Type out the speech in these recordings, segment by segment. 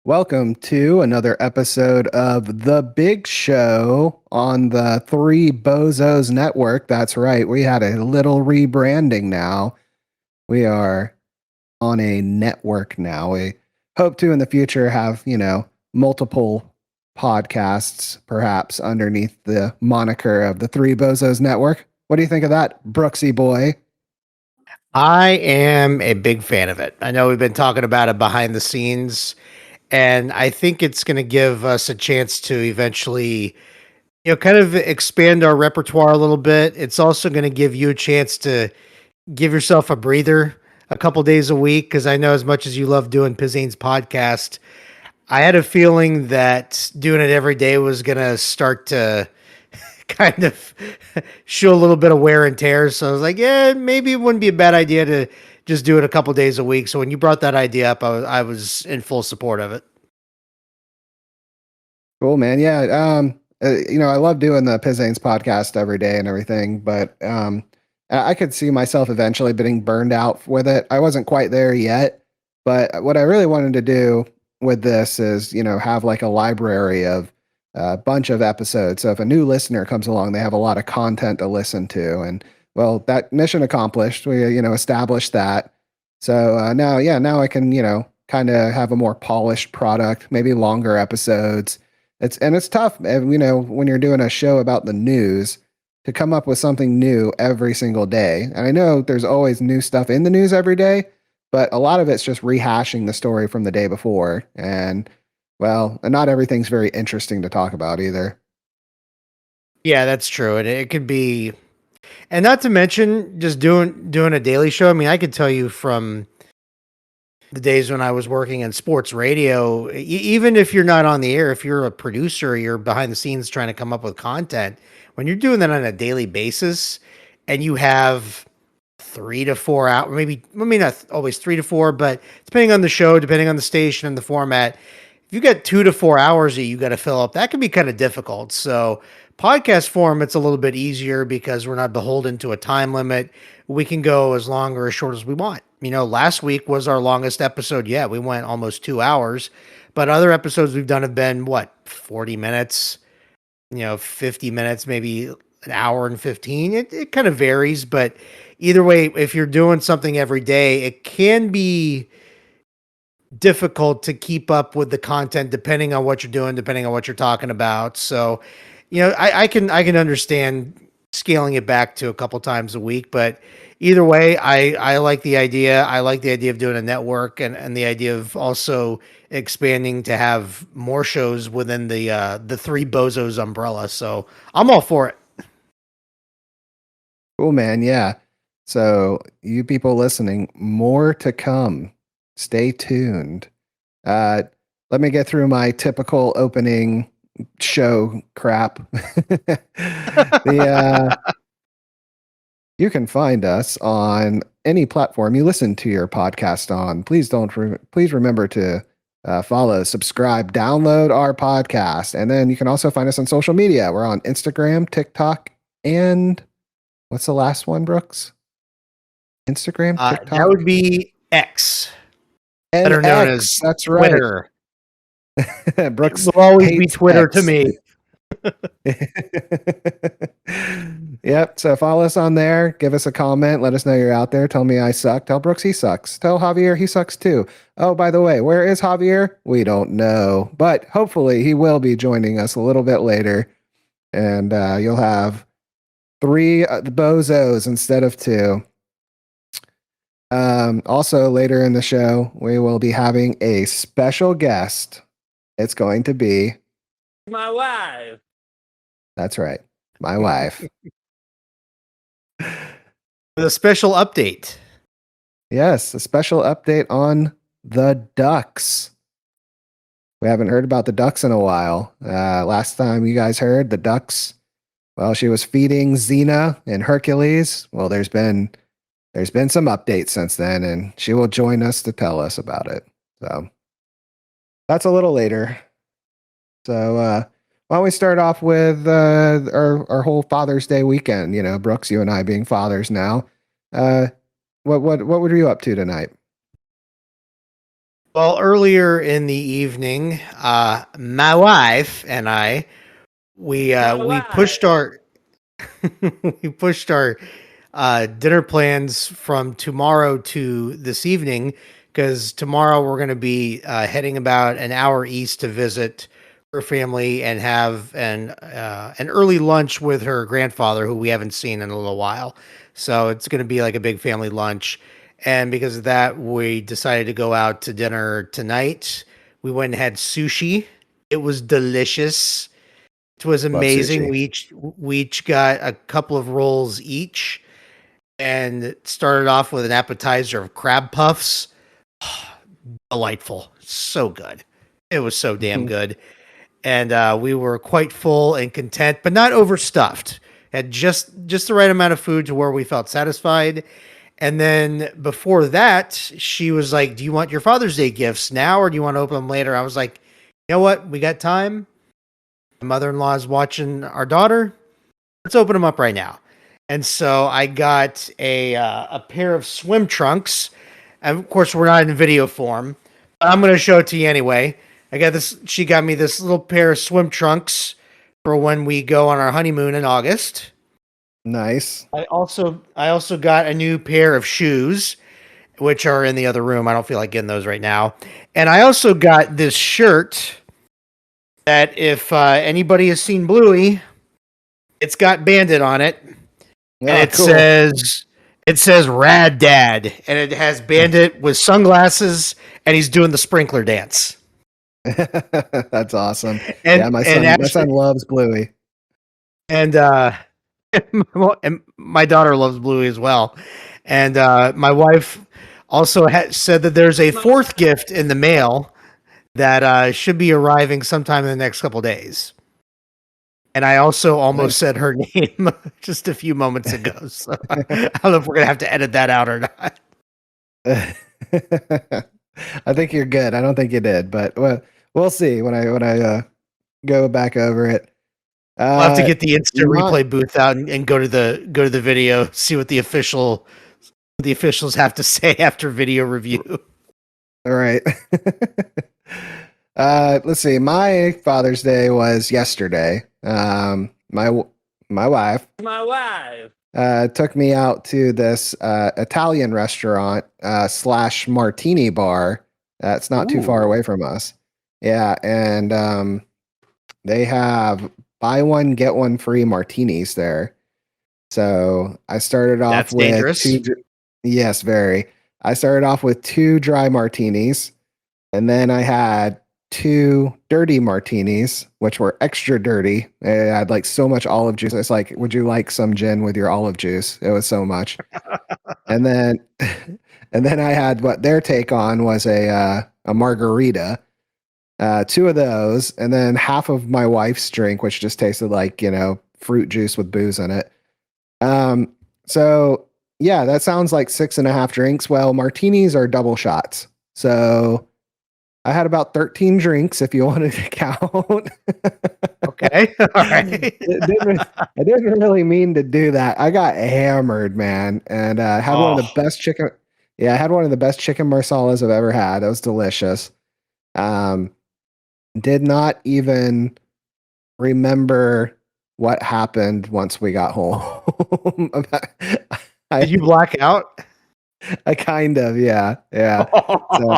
Welcome to another episode of The Big Show on the Three Bozos Network. That's right. We had a little rebranding now. We are on a network now. We hope to in the future have, multiple podcasts perhaps underneath the moniker of the Three Bozos Network. What do you think of that, Brooksy Boy? I am a big fan of it. I know we've been talking about it behind the scenes, and I think it's going to give us a chance to eventually, kind of expand our repertoire a little bit. It's also going to give you a chance to give yourself a breather a couple days a week because I know as much as you love doing Pizain's podcast, I had a feeling that doing it every day was going to start to kind of show a little bit of wear and tear. So I was like, yeah, maybe it wouldn't be a bad idea to just do it a couple days a week. So when you brought that idea up, I was in full support of it. Cool, man. Yeah. I love doing the Pizain's podcast every day and everything, but I could see myself eventually getting burned out with it. I wasn't quite there yet, but what I really wanted to do with this is, have like a library of a bunch of episodes. So if a new listener comes along, they have a lot of content to listen to. And well, that mission accomplished. We, established that. So now I can, kind of have a more polished product, maybe longer episodes. It's tough, when you're doing a show about the news to come up with something new every single day. And I know there's always new stuff in the news every day, but a lot of it's just rehashing the story from the day before. And well, not everything's very interesting to talk about either. Yeah, that's true. And it could be, and not to mention just doing a daily show. I mean, I could tell you from the days when I was working in sports radio, even if you're not on the air, if you're a producer, you're behind the scenes trying to come up with content. When you're doing that on a daily basis and you have 3 to 4 hours, maybe not always 3 to 4, but depending on the show, depending on the station and the format, if you got 2 to 4 hours that you got to fill up, that can be kind of difficult. So podcast form, it's a little bit easier because we're not beholden to a time limit. We can go as long or as short as we want. Last week was our longest episode yet. We went almost 2 hours, but other episodes we've done have been 40 minutes, 50 minutes, maybe an hour and 15. It kind of varies, but either way, if you're doing something every day, it can be difficult to keep up with the content depending on what you're doing, depending on what you're talking about. So, I can understand scaling it back to a couple times a week, but either way, I like the idea. I like the idea of doing a network and the idea of also expanding to have more shows within the Three Bozos umbrella. So I'm all for it. Cool, man. Yeah. So you people listening, more to come. Stay tuned. Uh, Let me get through my typical opening show crap. You can find us on any platform you listen to your podcast on. Please remember to follow, subscribe, download our podcast, and then you can also find us on social media. We're on Instagram, TikTok, and what's the last one, Brooks? Instagram, TikTok, That would be X, and better known X. as That's right. Twitter. Brooks It will always be hates Twitter X. to me. Yep. So follow us on there. Give us a comment. Let us know you're out there. Tell me I suck. Tell Brooks he sucks. Tell Javier he sucks too. Oh, by the way, where is Javier? We don't know, but hopefully he will be joining us a little bit later, and you'll have three bozos instead of two. Also, later in the show, we will be having a special guest. It's going to be my wife. That's right, my wife. The special update. Yes, a special update on the ducks. We haven't heard about the ducks in a while. Last time you guys heard, the ducks, well, she was feeding Xena and Hercules. Well, there's been some updates since then, and she will join us to tell us about it. So that's a little later. So why don't we start off with our whole Father's Day weekend? Brooks, you and I being fathers now. What were you up to tonight? Well, earlier in the evening, my wife and I we pushed our we pushed our dinner plans from tomorrow to this evening because tomorrow we're going to be heading about an hour east to visit her family and have an early lunch with her grandfather, who we haven't seen in a little while. So it's going to be like a big family lunch. And because of that, we decided to go out to dinner tonight. We went and had sushi. It was delicious. It was Love amazing. sushi. We each got a couple of rolls each, and it started off with an appetizer of crab puffs. Delightful, so good. It was so damn good, and we were quite full and content, but not overstuffed. Had just the right amount of food to where we felt satisfied. And then before that, she was like, "Do you want your Father's Day gifts now, or do you want to open them later?" I was like, "You know what? We got time. My mother-in-law is watching our daughter. Let's open them up right now." And so I got a pair of swim trunks. And of course, we're not in video form, but I'm going to show it to you anyway. I got this. She got me this little pair of swim trunks for when we go on our honeymoon in August. Nice. I also got a new pair of shoes, which are in the other room. I don't feel like getting those right now. And I also got this shirt that if anybody has seen Bluey, it's got Bandit on it, and Oh, it cool. says Rad Dad, and it has Bandit with sunglasses, and he's doing the sprinkler dance. That's awesome. And Yeah, my and son actually, loves Bluey. and and my daughter loves Bluey as well. And my wife also said that there's a fourth gift in the mail that should be arriving sometime in the next couple days. And I also Nice. almost said her name just a few moments ago. So I don't know if we're gonna have to edit that out or not. I think you're good. I don't think you did, but we'll see when I go back over it. We'll have to get the instant My, replay booth out and go to the video, see what the officials have to say after video review. all right. Let's see. My Father's Day was yesterday. My wife My wife. took me out to this Italian restaurant slash martini bar. It's not too far Ooh. away from us. Yeah, and they have buy one get one free martinis there. So I started off That's with dangerous. yes, very. I started off with two dry martinis, and then I had two dirty martinis, which were extra dirty. It had like so much olive juice. It's like, would you like some gin with your olive juice? It was so much. And then, and then I had what their take on was a margarita. Two of those, and then half of my wife's drink, which just tasted like fruit juice with booze in it. So yeah, that sounds like 6.5 drinks. Well, martinis are double shots, so I had about 13 drinks if you wanted to count. Okay. All right. I didn't really mean to do that. I got hammered, man, and had one of the Oh, best chicken. Yeah, I had one of the best chicken marsalas I've ever had. It was delicious. Um, did not even remember what happened once we got home. did you I, black out? I kind of, yeah, yeah. So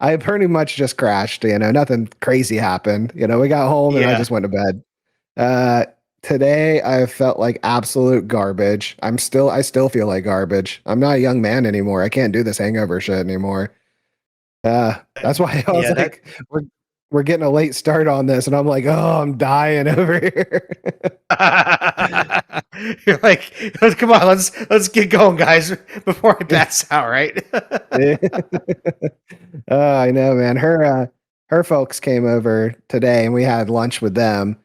I pretty much just crashed. Nothing crazy happened. We got home and I Yeah. just went to bed. Uh, Today I felt like absolute garbage. I still feel like garbage. I'm not a young man anymore. I can't do this hangover shit anymore. That's why I was Yeah. That. like, we're getting a late start on this, and I'm like, oh, I'm dying over here. You're like, come on, let's get going, guys, before I pass out. Right. I know, man. Her folks came over today, and we had lunch with them.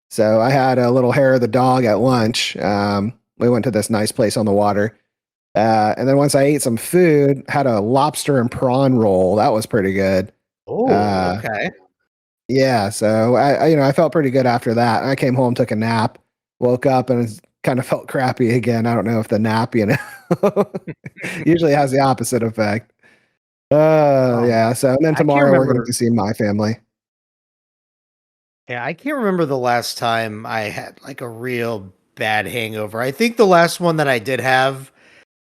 So I had a little hair of the dog at lunch. We went to this nice place on the water. And then once I ate some food, had a lobster and prawn roll. That was pretty good. Oh, Uh, okay. yeah, so I felt pretty good after that. I came home, took a nap, woke up, and kind of felt crappy again. I don't know if the nap, usually has the opposite effect. Yeah. So and then I can't tomorrow we're going remember. to see my family. Yeah, I can't remember the last time I had like a real bad hangover. I think the last one that I did have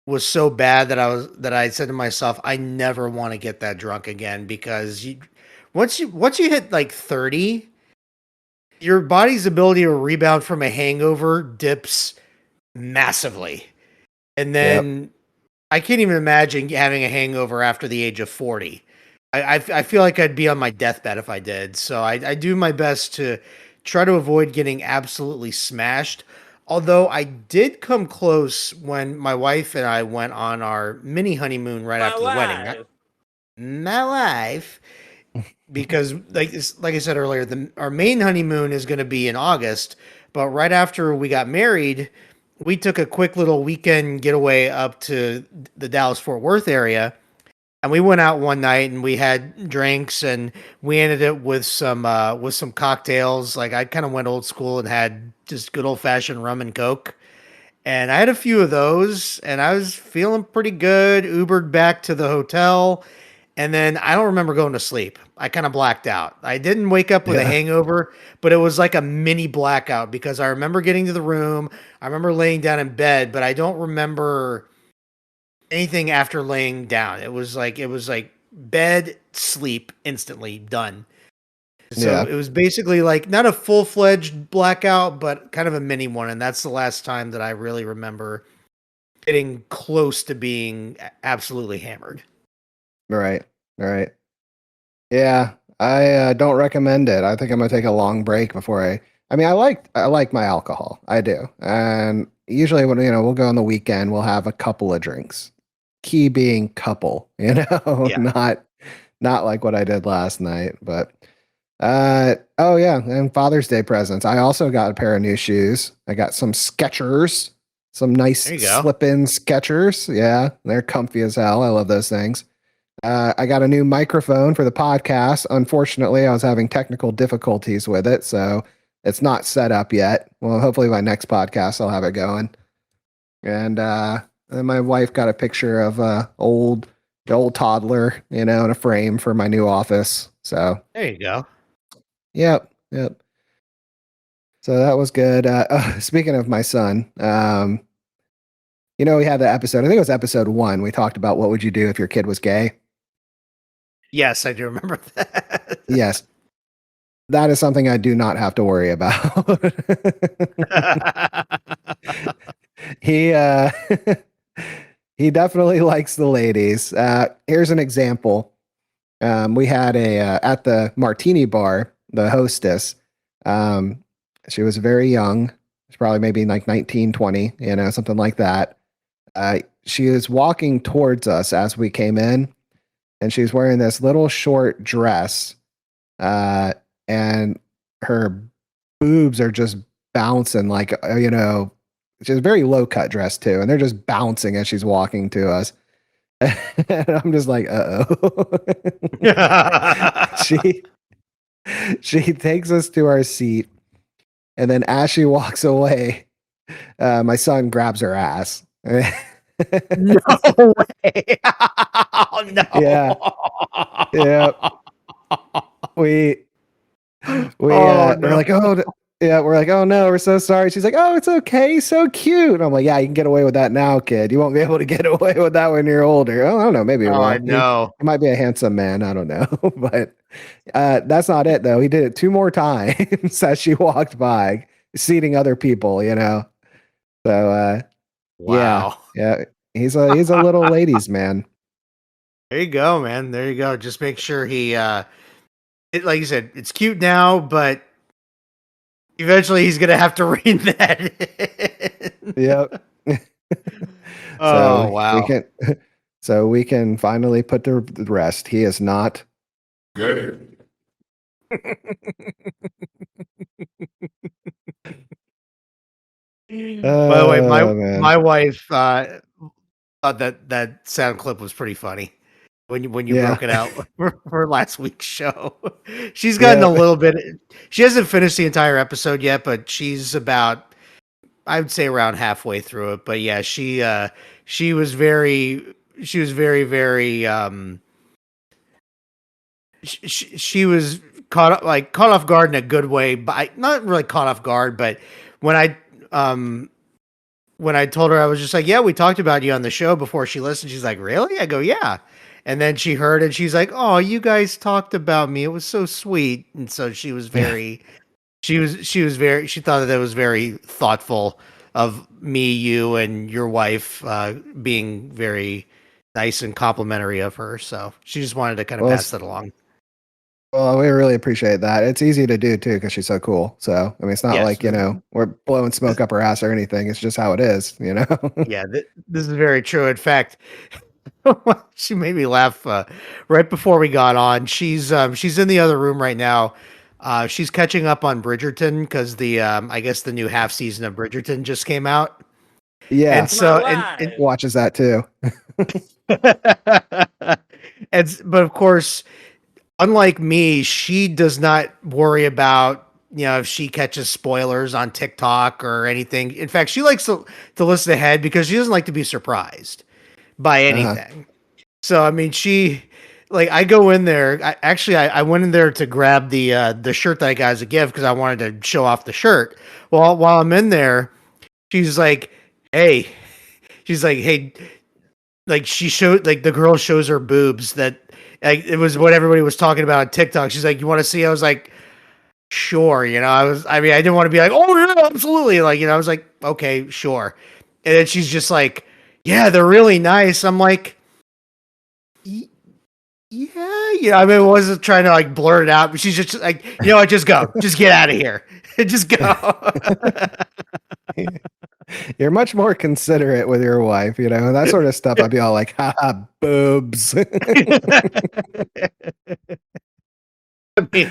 was so bad that I said to myself, I never want to get that drunk again because once you hit like 30, your body's ability to rebound from a hangover dips massively. And Yep. then I can't even imagine having a hangover after the age of 40. I feel like I'd be on my deathbed if I did. So I do my best to try to avoid getting absolutely smashed. Although I did come close when my wife and I went on our mini honeymoon right My after the wedding. wife. My wife, because like I said earlier, our main honeymoon is going to be in August, but right after we got married, we took a quick little weekend getaway up to the Dallas Fort Worth area, and we went out one night and we had drinks and we ended it with some cocktails. Like I kind of went old school and had just good old fashioned rum and coke. And I had a few of those and I was feeling pretty good. Ubered back to the hotel. And then I don't remember going to sleep. I kind of blacked out. I didn't wake up with a Yeah. hangover, but it was like a mini blackout because I remember getting to the room. I remember laying down in bed, but I don't remember anything after laying down. It was like bed, sleep, instantly done. So Yeah. it was basically like not a full-fledged blackout, but kind of a mini one. And that's the last time that I really remember getting close to being absolutely hammered. Right. Right. Yeah. I don't recommend it. I think I'm gonna take a long break before I mean, I like my alcohol. I do, and usually when we'll go on the weekend, we'll have a couple of drinks. Key being couple, Yeah. not like what I did last night. But oh yeah, and Father's Day presents. I also got a pair of new shoes. I got some Skechers, some nice There you go. slip-in Skechers. Yeah, they're comfy as hell. I love those things. I got a new microphone for the podcast. Unfortunately, I was having technical difficulties with it, so it's not set up yet. Well, hopefully by next podcast I'll have it going. And then my wife got a picture of the old toddler, in a frame for my new office. So There you go. yep, yep. So that was good. Speaking of my son, we had the episode. I think it was episode 1. We talked about what would you do if your kid was gay. Yes, I do remember that. Yes, that is something I do not have to worry about. he he definitely likes the ladies. Here's an example. We had a at the martini bar, the hostess. Um, she was very young. She's probably maybe like 19, 20, something like that. She was walking towards us as we came in, and she was wearing this little short dress. And her boobs are just bouncing like she's a very low cut dress too, and they're just bouncing as she's walking to us. And I'm just like, uh-oh. she she takes us to our seat, and then as she walks away, my son grabs her ass. No way. Oh Yeah, yeah. no. We Oh we're no. like, oh, yeah, we're like, oh no, we're so sorry. She's like, oh, it's okay, so cute. I'm like, yeah, you can get away with that now, kid. You won't be able to get away with that when you're older. Oh, I don't know, maybe you Oh will. no. He might be a handsome man. I don't know, but that's not it though. He did it 2 more times as she walked by, seating other people. So yeah, Wow. yeah, he's a little ladies man. There you go, man. There you go. Just make sure like you said, it's cute now, but eventually he's gonna have to rein that in. Yep. Oh So we wow. can we can finally put to rest. He is not gay. By the way, my Oh man. my wife thought that sound clip was pretty funny when you Yeah. broke it out for last week's show. She's gotten a Yeah. little bit. She hasn't finished the entire episode yet, but she's about, I would say, around halfway through it. But yeah, she was very very she was caught off guard in a good way, but not really caught off guard. But when um I told her, I was just like, yeah, we talked about you on the show before she listened. She's like, really? I go, yeah. And then she heard and she's like, oh, you guys talked about me. It was so sweet. And so she was very, she thought that it was very thoughtful of me, you, and your wife being very nice and complimentary of her. So she just wanted to kind of Well, pass that along. well, we really appreciate that. It's easy to do too because she's so cool. So I mean, it's not Yes. like we're blowing smoke up her ass or anything. It's just how it is. Yeah, this is very true. In fact, she made me laugh right before we got on. She's in the other room right now. She's catching up on Bridgerton because the I guess the new half season of Bridgerton just came out. Yeah, And so wife. watches that too. but of course, unlike me, she does not worry about if she catches spoilers on TikTok or anything. In fact, she likes to listen ahead because she doesn't like to be surprised by anything. So I mean, I go in there. I went in there to grab the shirt that I got as a gift because I wanted to show off the shirt. Well, while I'm in there, she's like, "Hey," like she showed the girl shows her boobs that it was what everybody was talking about on TikTok. She's like, "You want to see?" I was like, "Sure." I didn't want to be like, "Oh yeah, absolutely." I was like, "Okay, sure." And then she's just like, "Yeah, they're really nice." I'm like, yeah. I mean, I wasn't trying to blurt it out, but she's just like, just go, just get out of here, just go. You're much more considerate with your wife, that sort of stuff. I'd be all like, "Ha, boobs." I mean,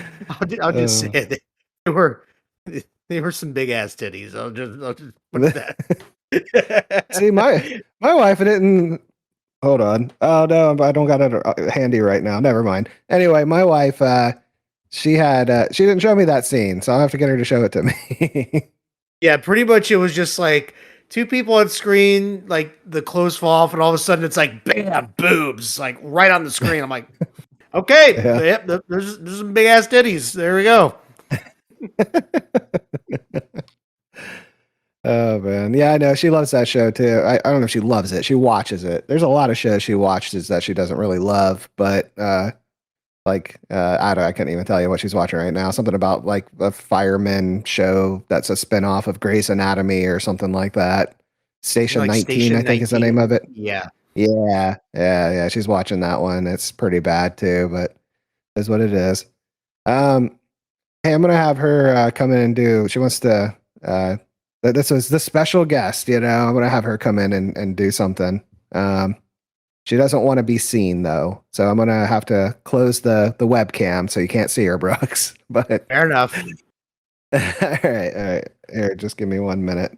I'll just say it. They were some big ass titties. I'll just put that. See, my wife didn't. Hold on. Oh no, I don't got it handy right now. Never mind. Anyway, my wife, she didn't show me that scene, so I'll have to get her to show it to me. Yeah, pretty much. It was just like two people on screen, like the clothes fall off, and all of a sudden it's like bam, boobs, like right on the screen. I'm like, okay, Yeah. yep, there's some big ass titties. There we go. Oh man, yeah, I know she loves that show too. I don't know if she loves it. She watches it. There's a lot of shows she watches that she doesn't really love, but I can't even tell you what she's watching right now. Something about like a fireman show that's a spinoff of Grey's Anatomy or something like that. Station Like 19, Station I think is the name of it. Yeah. Yeah. She's watching that one. It's pretty bad too, but is what it is. Hey, I'm gonna have her come in and do. She wants to. This was the special guest. I'm gonna have her come in and do something. She doesn't want to be seen though, so I'm gonna have to close the webcam so you can't see her, Brooks. But Fair enough. all right. Here, just give me 1 minute.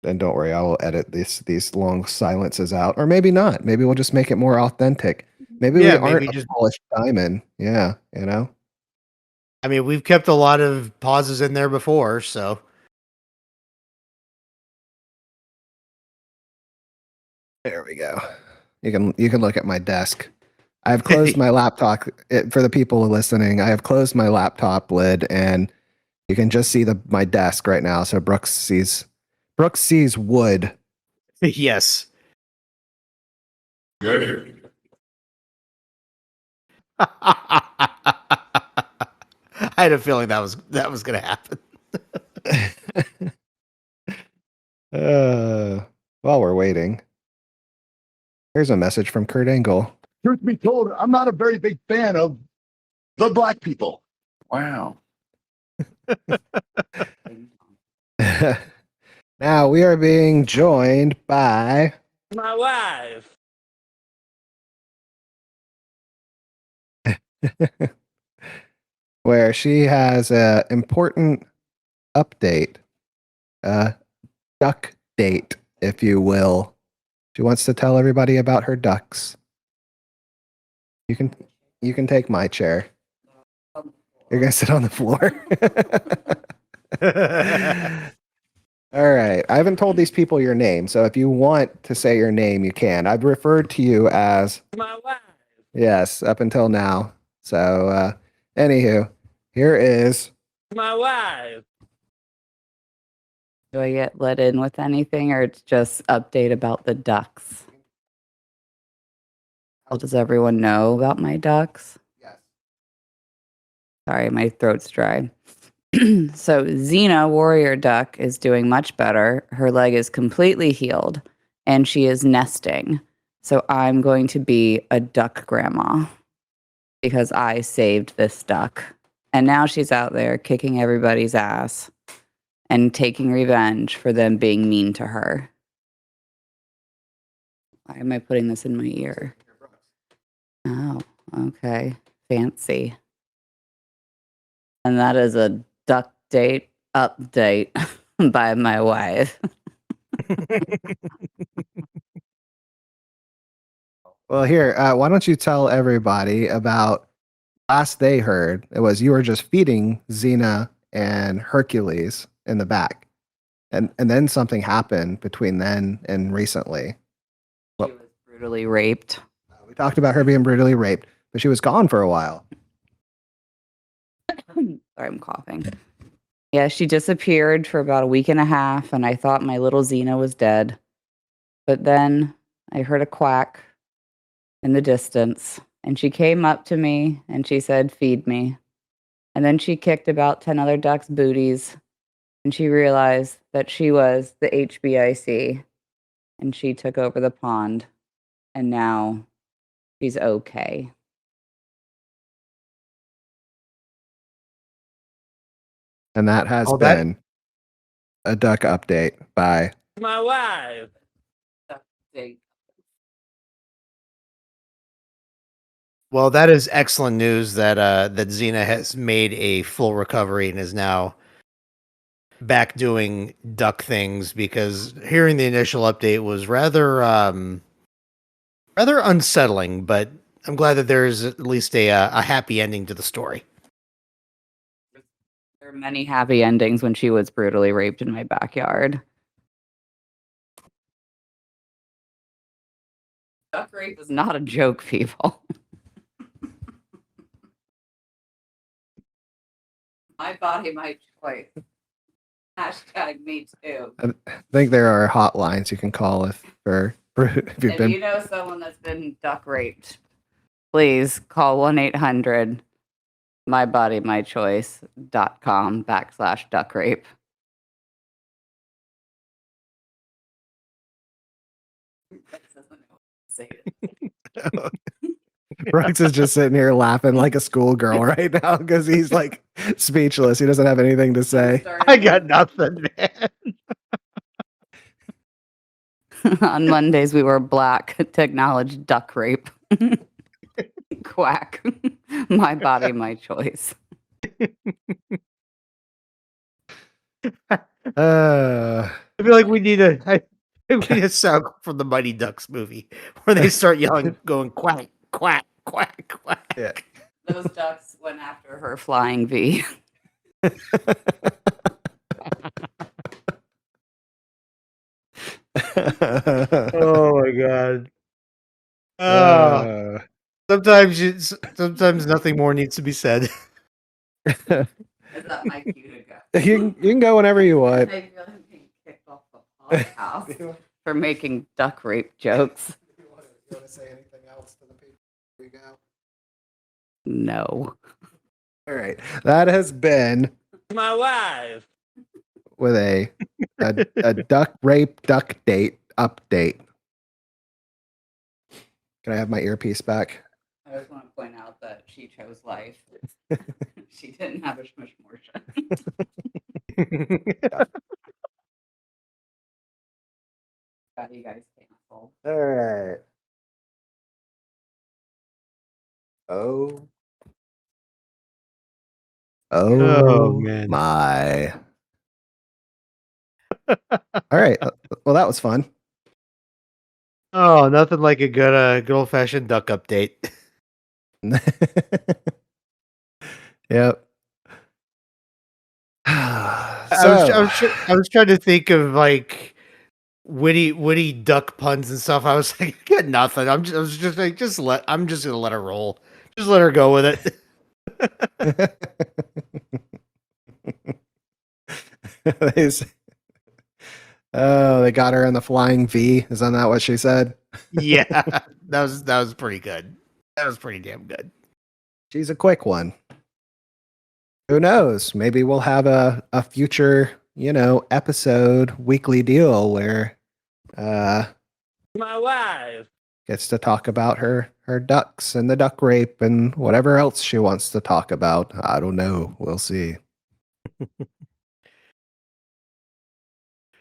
And don't worry, I will edit these long silences out, or maybe not. Maybe we'll just make it more authentic. Maybe we aren't a polished diamond. Yeah. I mean, we've kept a lot of pauses in there before, so. There we go. You can look at my desk. I have closed my laptop. For the people listening, I have closed my laptop lid, and you can just see my desk right now. So Brooks sees wood. Yes. Good. I had a feeling that was going to happen. While we're waiting, here's a message from Kurt Angle. Truth be told, I'm not a very big fan of the black people. Wow. Now we are being joined by My wife. where she has an important update, duck date, if you will. She wants to tell everybody about her ducks. You can take my chair. You're gonna sit on the floor. All right. I haven't told these people your name, so if you want to say your name, you can. I've referred to you as My wife. yes up until now. So, anywho, here is My wife. Do I get let in with anything, or it's just update about the ducks? How does everyone know about my ducks? yes. Sorry, my throat's dry. So Xena, warrior duck, is doing much better. Her leg is completely healed, and she is nesting. So I'm going to be a duck grandma because I saved this duck. And now she's out there kicking everybody's ass and taking revenge for them being mean to her. Why am I putting this in my ear? Oh, okay. Fancy. And that is a duck date update by my wife. Well, here, why don't you tell everybody about last they heard? It was you were just feeding Xena and Hercules in the back, and then something happened between then and recently. She was brutally raped. We talked about her being brutally raped, but she was gone for a while. Sorry, I'm coughing. Yeah, she disappeared for about a week and a half, and I thought my little Xena was dead. But then I heard a quack in the distance, and she came up to me and she said, "Feed me." And then she kicked about 10 other ducks' booties, and she realized that she was the HBIC, and she took over the pond, and now she's okay. And that has Oh, that- been a duck update by My wife. Well, that is excellent news that that Xena has made a full recovery and is now back doing duck things, because hearing the initial update was rather unsettling, but I'm glad that there's at least a happy ending to the story. There are many happy endings when she was brutally raped in my backyard. Duck rape is not a joke, people. My body, my choice. Hashtag me too. I think there are hotlines you can call if you've If been you know someone that's been duck raped, please call 1-800 mybodyMyChoice.com/duck rape. Rex is just sitting here laughing like a schoolgirl right now because he's like speechless. He doesn't have anything to say. I got nothing, man. On Mondays, we were black to acknowledge duck rape. Quack. My body, my choice. I feel like we need a sound from the Mighty Ducks movie where they start yelling, going quack, quack, quack, quack. Yeah. Those ducks went after her flying V. Oh my god. Sometimes nothing more needs to be said. Is that my cue to go? you can go whenever you want. I feel like I'm being kicked off the podcast for making duck rape jokes. You want to say anything else to the people before we go? No. All right. That has been My wife. with a duck rape duck date update. Can I have my earpiece back? I just want to point out that she chose life. She didn't have a shmushmortion. Got you guys canceled. All right. Oh. Oh, man. My. All right. Well, that was fun. Oh, nothing like a good old fashioned duck update. Yep. I was trying to think of like witty duck puns and stuff. I was like, I got nothing. I was just like, I'm just gonna let her roll. Just let her go with it. They got her in the flying V. Isn't that what she said? Yeah, that was pretty good. That was pretty damn good. She's a quick one. Who knows? Maybe we'll have a future, episode weekly deal where My wife. gets to talk about her ducks and the duck rape and whatever else she wants to talk about. I don't know. We'll see.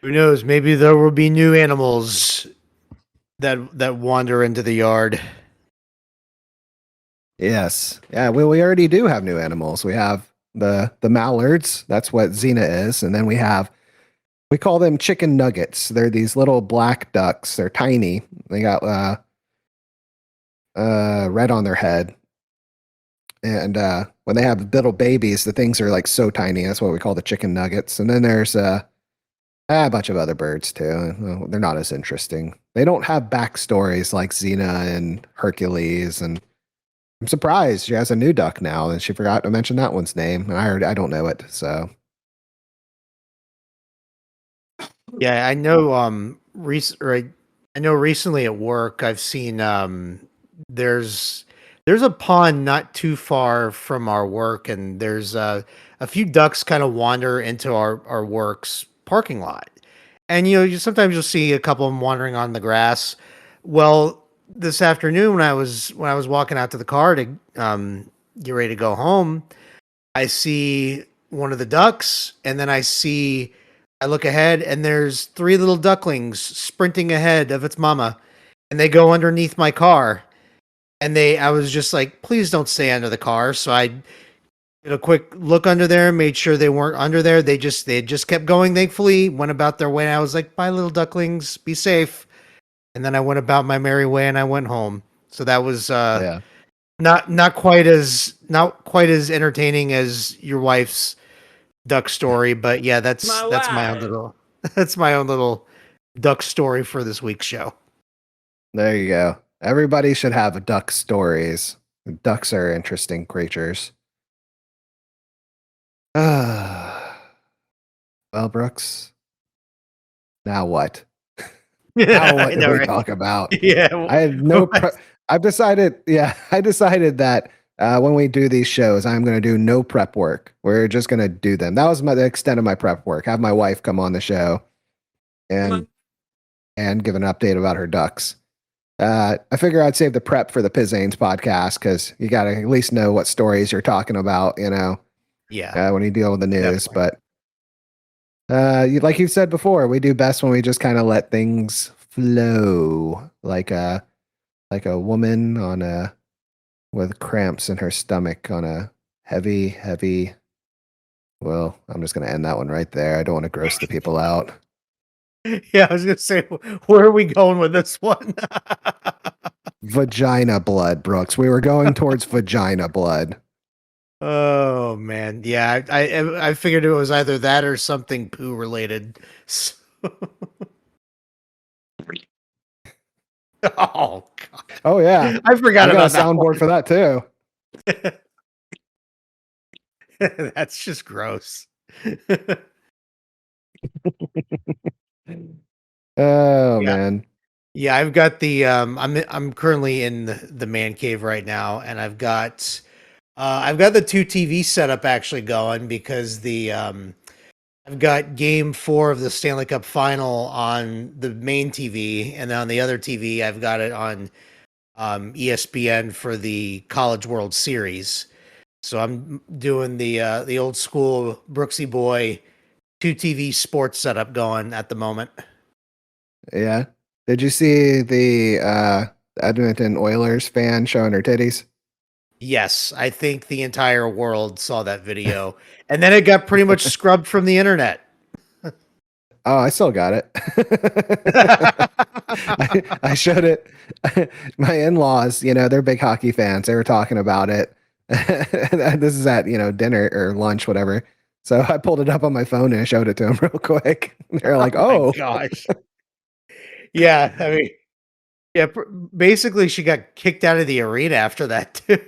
Who knows? Maybe there will be new animals that wander into the yard. Yes. Yeah, we already do have new animals. We have the mallards. That's what Xena is. And then we call them chicken nuggets. They're these little black ducks. They're tiny. They got red on their head. And when they have little babies, the things are like so tiny. That's what we call the chicken nuggets. And then there's a bunch of other birds too. They're not as interesting. They don't have backstories like Xena and Hercules. And I'm surprised she has a new duck now, and she forgot to mention that one's name. And I don't know it. So Yeah, I know. I know. Recently at work, I've seen there's a pond not too far from our work, and there's a few ducks kind of wander into our work's parking lot, and sometimes you'll see a couple of them wandering on the grass. Well, this afternoon when I was walking out to the car to get ready to go home, I see one of the ducks, and then I look ahead, and there's 3 little ducklings sprinting ahead of its mama, and they go underneath my car. And I was just like, please don't stay under the car. So I did a quick look under there, made sure they weren't under there. They just kept going, thankfully, went about their way. And I was like, bye, little ducklings, be safe. And then I went about my merry way, and I went home. So that was not quite as entertaining as your wife's duck story, but yeah, that's my own little duck story for this week's show. there you go. Everybody should have duck stories. Ducks are interesting creatures. Well, Brooks, now what? Now what do we talk about? Yeah, I had no. I've decided. Yeah, I decided that when we do these shows, I'm going to do no prep work. We're just going to do them. That was the extent of my prep work. Have my wife come on the show and give an update about her ducks. I figure I'd save the prep for the Pizain's podcast because you got to at least know what stories you're talking about. Yeah. When you deal with the news, Definitely. but like you said before, we do best when we just kind of let things flow, like a woman with cramps in her stomach on a heavy. Well, I'm just going to end that one right there. I don't want to gross the people out. Yeah, I was gonna say, where are we going with this one? Vagina blood, Brooks. We were going towards vagina blood. Oh man, yeah, I figured it was either that or something poo related. So- Oh god, Oh yeah, I forgot I got about a that soundboard for that too. one. That's just gross. Oh Yeah. man. Yeah, I've got the I'm currently in the man cave right now, and I've got the 2 TV setup actually going because I've got game 4 of the Stanley Cup final on the main TV, and then on the other TV I've got it on ESPN for the College World Series. So I'm doing the old school Brooksy Boy 2 TV sports setup going at the moment. Yeah. Did you see the Edmonton Oilers fan showing her titties? Yes, I think the entire world saw that video, and then it got pretty much scrubbed from the internet. Oh, I still got it. I showed it. My in-laws, they're big hockey fans. They were talking about it. This is at, dinner or lunch, whatever. So I pulled it up on my phone and I showed it to them real quick. They're like, my "Oh, gosh. Yeah, I mean, yeah, basically she got kicked out of the arena after that too.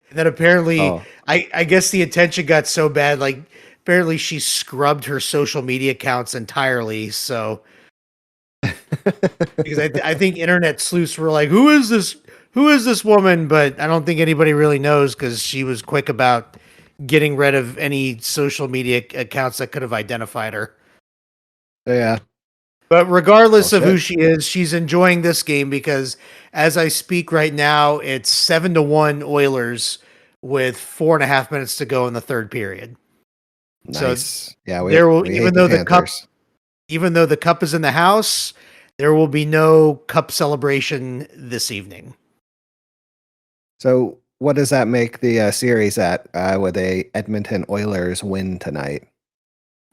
And then apparently, oh." I guess the attention got so bad, like apparently she scrubbed her social media accounts entirely. So because I think internet sleuths were like, "Who is this? Who is this woman?" But I don't think anybody really knows because she was quick about getting rid of any social media accounts that could have identified her. Yeah. But regardless Well, of who shit. she is, she's enjoying this game because as I speak right now, it's 7-1 Oilers with 4.5 minutes to go in the third period. So Nice. Yeah, there will, we hate the Panthers. even though the cup is in the house, there will be no cup celebration this evening. So what does that make the series at with a Edmonton Oilers win tonight?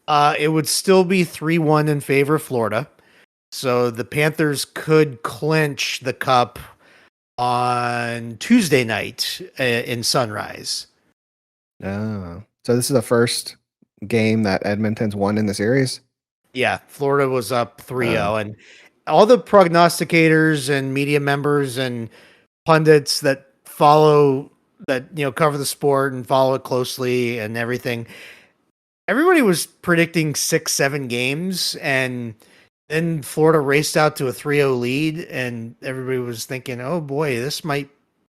It would still be 3-1 in favor of Florida. So the Panthers could clinch the cup on Tuesday night in Sunrise. Oh, so this is the first game that Edmonton's won in the series? Yeah, Florida was up 3-0, and all the prognosticators and media members and pundits that follow that, cover the sport and follow it closely and everything. Everybody was predicting 6-7 games, and then Florida raced out to a 3-0 lead, and everybody was thinking, "Oh boy,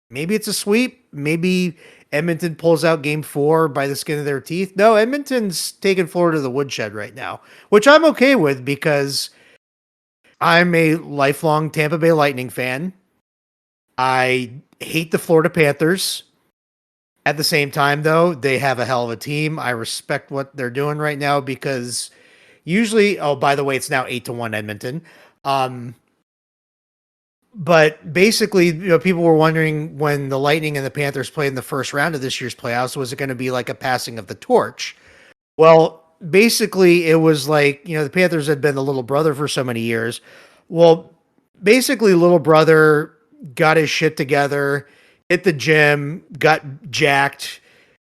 maybe it's a sweep. Maybe Edmonton pulls out game 4 by the skin of their teeth." No, Edmonton's taking Florida to the woodshed right now, which I'm okay with because I'm a lifelong Tampa Bay Lightning fan. I hate the Florida Panthers. At the same time, though, they have a hell of a team. I respect what they're doing right now because usually, oh, by the way, it's now 8-1 Edmonton. But basically, people were wondering when the Lightning and the Panthers played in the first round of this year's playoffs, was it going to be like a passing of the torch? Well, basically, it was like, the Panthers had been the little brother for so many years. Well, basically, little brother got his shit together, hit the gym, got jacked,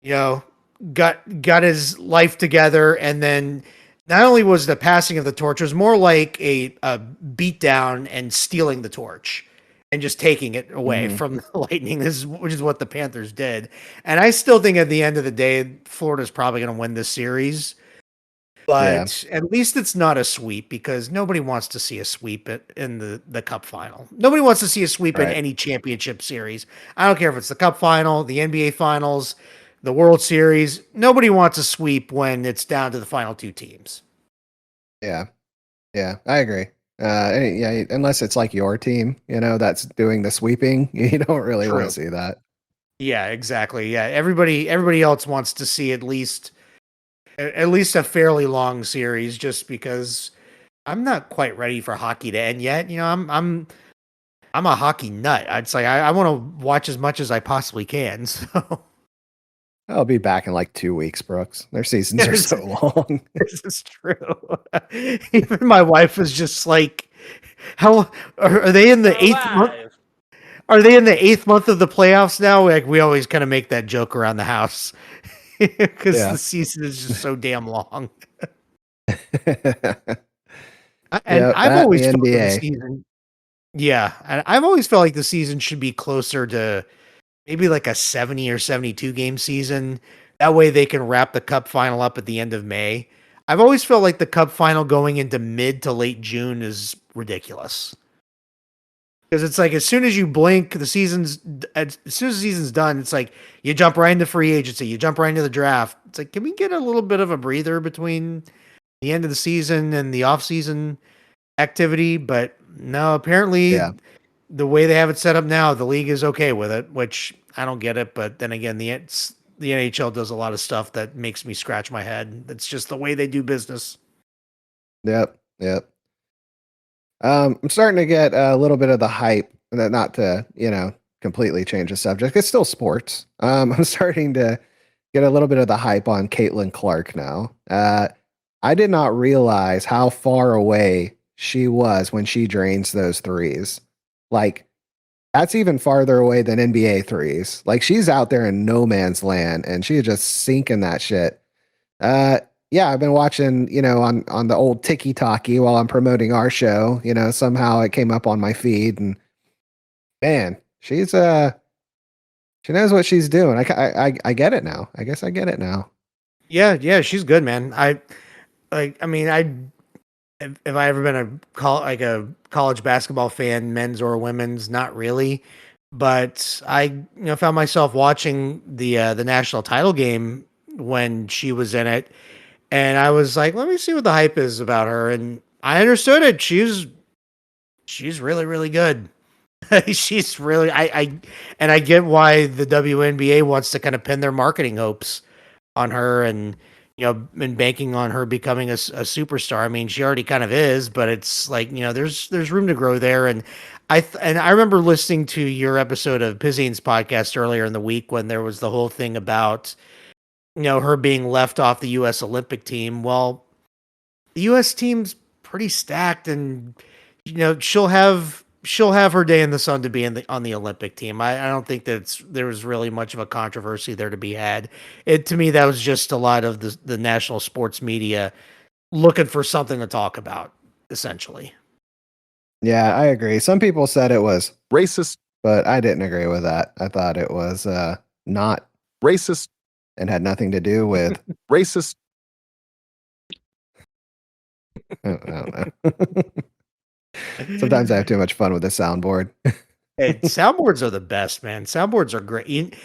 got his life together, and then not only was the passing of the torch, it was more like a beat down and stealing the torch and just taking it away from the Lightning, which is what the Panthers did. And I still think at the end of the day, Florida's probably going to win this series. But at least it's not a sweep because nobody wants to see a sweep in the Cup final. Nobody wants to see a sweep in any championship series. I don't care if it's the Cup final, the NBA finals, the World Series. Nobody wants a sweep when it's down to the final 2 teams. Yeah, I agree. Unless it's like your team, that's doing the sweeping, you don't really want to see that. Yeah, exactly. Yeah, everybody else wants to see at least a fairly long series, just because I'm not quite ready for hockey to end yet. I'm a hockey nut. I'd say I want to watch as much as I possibly can. So I'll be back in like 2 weeks, Brooks. Their seasons are so long. this is true. Even my wife was just like, "How are they in the 8th month? Are they in the 8th month of the playoffs now?" Like, we always kind of make that joke around the house because the season is just so damn long. And I've always felt that the season. Yeah, and I've always felt like the season should be closer to maybe like a 70 or 72 game season. That way they can wrap the cup final up at the end of May. I've always felt like the cup final going into mid to late June is ridiculous. Because it's like, as soon as you blink, as soon as the season's done, it's like you jump right into free agency, you jump right into the draft. It's like, can we get a little bit of a breather between the end of the season and the off-season activity? But no, apparently the way they have it set up now, the league is okay with it, which I don't get it. But then again, the NHL does a lot of stuff that makes me scratch my head. That's just the way they do business. Yep. I'm starting to get a little bit of the hype, not to, completely change the subject. It's still sports. I'm starting to get a little bit of the hype on Caitlin Clark now. I did not realize how far away she was when she drains those threes. Like, That's even farther away than NBA threes. Like she's out there in no man's land and she is just sinking that shit. Yeah, I've been watching, on the old Tiki Talkie while I'm promoting our show. Somehow it came up on my feed, and man, she knows what she's doing. I get it now. I guess I get it now. Yeah, she's good, man. I mean, if I ever been a college basketball fan, men's or women's, not really, but I found myself watching the national title game when she was in it, and I was like, let me see what the hype is about her, and I understood it. She's really really good. She's really and I get why the WNBA wants to kind of pin their marketing hopes on her and and banking on her becoming a superstar. I mean, she already kind of is, but it's like there's room to grow there. And I remember listening to your episode of Pizain's podcast earlier in the week when there was the whole thing about her being left off the U.S. Olympic team. Well, the U.S. team's pretty stacked, and she'll have her day in the sun to be on the Olympic team. I don't think there was really much of a controversy there to be had. To me, that was just a lot of the national sports media looking for something to talk about, essentially. Yeah, I agree. Some people said it was racist, but I didn't agree with that. I thought it was not racist and had nothing to do with racist. I don't know. Sometimes I have too much fun with the soundboard. Hey, soundboards are the best, man. Soundboards are great.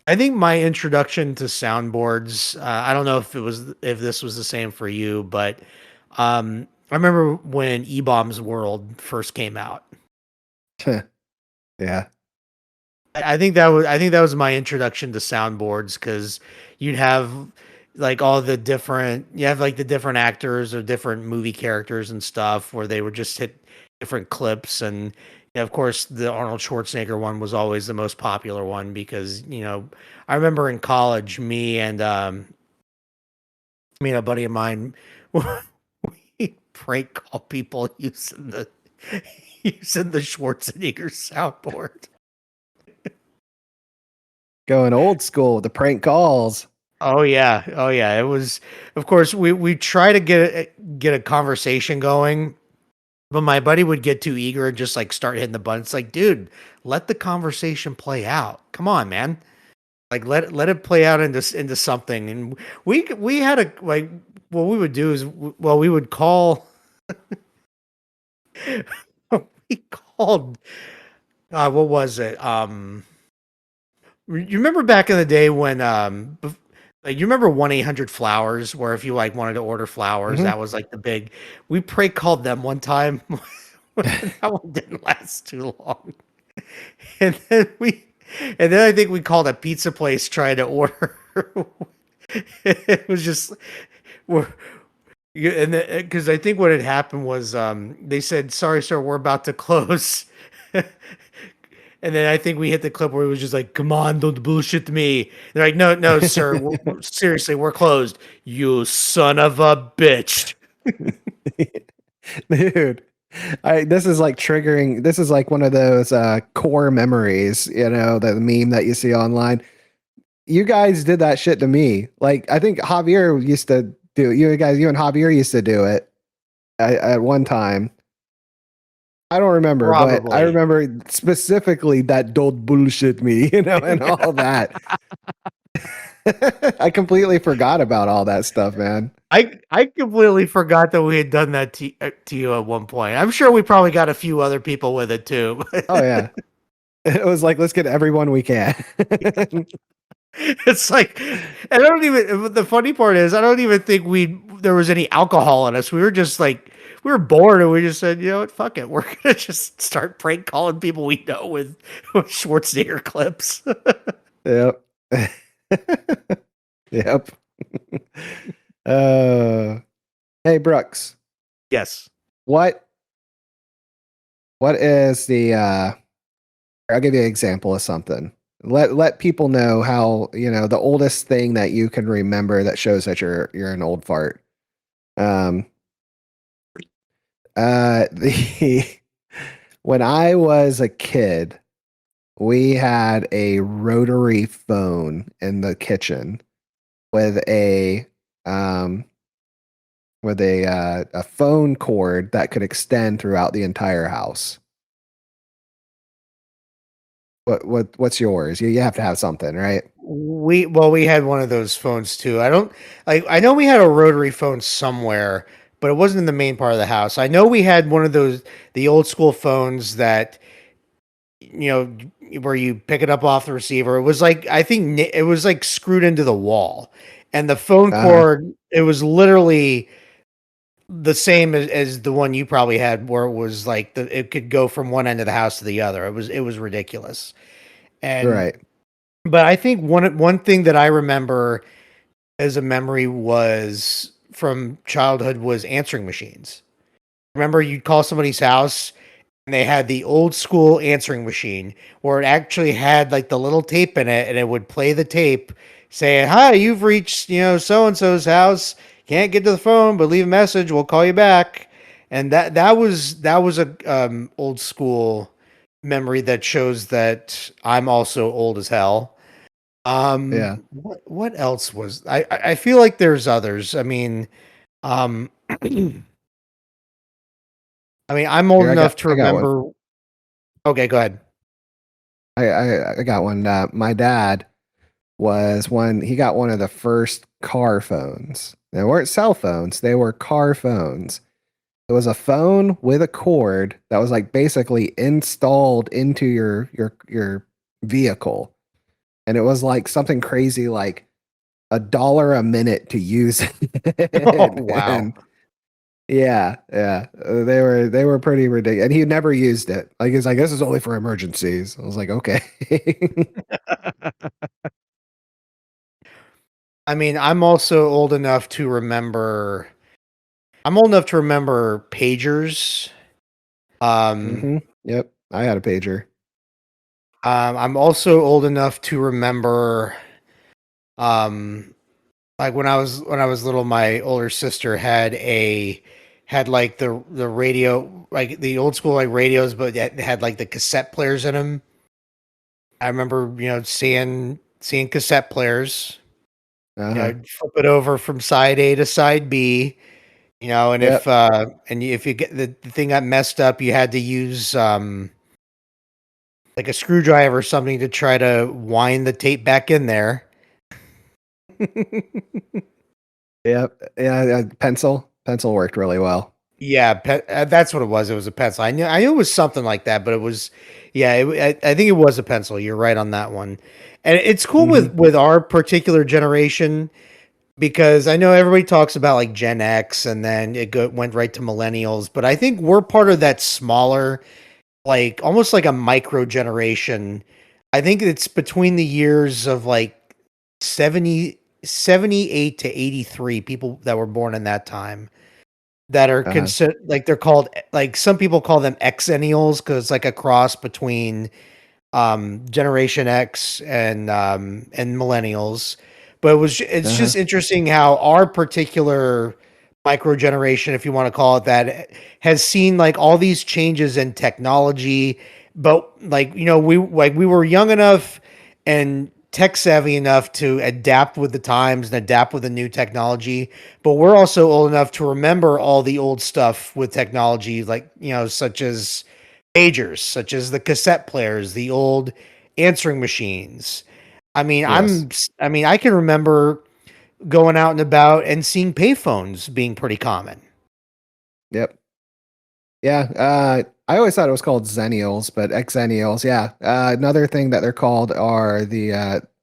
I think my introduction to soundboards, I don't know if this was the same for you, but I remember when E-Bombs World first came out. Yeah. I think that was my introduction to soundboards because you'd have like you have like the different actors or different movie characters and stuff where they would just hit different clips and of course the Arnold Schwarzenegger one was always the most popular one because I remember in college me and a buddy of mine we prank call people using the Schwarzenegger soundboard. Going old school with the prank calls. Oh yeah. It was, of course, we try to get a conversation going, but my buddy would get too eager and just like start hitting the button. It's like, dude, let the conversation play out. Come on, man. Like let it play out into something. And we had like what we would do is we would call. We called. What was it? You remember back in the day when like you remember 1-800-Flowers where if you like wanted to order flowers, that was like the big. We prank called them one time. That one didn't last too long, and then I think we called a pizza place trying to order. It was just because I think what had happened was they said, "Sorry, sir, we're about to close." And then I think we hit the clip where it was just like, "Come on, don't bullshit me." They're like, "No, sir, seriously, we're closed. You son of a bitch." Dude, this is like triggering. This is like one of those core memories, the meme that you see online. You guys did that shit to me. Like, I think Javier used to do it. You and Javier used to do it at one time. I don't remember, Probably. But I remember specifically that "don't bullshit me," and all that. I completely forgot about all that stuff, man. I completely forgot that we had done that to you at one point. I'm sure we probably got a few other people with it too. Oh yeah, it was like let's get everyone we can. It's like, and I don't even. The funny part is, I don't even think there was any alcohol in us. We were just like. We were bored and we just said, you know what, fuck it. We're going to just start prank calling people we know with Schwarzenegger clips. Yep. Yep. Hey, Brooks. Yes. What is the, I'll give you an example of something. Let people know how, the oldest thing that you can remember that shows that you're an old fart. When I was a kid, we had a rotary phone in the kitchen with um a phone cord that could extend throughout the entire house. What's yours? You have to have something, right? We had one of those phones too. I know we had a rotary phone somewhere, but it wasn't in the main part of the house. I know we had one of those the old school phones that where you pick it up off the receiver. It was like I think it was like screwed into the wall, and the phone Uh-huh. cord it was literally the same as the one you probably had, where it was like it could go from one end of the house to the other. It was ridiculous, and Right. but I think one thing that I remember as a memory was from childhood was answering machines. Remember, you'd call somebody's house and they had the old school answering machine where it actually had like the little tape in it and it would play the tape saying, "Hi, you've reached, so and so's house. Can't get to the phone, but leave a message. We'll call you back." And that was a old school memory that shows that I'm also old as hell. Yeah. What else was I feel like there's others. I mean, I mean, I'm old Here enough to I got one. remember. Okay, go ahead. I got one. My dad was when he got one of the first car phones. They weren't cell phones, they were car phones. It was a phone with a cord that was like basically installed into your vehicle. And it was like something crazy like $1 a minute to use Oh, it. wow. And yeah. They were pretty ridiculous. And he never used it. Like he's like, this is only for emergencies. I was like, okay. I mean, I'm also old enough to remember. I'm old enough to remember pagers. Um, Yep. I had a pager. I'm also old enough to remember. Um, like when I was little, my older sister had like the radio, like the old school like radios, but it had like the cassette players in them. I remember, seeing cassette players. Uh-huh. Flip it over from side A to side B. And Yep. if you get the thing got messed up, you had to use like a screwdriver or something to try to wind the tape back in there. Yep. Yeah. Pencil worked really well. Yeah, that's what it was. It was a pencil. I knew it was something like that, but it was, yeah. I think it was a pencil. You're right on that one. And it's cool Hmm. with our particular generation because I know everybody talks about like Gen X and then went right to millennials, but I think we're part of that smaller, like almost like a micro generation. I think it's between the years of like 78 to 83 people that were born in that time that are Uh-huh. considered like they're called like some people call them Xennials because it's like a cross between Generation X and millennials. But it's Uh-huh. just interesting how our particular micro generation, if you want to call it that, has seen like all these changes in technology. But like, we were young enough and tech savvy enough to adapt with the times and adapt with the new technology. But we're also old enough to remember all the old stuff with technology, like, such as pagers, such as the cassette players, the old answering machines. I mean, Yes. I can remember going out and about and seeing payphones being pretty common. Yep. Yeah. I always thought it was called Zennials, but Xennials. Yeah. Another thing that they're called are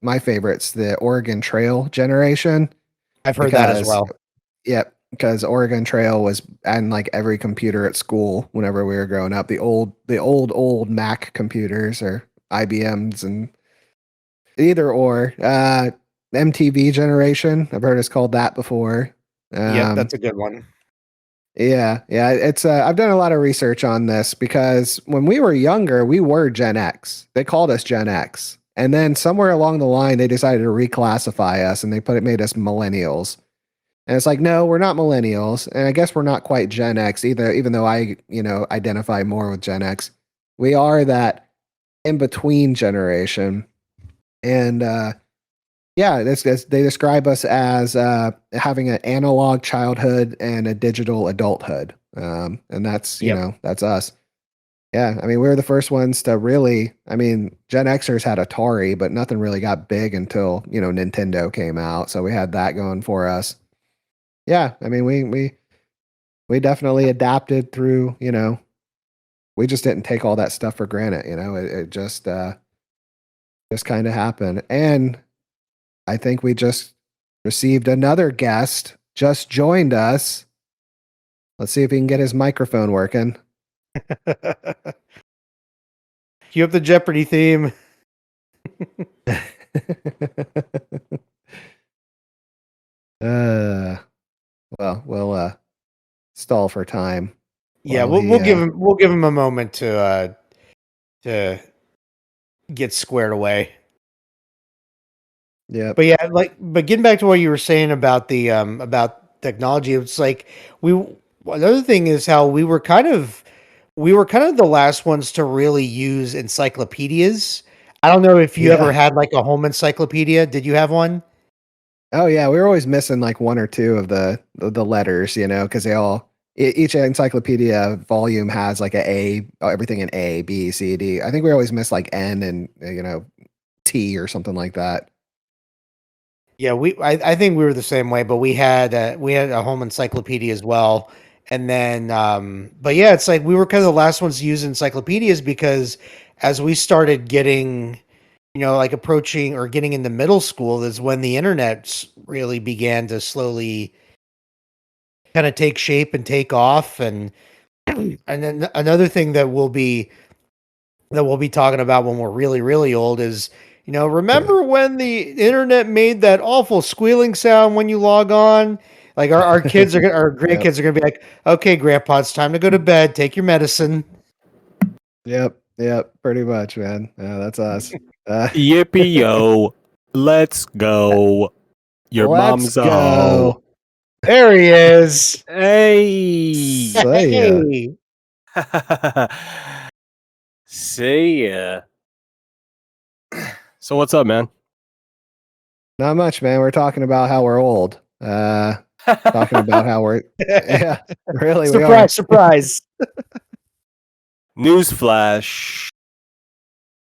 my favorites, the Oregon Trail generation, I've heard that as because well. yep, because Oregon Trail was on like every computer at school whenever we were growing up. The old Mac computers or IBMs and either or. MTV generation. I've heard it's called that before. Yep, Um, that's a good one. yeah. It's I've done a lot of research on this because when we were younger, we were Gen X. They called us Gen X, and then somewhere along the line, they decided to reclassify us and made us millennials. And it's like, no, we're not millennials, and I guess we're not quite Gen X either. Even though I identify more with Gen X, we are that in between generation. And yeah, they describe us as having an analog childhood and a digital adulthood. And that's, that's us. Yeah, I mean, we were the first ones to really, I mean, Gen Xers had Atari, but nothing really got big until, Nintendo came out. So we had that going for us. Yeah, I mean, we definitely adapted through, we just didn't take all that stuff for granted, it just kind of happened. And I think we just received another guest, just joined us. Let's see if he can get his microphone working. Cue up the Jeopardy theme. Well, we'll stall for time. Yeah, while we'll he, give him a moment to get squared away. Yeah. But yeah, but getting back to what you were saying about the about technology, it's like another thing is how we were kind of the last ones to really use encyclopedias. I don't know if you ever had like a home encyclopedia. Did you have one? Oh yeah, we were always missing like one or two of the letters, because they all each encyclopedia volume has like everything in A, B, C, D. I think we always miss like N and T or something like that. Yeah, I think we were the same way, but we had a home encyclopedia as well. And then but yeah, it's like we were kind of the last ones to use encyclopedias because as we started getting like approaching or getting into middle school is when the internet really began to slowly kind of take shape and take off. And and then another thing that we'll be talking about when we're really, really old is, remember when the internet made that awful squealing sound when you log on? Like our kids our grandkids are gonna be like, okay, grandpa, it's time to go to bed. Take your medicine. Yep, pretty much, man. That's us. Yippee yo. Let's go. Your Let's mom's a go. hoe. There he is. Hey. See ya. Hey. See ya. So what's up, man? Not much, man. We're talking about how we're old. Talking about how we're yeah, really we are. Surprise. Newsflash.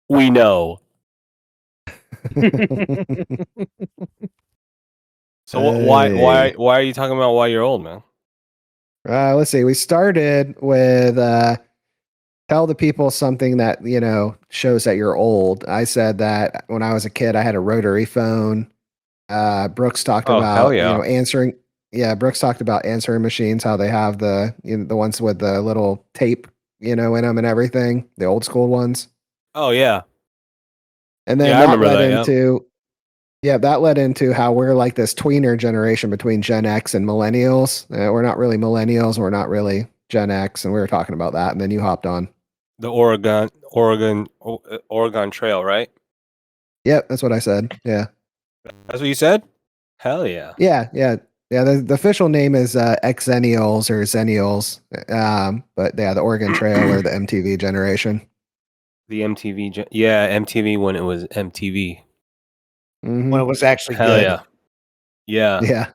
We know. So why Hey. are you talking about why you're old, man? Let's see. We started with tell the people something that shows that you're old. I said that when I was a kid, I had a rotary phone. Brooks talked Oh, hell about yeah. answering. Yeah, Brooks talked about answering machines, how they have the the ones with the little tape in them and everything, the old school ones. Oh yeah. And then Yeah, I that remember led that, into that led into how we're like this tweener generation between Gen X and millennials. We're not really millennials, we're not really Gen X, and we were talking about that, and then you hopped on. The Oregon Trail, right? Yep, that's what I said. Yeah. That's what you said? Hell yeah. Yeah. The official name is Xennials or Zennials, but yeah, the Oregon Trail or the MTV generation. The MTV. Yeah, MTV when it was MTV. Mhm. When it was actually Hell good. yeah. Yeah.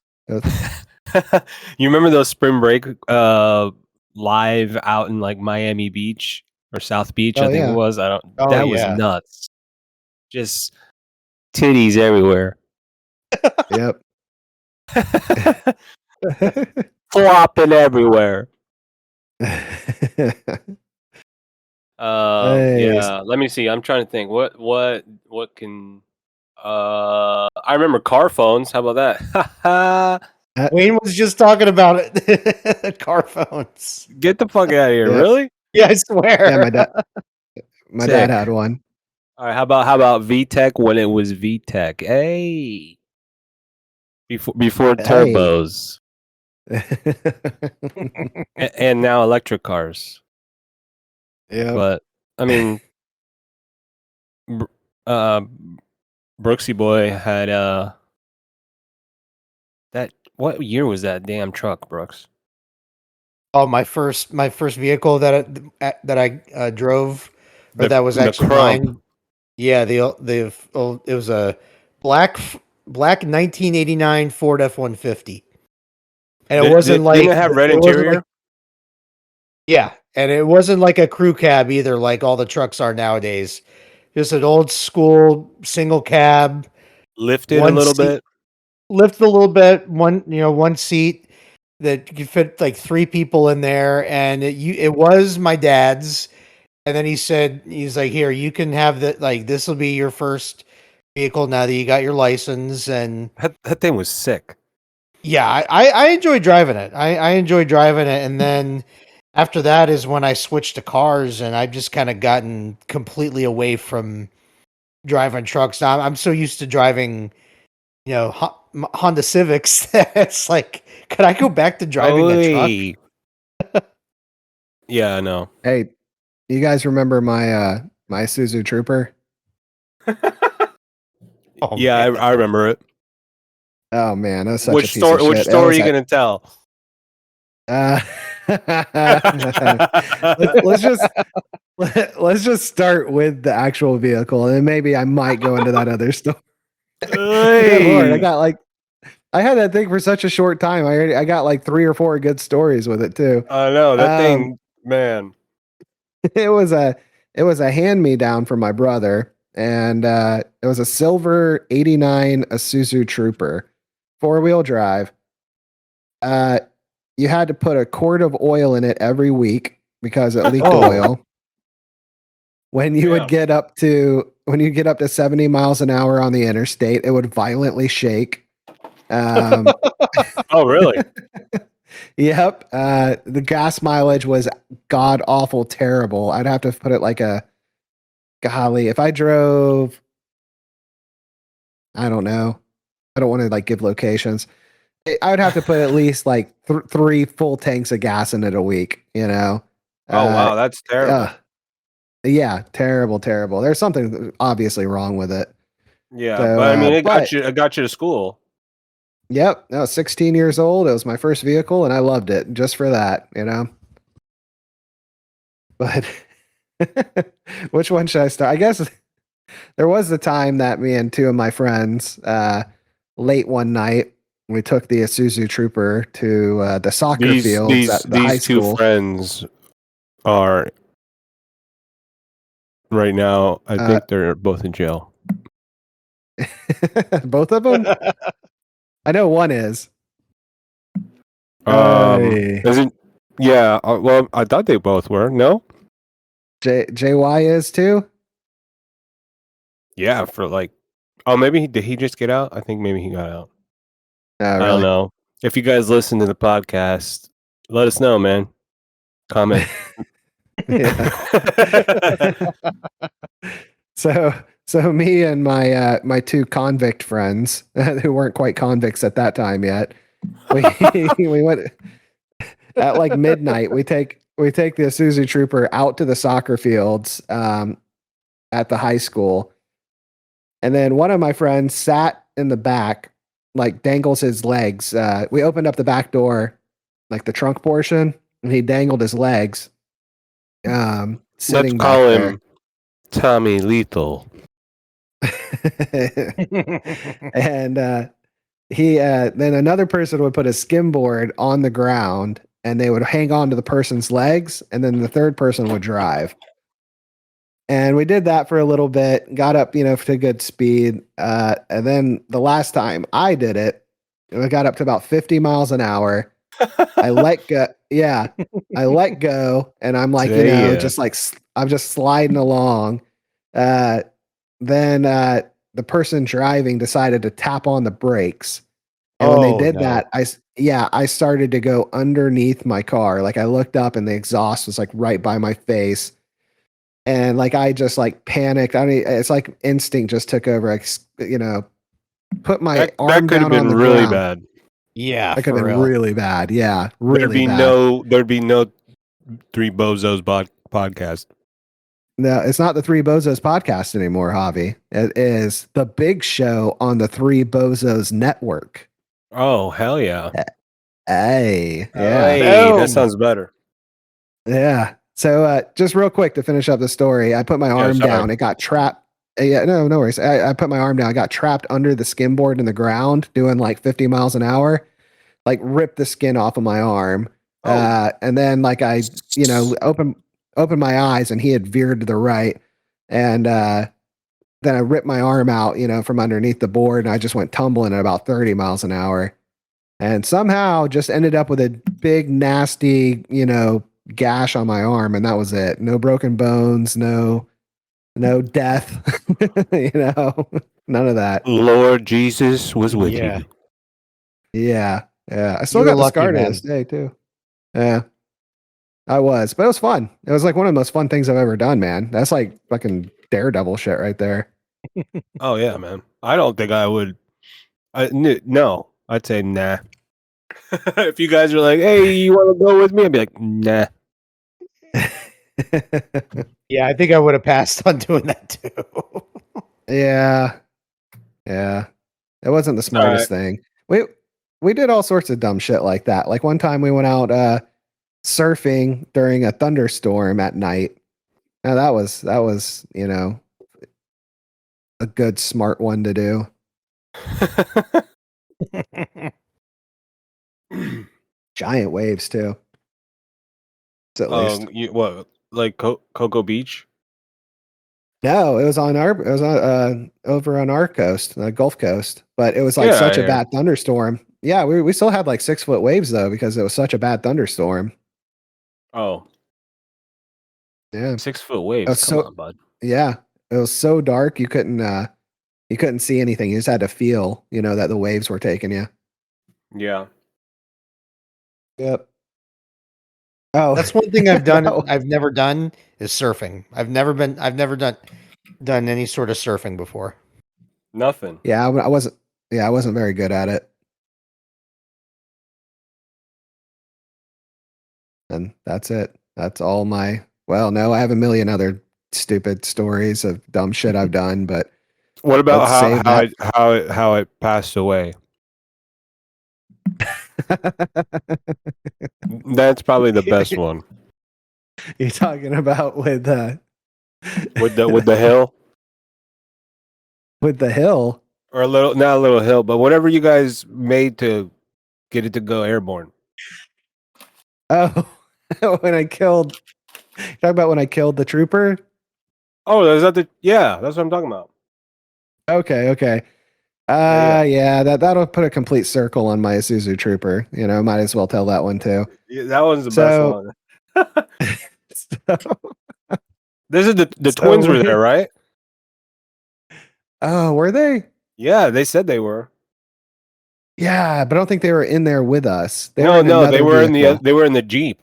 You remember those spring break live out in like Miami Beach or South Beach, Oh I think it yeah. was. Oh, That was yeah. nuts. Just titties everywhere. Yep. Flopping everywhere. Hey. Yeah, let me see. I'm trying to think. What can I remember car phones. How about that? Wayne was just talking about it. Car phones. Get the fuck out of here. Yep. Really? Yeah, I swear. Yeah, my dad Sick. had one. All right, how about VTech when it was VTech? Hey. Before Hey. turbos. And now electric cars. Yeah. But I mean Brooksy Boy had that what year was that damn truck, Brooks? Oh, my first vehicle that I drove or that was the actually crump. mine. Yeah, it was a black 1989 Ford F-150, and it wasn't like didn't it have red it wasn't interior? like yeah, and it wasn't like a crew cab either, like all the trucks are nowadays. Just an old school single cab, Lifted a one little seat, bit. lift a little bit, one seat that could fit like three people in there, and it was my dad's. And then he's like, here, you can have that. Like, this will be your first vehicle now that you got your license. And That thing was sick. yeah, I enjoy driving it. I enjoy driving it. And then after that is when I switched to cars, and I've just kind of gotten completely away from driving trucks. Now I'm so used to driving, Honda Civics that it's like, could I go back to driving a truck? Oy. Yeah, I know. Hey, you guys remember my my Isuzu Trooper? Oh, Yeah, man. I remember it. Oh man, that was such Which a piece of story? Which shit. That story are was you a- gonna tell? let's just let's just start with the actual vehicle, and then maybe I might go into that other story. Good Lord, I had that thing for such a short time. I got like 3 or 4 good stories with it too. I know that Um, thing, man. it was a hand me down from my brother, and it was a silver '89 Isuzu Trooper, 4-wheel drive. You had to put a quart of oil in it every week because it leaked Oh. oil. When you would get up to 70 miles an hour on the interstate, it would violently shake. Oh, really? Yep. The gas mileage was god awful terrible. I'd have to put it like golly, if I drove, I don't know. I don't want to like give locations. I would have to put at least like 3 full tanks of gas in it a week, you know? Oh, wow, that's terrible. Yeah, terrible, terrible. There's something obviously wrong with it. Yeah, So, but I mean, it but got you to school. yep, I was 16 years old. It was my first vehicle, and I loved it just for that, you know? But which one should I start? I guess there was the time that me and 2 of my friends, late one night, we took the Isuzu Trooper to the soccer fields at the high These two school. friends are right now. I think they're both in jail. Both of them? I know one is. Is it? Yeah. Well, I thought they both were. No. JY is too? Yeah, for like. Oh, maybe did he just get out? I think maybe he got out. Oh, I really? don't know. If you guys listen to the podcast, let us know, man. Comment. So me and my my 2 convict friends who weren't quite convicts at that time yet, we went at like midnight. We take the Isuzu Trooper out to the soccer fields at the high school, and then one of my friends sat in the back, like dangles his legs. We opened up the back door, like the trunk portion, and he dangled his legs. Sitting Let's back call there. him Tommy Lethal. And he then another person would put a skimboard on the ground, and they would hang on to the person's legs, and then the third person would drive. And we did that for a little bit, got up, to good speed. And then the last time I did it, we got up to about 50 miles an hour. I let go. Yeah. I let go, and I'm like, just like I'm just sliding along. Then the person driving decided to tap on the brakes. And when they did that, I started to go underneath my car. Like I looked up, and the exhaust was like right by my face. And like I just like panicked. I mean, it's like instinct just took over. Put my arm that could have down on been the really ground. bad. Yeah, That could have been really bad. Yeah, really bad. There'd be no Three Bozos podcast. No, it's not the Three Bozos podcast anymore, Javi. It is the Big Show on the Three Bozos network. Oh, hell yeah. Hey, yeah. Hey, that sounds better. Yeah. So just real quick to finish up the story, I put my arm sorry. down. It got trapped. Yeah, no worries. I put my arm down. I got trapped under the skimboard in the ground doing like 50 miles an hour, like ripped the skin off of my arm. And then like I, opened my eyes and he had veered to the right. And then I ripped my arm out, from underneath the board and I just went tumbling at about 30 miles an hour. And somehow just ended up with a big, nasty, gash on my arm, and that was it. No broken bones, no death, none of that. Lord Jesus was with Yeah. you. Yeah. I still You got were the lucky, scar to man. this day too. Yeah. I was, but it was fun. It was like one of the most fun things I've ever done, man. That's like fucking daredevil shit right there. Oh yeah, man. I don't think I would. No, I'd say nah. If you guys are like, "Hey, you want to go with me?" I'd be like, "Nah." Yeah, I think I would have passed on doing that too. Yeah. It wasn't the smartest thing. We did all sorts of dumb shit like that. Like one time we went out surfing during a thunderstorm at night. Now that was a good smart one to do. Giant waves too. At least. What? Like Cocoa Beach? No, it was over on our coast, the Gulf Coast, but it was like Yeah, such a yeah. bad thunderstorm. Yeah, we still had like 6-foot waves though because it was such a bad thunderstorm. Oh, Yeah. 6-foot waves. was Come so- on, bud. Yeah. It was so dark you couldn't see anything. You just had to feel, that the waves were taking you. Yeah. Yep. Oh, That's one thing I've done. No. I've never done is surfing. I've never done any sort of surfing before. Nothing. Yeah, I wasn't. Yeah, I wasn't very good at it. And that's it. That's all my. Well, no, I have a million other stupid stories of dumb shit I've done, but What about let's save how it passed away? That's probably the best one. You're talking about with With the hill with the hill. or not a little hill, but whatever you guys made to get it to go airborne. Oh, when I killed. Talk about when I killed the trooper. Oh, is that that's what I'm talking about. Okay. Yeah. Yeah, that'll put a complete circle on my Isuzu Trooper. Might as well tell that one too. Yeah, that one's the So- best one. This is the So twins were we- there, right? Oh, were they? Yeah, they said they were. Yeah, but I don't think they were in there with us. They No, were in they another were vehicle. they were in the Jeep.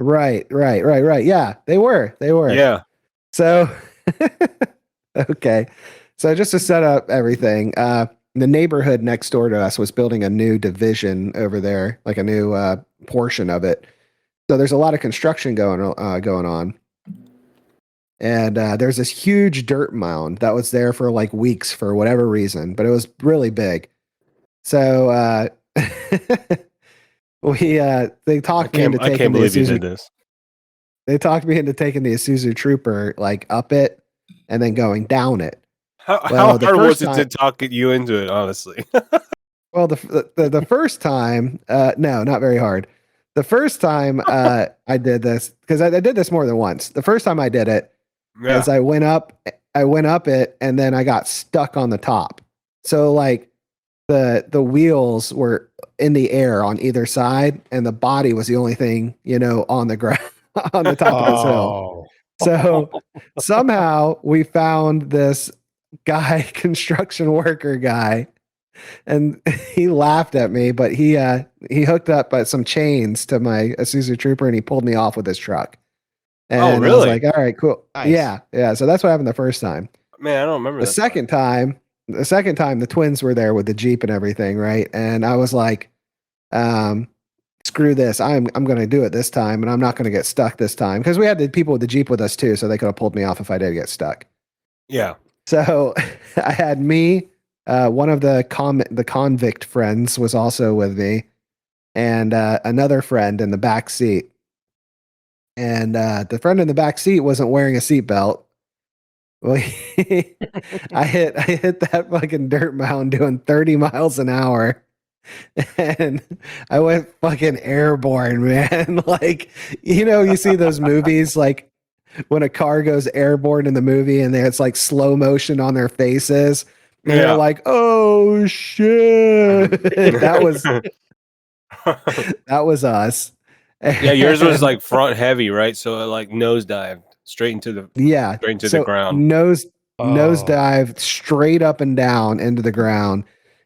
Right. Yeah, they were. Yeah. So, okay. So just to set up everything, the neighborhood next door to us was building a new division over there, like a new portion of it. So there's a lot of construction going on. And there's this huge dirt mound that was there for like weeks for whatever reason, but it was really big. So they talked me into I taking can't the believe you Isuzu. did this. They talked me into taking the Isuzu Trooper like up it and then going down it. How Well, the hard was first it to talk you into it, honestly? Well, the first time, no, not very hard. The first time I did this, because I did this more than once. The first time I did it, Yeah. is I went up it, and then I got stuck on the top. So like the wheels were in the air on either side, and the body was the only thing on the ground on the top of this hill. So somehow we found this guy, construction worker guy, and he laughed at me, but he hooked up some chains to my Isuzu Trooper and he pulled me off with his truck. And I was really? like, all right, cool. Nice. Yeah. So that's what happened the first time. Man, I don't remember The that. second time, the twins were there with the Jeep and everything, right? And I was like, screw this. I'm going to do it this time, and I'm not going to get stuck this time, because we had the people with the Jeep with us too, so they could have pulled me off if I did get stuck. Yeah. So I had me, one of the convict friends was also with me, and another friend in the back seat. and the friend in the back seat wasn't wearing a seatbelt. Well, I hit that fucking dirt mound doing 30 miles an hour, and I went fucking airborne, man. Like, you see those movies like when a car goes airborne in the movie and it's like slow motion on their faces. And they're like, "Oh shit!" that was us. Yeah, yours was like front heavy, right? So it like nosedived straight into the the ground. Nosedive straight up and down into the ground,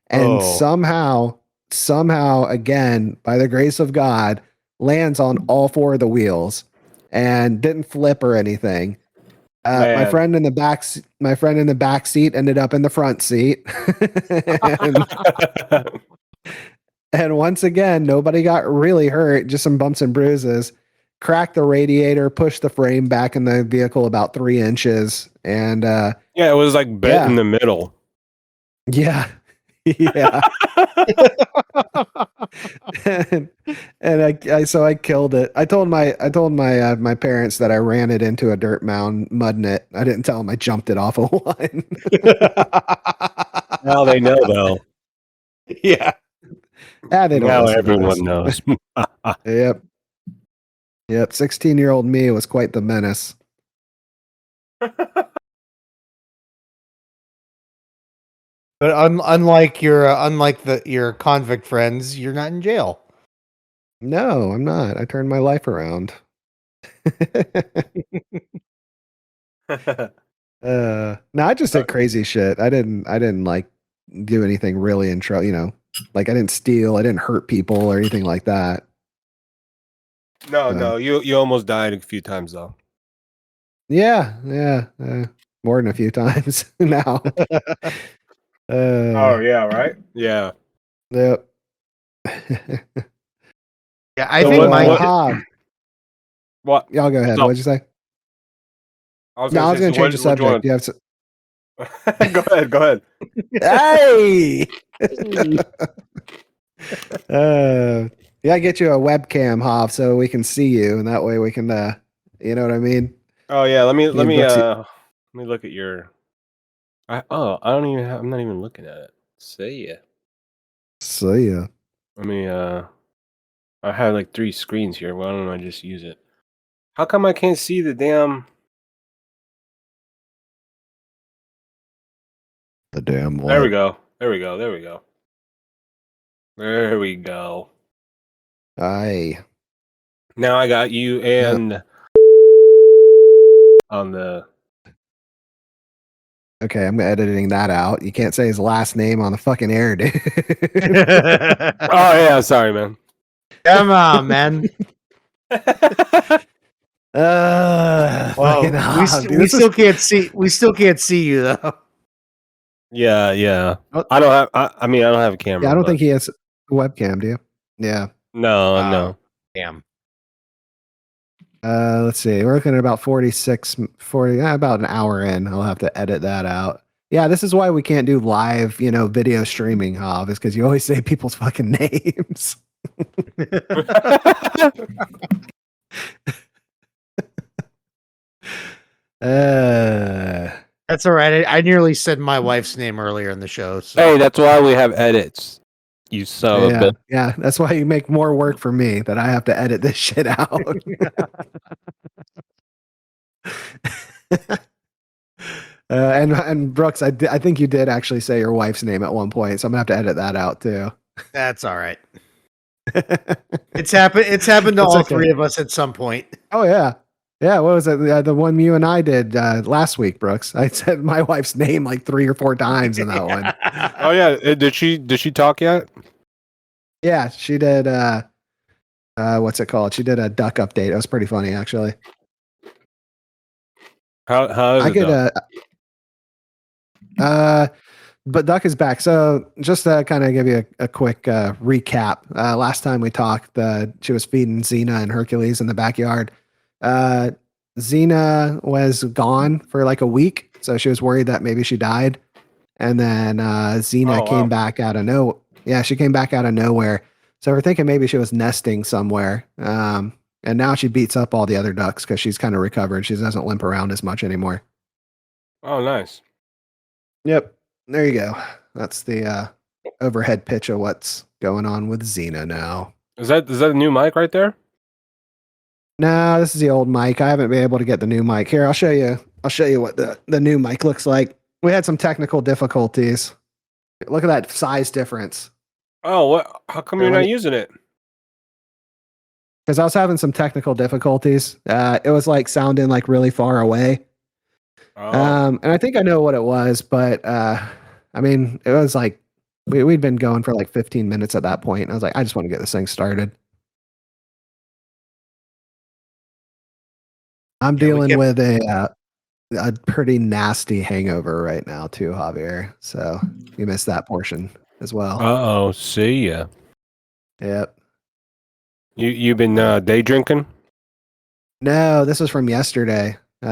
and somehow again, by the grace of God, lands on all four of the wheels and didn't flip or anything. My friend in the back seat ended up in the front seat. And once again, nobody got really hurt, just some bumps and bruises. Cracked the radiator, pushed the frame back in the vehicle about 3 inches. And it was like bent in the middle. Yeah. Yeah. and I killed it. I told my parents that I ran it into a dirt mound, mudding it. I didn't tell them I jumped it off of one. Now they know though. Yeah. They don't now listen to everyone this. knows. Yep. 16-year-old me was quite the menace. But unlike your convict friends, you're not in jail. No, I'm not. I turned my life around. No, I just did crazy shit. I didn't like do anything really in trouble, like I didn't steal, I didn't hurt people or anything like that. No, you almost died a few times though. Yeah, more than a few times now. Oh yeah, right? Yeah. Yep. Yeah, I think what? Y'all go ahead. What'd you say? I was going to change the subject. You have to... Go ahead. Hey. Yeah, get you a webcam, Hoff, so we can see you, and that way we can, you know what I mean? Oh yeah, let me look at your. I'm not even looking at it. See ya. I mean, I have like 3 screens here. Why don't I just use it? How come I can't see the damn? The damn what? There we go. Aye. Now I got you and on the. Okay, I'm editing that out. You can't say his last name on the fucking air, dude. Oh yeah, sorry, man. Come on, man. We still can't see. We still can't see you though. Yeah. I don't have. I mean, I don't have a camera. Yeah, I don't think he has a webcam. Do you? Yeah. No. Damn. Let's see. We're looking at about 40, about an hour in. I'll have to edit that out. Yeah, this is why we can't do live, video streaming, Hav, is because you always say people's fucking names. That's all right. I nearly said my wife's name earlier in the show. So. Hey, that's why we have edits. You son of a bitch. Yeah, that's why you make more work for me that I have to edit this shit out. And Brooks, I think you did actually say your wife's name at one point, so I'm gonna have to edit that out too. That's all right. It's happened to all three of us at some point. Oh yeah. What was it? The one you and I did last week, Brooks. I said my wife's name like 3 or 4 times in that one. Oh yeah, did she talk yet? Yeah, she did. What's it called? She did a duck update. It was pretty funny, actually. How is it? But Duck is back. So just to kind of give you a quick recap. Last time we talked, she was feeding Xena and Hercules in the backyard. Xena was gone for like a week, so she was worried that maybe she died. And then Xena came back out of nowhere. Yeah, she came back out of nowhere. So we're thinking maybe she was nesting somewhere. And now she beats up all the other ducks because she's kind of recovered. She doesn't limp around as much anymore. Oh, nice. Yep. There you go. That's the overhead pitch of what's going on with Xena now. Is that a new mic right there? No, this is the old mic. I haven't been able to get the new mic. Here, I'll show you. I'll show you what the new mic looks like. We had some technical difficulties. Look at that size difference. Oh, what? How come you're not using it? Because I was having some technical difficulties. It was like sounding like really far away. Oh. And I think I know what it was, but I mean, it was like we'd been going for like 15 minutes at that point. And I was like, I just want to get this thing started. I'm dealing with a pretty nasty hangover right now too, Javier. So you missed that portion as well. Uh-oh. See ya. Yep. You been day drinking? No, this was from yesterday. We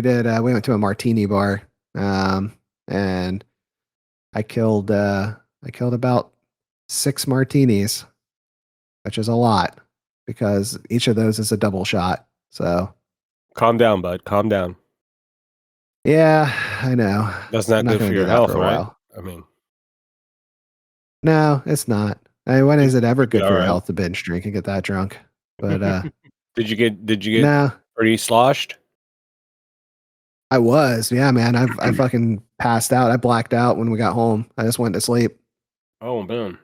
went to a martini bar. And I killed about 6 martinis, which is a lot because each of those is a double shot. So Calm down, bud. Calm down. yeah, I know. That's not I'm not good gonna for do your that health, for a right? while. I mean, No, it's not. I mean, when is it ever good for your alright. health to binge drink and get that drunk? But did you get no, pretty sloshed? I was. Yeah, man. I fucking passed out. I blacked out when we got home. I just went to sleep. Oh, man.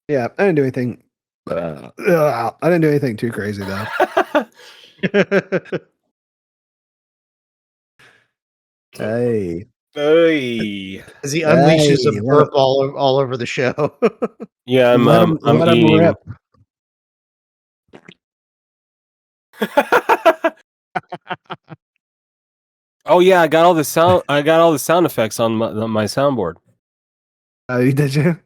Yeah, I didn't do anything. I didn't do anything too crazy though. Hey. Hey. As he unleashes Hey, a burp all over the show. Yeah, I'm let him eating. rip. Oh yeah, I got all the sound effects on my soundboard. Did you?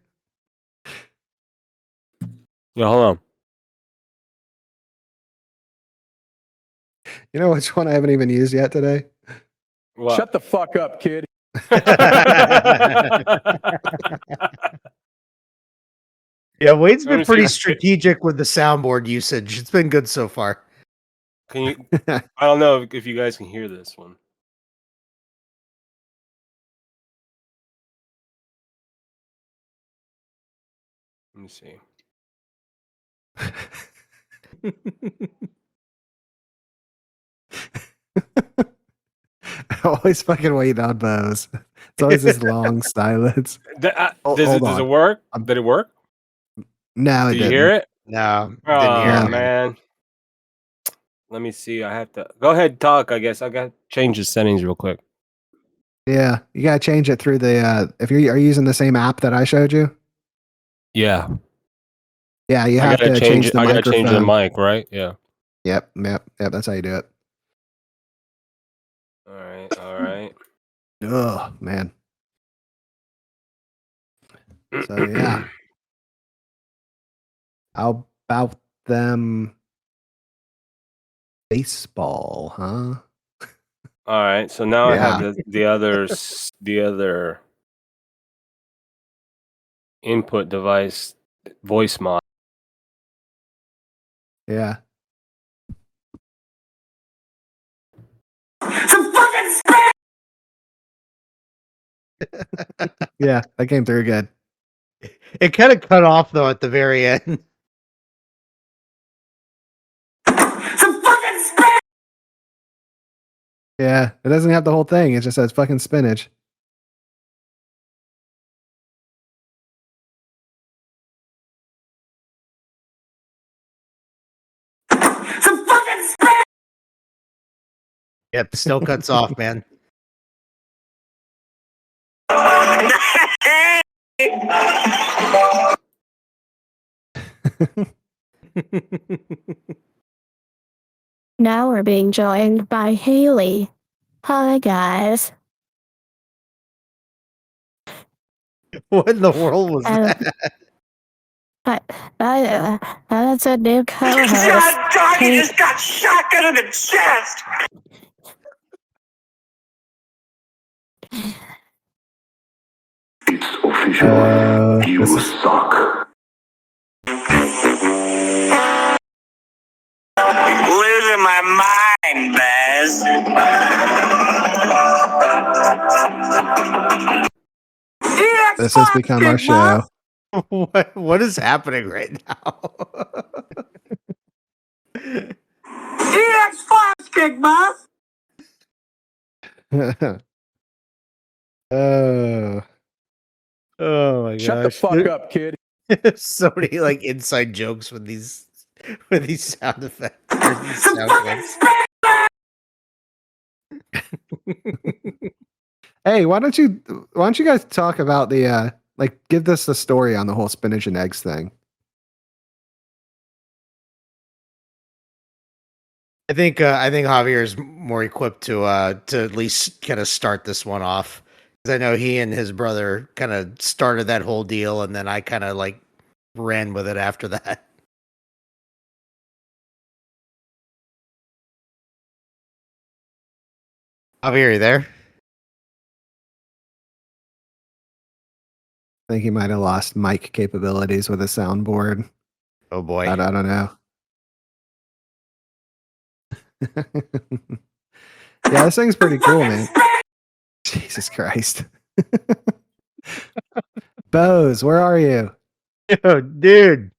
Yeah, hold on. You know which one I haven't even used yet today? What? Shut the fuck up, kid. Yeah, Wade's Let been me pretty see. strategic with the soundboard usage. It's been good so far. Can you? I don't know if you guys can hear this one. Let me see. I always fucking wait on those. It's always this long silence. Does it work? Did it work? No, it Did you didn't. hear it? No, Oh didn't hear it. man. Let me see. I have to go ahead. Talk. I guess I got to change the settings real quick. Yeah, you gotta change it through the. If are you using the same app that I showed you? Yeah. Yeah, you have to change the I gotta microphone. change the mic, right? Yeah. Yep. That's how you do it. All right. All right. Oh man. So yeah. How about them baseball, huh? All right. So now I have Yeah. the other input device voice mod. Yeah. Yeah, that came through good. It kind of cut off though at the very end. Yeah, it doesn't have the whole thing. It just says fucking spinach. Yep, still cuts off, man. Now we're being joined by Haley. Hi, guys. What in the world was Um, that? That's a new co-host. He just got shotgun in the chest. It's official. You This is suck. losing my mind, Baz. This has become our show. What is happening right now? EX Flash Kick, boss. Oh, Oh my Shut the gosh. fuck up, kid. So many like inside jokes with these sound effects or these sound clips. hey, why don't you guys talk about the like give this the story on the whole spinach and eggs thing? I think Javier is more equipped to at least kind of start this one off, because I know he and his brother kind of started that whole deal, and then I kind of like ran with it after that. Javier, are you there? I think he might have lost mic capabilities with a soundboard. Oh boy. I don't know. Yeah, this thing's pretty cool, man. Jesus Christ. Boaz, where are you? Yo, dude.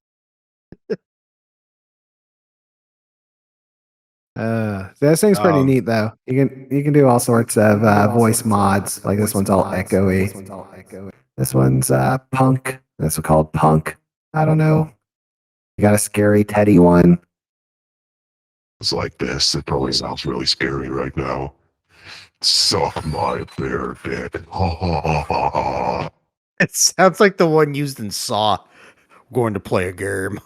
This thing's pretty neat though. You can do all sorts of voice mods. Like this one's all echoey. This one's punk. This one's called punk. I don't know. You got a scary Teddy one. It's like this. It probably sounds really scary right now. Suck my bear dick. Ha ha ha ha ha. It sounds like the one used in Saw. Going to play a game.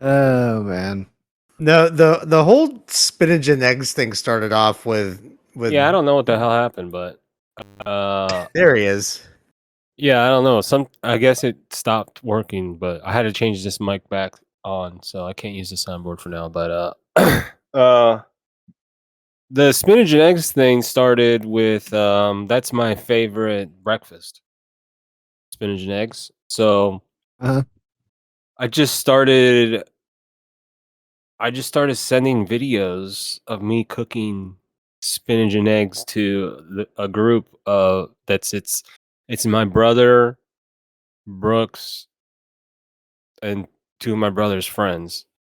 Oh man. No, the whole spinach and eggs thing started off with Yeah, I don't know what the hell happened, but there he is. yeah, I don't know. I guess it stopped working, but I had to change this mic back on, so I can't use the soundboard for now. But the spinach and eggs thing started with that's my favorite breakfast, spinach and eggs. So Uh-huh. I just started sending videos of me cooking spinach and eggs to a group it's my brother, Brooks, and two of my brother's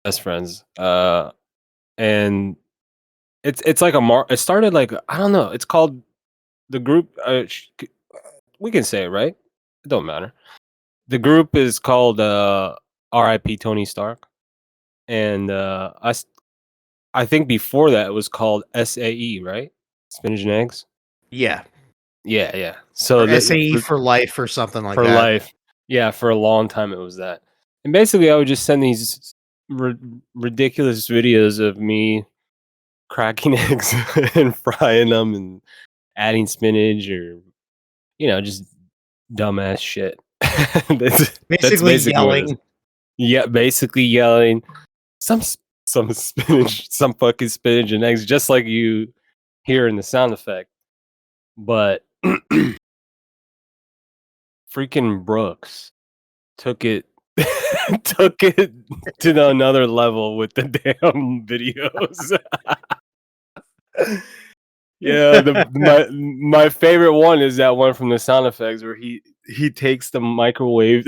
best friends. And it's like it started like, I don't know. It's called the group. We can say it, right? It don't matter. The group is called R.I.P. Tony Stark, and I think before that it was called SAE, right? Spinach and eggs. Yeah. Yeah. So Or SAE for life or something like for that. life. Yeah, for a long time it was that. And basically I would just send these ridiculous videos of me cracking eggs and frying them and adding spinach, or just dumbass shit. that's Basically what it is. yelling. Yeah, basically yelling some spinach, some fucking spinach and eggs, just like you hear in the sound effect. But freaking Brooks took it to another level with the damn videos. Yeah, my favorite one is that one from the sound effects where he takes the microwave.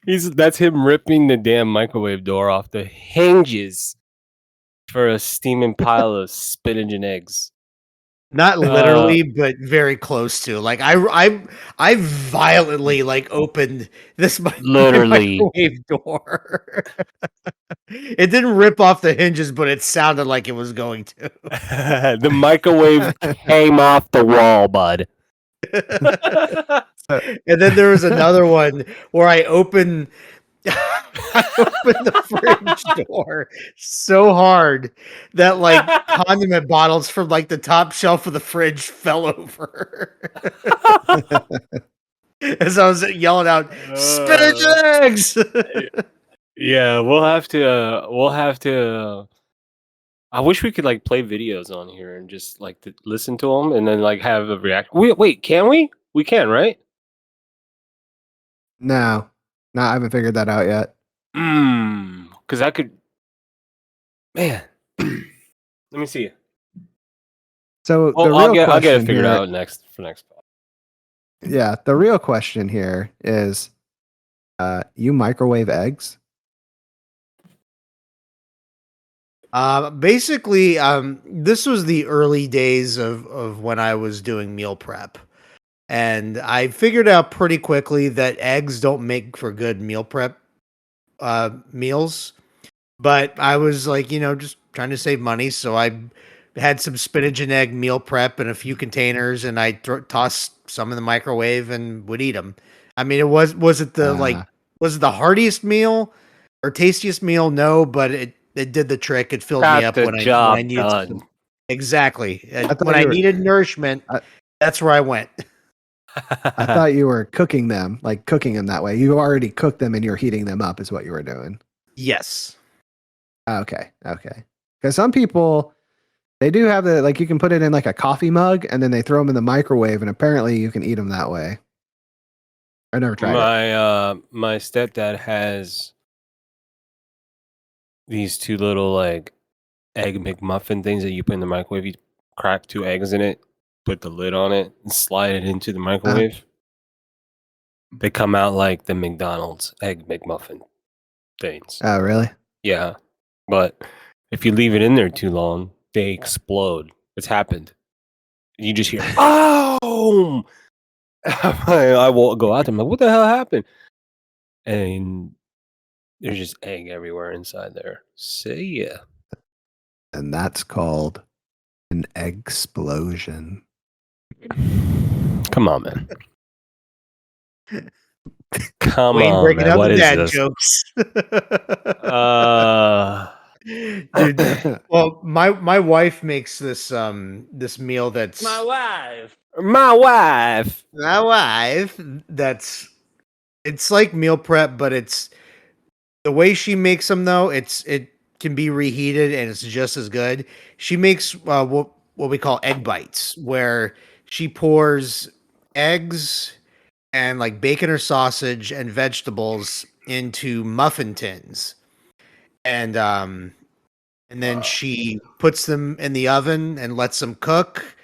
That's him ripping the damn microwave door off the hinges for a steaming pile of spinach and eggs. Not literally, but very close to. Like I violently like opened this Literally. microwave door. It didn't rip off the hinges, but it sounded like it was going to. The microwave came off the wall, bud. And then there was another one where I opened the fridge door so hard that like condiment bottles from like the top shelf of the fridge fell over. As I was yelling out, "Spinach and eggs!" Yeah, we'll have to. I wish we could like play videos on here and just like listen to them and then like have a reaction. Wait, can we? We can, right? No, I haven't figured that out yet. Because I could, man. Let me see. So the Well, I'll real get it question figured here, out next. yeah, the real question here is, you microwave eggs? Basically, this was the early days of when I was doing meal prep. And I figured out pretty quickly that eggs don't make for good meal prep meals. But I was like, just trying to save money. So I had some spinach and egg meal prep in a few containers, and I tossed some in the microwave and would eat them. I mean, was it was it the heartiest meal or tastiest meal? No, but it did the trick. It filled me Got up the when I job needed done. exactly. I thought When I you were, needed nourishment, I, that's where I went. I thought you were cooking them, like cooking them that way. You already cooked them and you're heating them up, is what you were doing. Yes. Okay. Because some people, they do have like you can put it in like a coffee mug and then they throw them in the microwave, and apparently you can eat them that way. I never tried it. My stepdad has these two little like egg McMuffin things that you put in the microwave. You crack 2 eggs in it, put the lid on it, and slide it into the microwave. They come out like the McDonald's egg McMuffin things. Oh, really? Yeah, but if you leave it in there too long, they explode. It's happened. You just hear, oh! I will go out there. I'm like, what the hell happened? And there's just egg everywhere inside there. See ya. And that's called an explosion. Come on, man. Come Wayne on, breaking man. out What the is dad this? jokes. Uh, Dude, well, my wife makes this meal that's wife. that's it's like meal prep, but it's the way she makes them though. It can be reheated and it's just as good. She makes what we call egg bites, where she pours eggs and like bacon or sausage and vegetables into muffin tins, and then she puts them in the oven and lets them cook,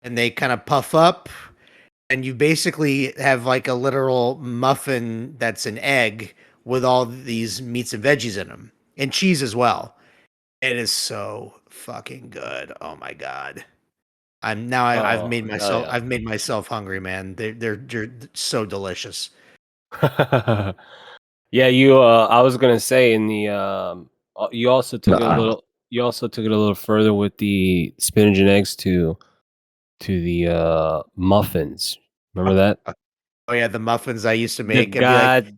and they kind of puff up, and you basically have like a literal muffin that's an egg with all these meats and veggies in them and cheese as well. It is so fucking good. Oh my god. I've Oh, made hell myself yeah. I've made myself hungry, man. They're so delicious. Yeah, you. I was gonna say in the. You also took it a little. You also took it a little further with the spinach and eggs to the muffins. Remember that? Oh yeah, the muffins I used to The make. I'd be like,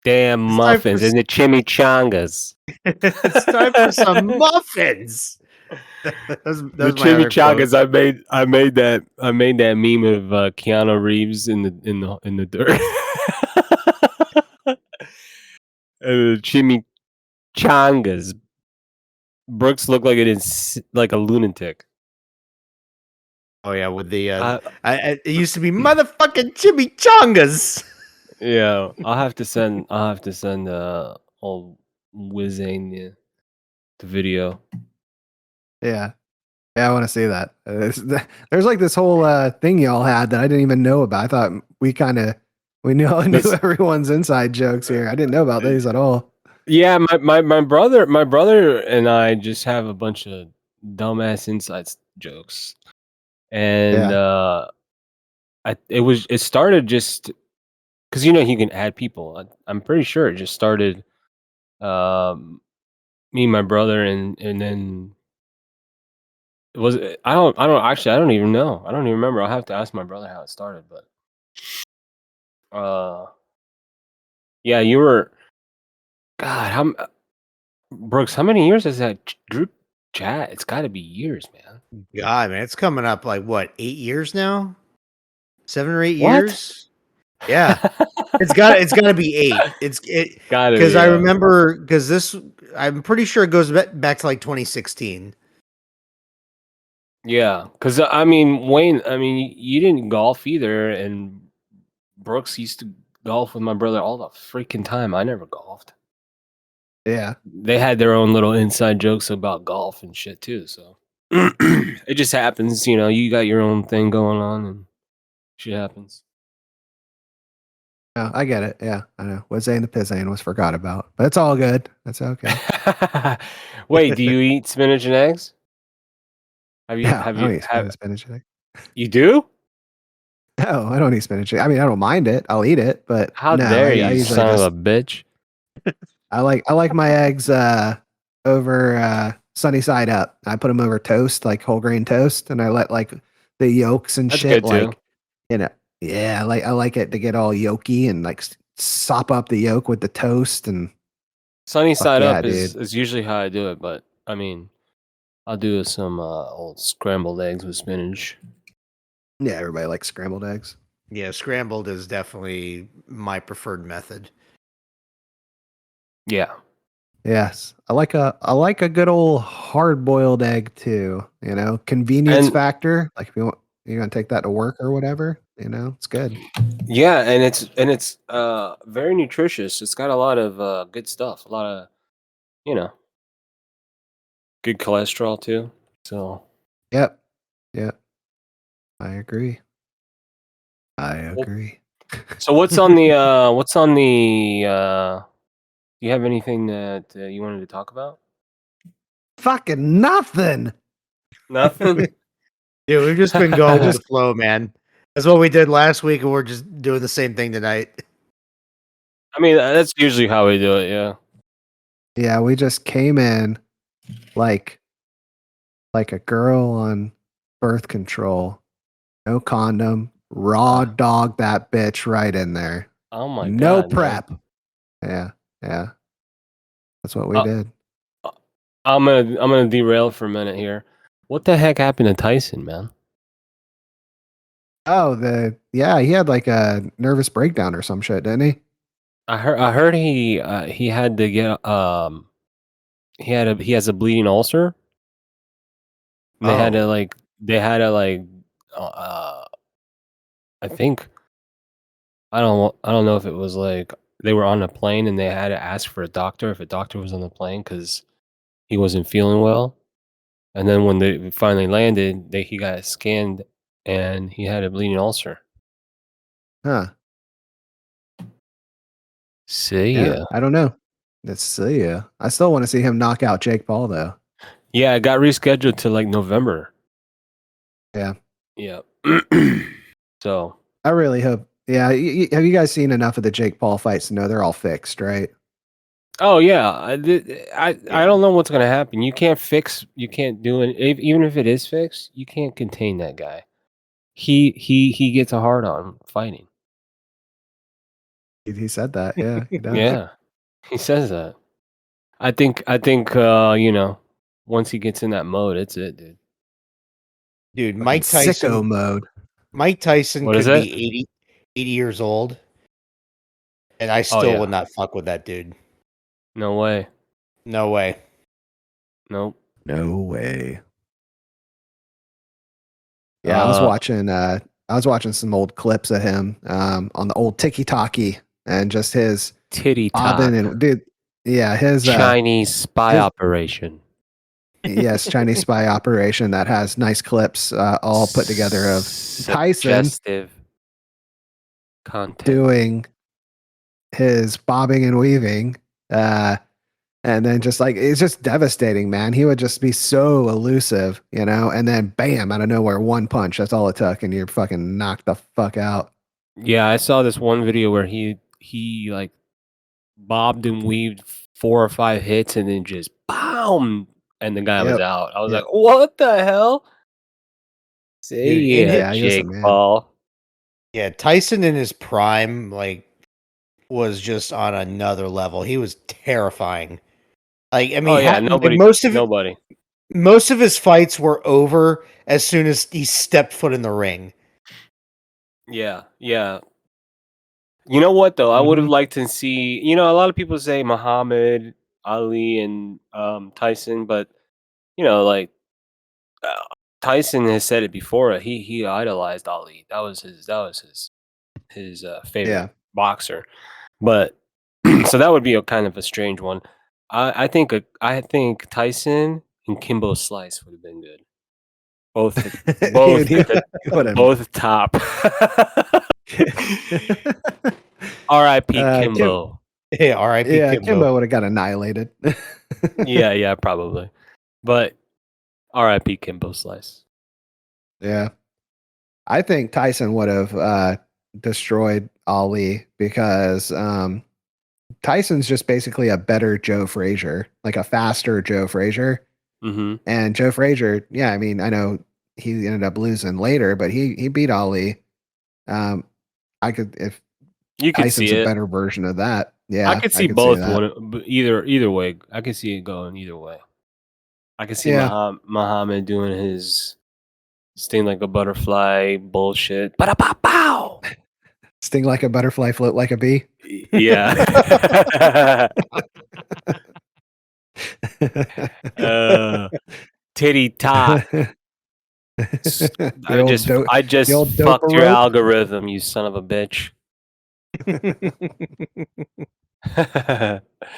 goddamn it's time for muffins and the chimichangas. it's time for some muffins. Those The was my other quote. chimichangas. I made that meme of Keanu Reeves in the dirt. The chimichangas. Brooks looked like like a lunatic. Oh yeah, with the Uh, it used to be motherfucking chimichangas. yeah, I'll have to send old Wizane the video. Yeah. Yeah, I want to see that. There's like this whole thing y'all had that I didn't even know about. I thought we knew This- everyone's inside jokes here. I didn't know about these at all. Yeah, my brother and I just have a bunch of dumbass inside jokes, and Yeah. it started just because you can add people. I'm pretty sure it just started me and my brother, and then it was I don't even know. I don't even remember. I'll have to ask my brother how it started, but yeah, you were God. Brooks? How many years has that group chat? It's got to be years, man. God, man, it's coming up like what, 8 years now? 7 or 8 What? years? Yeah. It's gotta be eight. It Gotta because be. I remember because this I'm pretty sure it goes back to like 2016. Yeah, because I mean, Wayne. I mean, you didn't golf either, and Brooks used to golf with my brother all the freaking time. I never golfed. Yeah. They had their own little inside jokes about golf and shit too. So it just happens, you got your own thing going on and shit happens. No, I get it. Yeah, I know. What Zane the Pizain was forgot about, but it's all good. That's okay. Wait, do you eat spinach and eggs? Have you No, have I don't you eat have spinach. you do? No, I don't eat spinach. I mean, I don't mind it. I'll eat it, but How no, dare I you, usually son just of a bitch. I like my eggs over sunny side up. I put them over toast, like whole grain toast, and I let like the yolks and That's shit good too. like yeah, I like it to get all yolky and like sop up the yolk with the toast and Sunny fuck side yeah, up dude. is usually how I do it, but I mean, I'll do some old scrambled eggs with spinach. Yeah, everybody likes scrambled eggs. Yeah, scrambled is definitely my preferred method. Yeah. Yes. I like a good old hard boiled egg too, convenience And factor. Like if you're gonna take that to work or whatever, it's good. yeah, and it's very nutritious. It's got a lot of good stuff, a lot of, you know, good cholesterol too. So, Yep. Yep. I agree. well, so what's on the do you have anything that you wanted to talk about? Fucking nothing. Nothing. Dude, we've just been going with just the flow, man. That's what we did last week, and we're just doing the same thing tonight. I mean, that's usually how we do it, yeah. Yeah, we just came in like a girl on birth control. No condom. Raw dog that bitch right in there. Oh my No god, man. prep. Yeah. Yeah. That's what we Uh, did. I'm gonna derail for a minute here. What the heck happened to Tyson, man? Oh, he had like a nervous breakdown or some shit, didn't he? I heard he had to get he has a bleeding ulcer. And they had to uh I think I don't know if it was like they were on a plane and they had to ask for a doctor if a doctor was on the plane because he wasn't feeling well. And then when they finally landed, he got scanned and he had a bleeding ulcer. Huh. See Yeah. ya. I don't know. Let's see ya. I still want to see him knock out Jake Paul though. Yeah, it got rescheduled to like November. Yeah. Yeah. So I really hope. Yeah. Have you guys seen enough of the Jake Paul fights to know they're all fixed, right? oh yeah, I don't know what's gonna happen. You can't do it. Even if it is fixed, you can't contain that guy. He gets a hard on fighting. He said that. Yeah, he does. Yeah, he says that. I think once he gets in that mode, it's it, dude. Dude, Fucking Mike Tyson. sicko mode. Mike Tyson What could is it? be 80 years old, and I Oh still yeah, would not fuck with that dude. no way, No way. nope. No way. Yeah, Uh, I was watching some old clips of him on the old Tiki-Taki and just his titty bobbing talk, and dude, yeah, his Chinese spy his operation. yes, Chinese spy operation that has nice clips all put together of Tyson Suggestive content. doing his bobbing and weaving. And then just like it's just devastating, man. He would just be so elusive, and then bam, out of nowhere, one punch. That's all it took, and you're fucking knocked the fuck out. Yeah, I saw this one video where he like bobbed and weaved 4 or 5 hits and then just boom, and the guy was Yep. out. I was Yep. like, "What the hell?" Dude, See ya, Yeah, he was the Jake man. Paul. Yeah, Tyson in his prime, was just on another level. He was terrifying. I mean, Oh yeah, nobody. most of his fights were over as soon as he stepped foot in the ring. Yeah, yeah. You know what though? I would have Mhm. liked to see. A lot of people say Muhammad Ali and Tyson, but like uh, Tyson has said it before. He idolized Ali. That was his favorite Yeah. boxer. But so that would be a kind of a strange one. I think Tyson and Kimbo Slice would have been good. Both Whatever. both top. R.I.P. Kim, Kimbo. Hey, R.I.P. yeah, Kimbo. Kimbo would have got annihilated. Yeah, probably. But R.I.P. Kimbo Slice. Yeah. I think Tyson would have destroyed Ali because Tyson's just basically a better Joe Frazier, like a faster Joe Frazier. Mm-hmm. And Joe Frazier, yeah, I mean, I know he ended up losing later, but he beat Ali. I could if You could Tyson's see a it. better version of that. Yeah, I could see see both. that. Either way. I could see it going either way. I could see Yeah. Muhammad doing his sting like a butterfly bullshit. Ba-da-ba-bow! Sting like a butterfly, float like a bee. Yeah. Titty tot. I just the old fucked doper your rope. algorithm, you son of a bitch.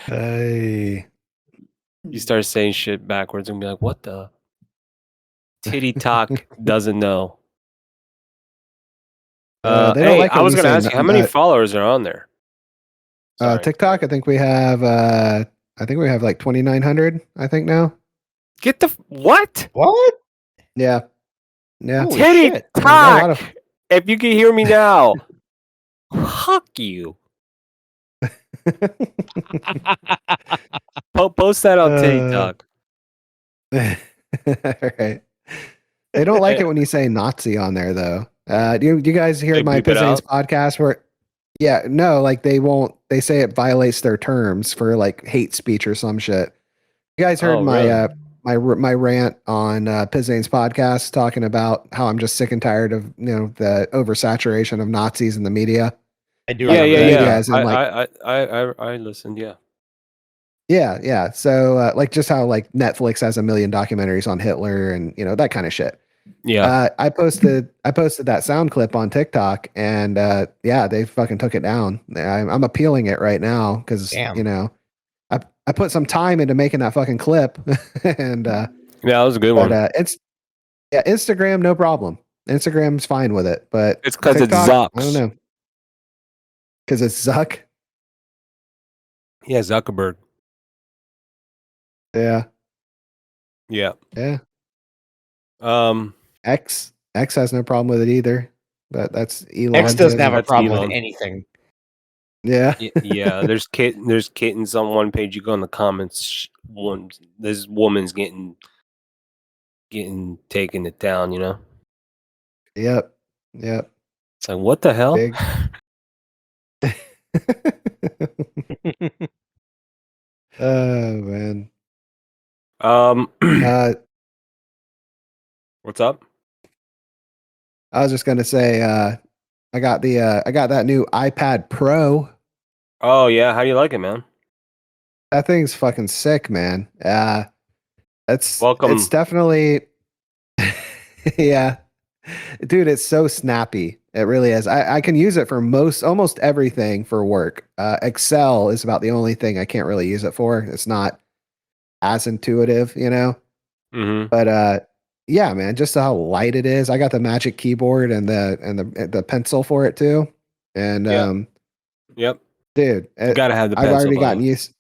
Hey. You start saying shit backwards and be like, what the? Titty talk doesn't know. They don't Hey, like I when was you going to say ask you, how many followers are on there? Sorry. TikTok. I think we have like 2,900. I think now. Get the what? What? Yeah. Yeah. Holy Titty shit. We got a lot talk. If you can hear me now, fuck you. Post that on TikTok. All right. They don't like it when you say Nazi on there, though. Do you guys hear They my bleep it Pizain's out? podcast where? Yeah, no, like they won't. They say it violates their terms for like hate speech or some shit. You guys heard Oh, my really? my rant on Pizain's podcast talking about how I'm just sick and tired of the oversaturation of Nazis in the media. I do Yeah, remember that. media yeah. as in like I listened. Yeah. yeah. So like just how like Netflix has a million documentaries on Hitler and that kind of shit. Yeah. I posted that sound clip on TikTok and yeah, they fucking took it down. I'm appealing it right now because Damn. I put some time into making that fucking clip and Yeah, that was a good one. it's Instagram, no problem. Instagram's fine with it, but It's 'cause it's TikTok, I Zucks. don't know. Because it's Zuck. Yeah, Zuckerberg. Yeah. Yeah. Yeah. Um, X has no problem with it either. But that's Elon. X doesn't have a That's problem Elon. with anything. Yeah. Yeah. There's kittens on one page. You go in the comments. This woman's getting taking it down. Yep. It's like, what the hell? Big. Oh man. What's up? I was just gonna say, I got that new iPad Pro. Oh yeah, how do you like it, man? That thing's fucking sick, man. Welcome. It's definitely yeah. Dude, it's so snappy. It really is. I can use it for almost everything for work. Excel is about the only thing I can't really use it for. It's not as intuitive, Mm-hmm. But yeah, man, just how light it is. I got the Magic Keyboard and the pencil for it too. And Yep. dude, You gotta have the I've pencil. already gotten used.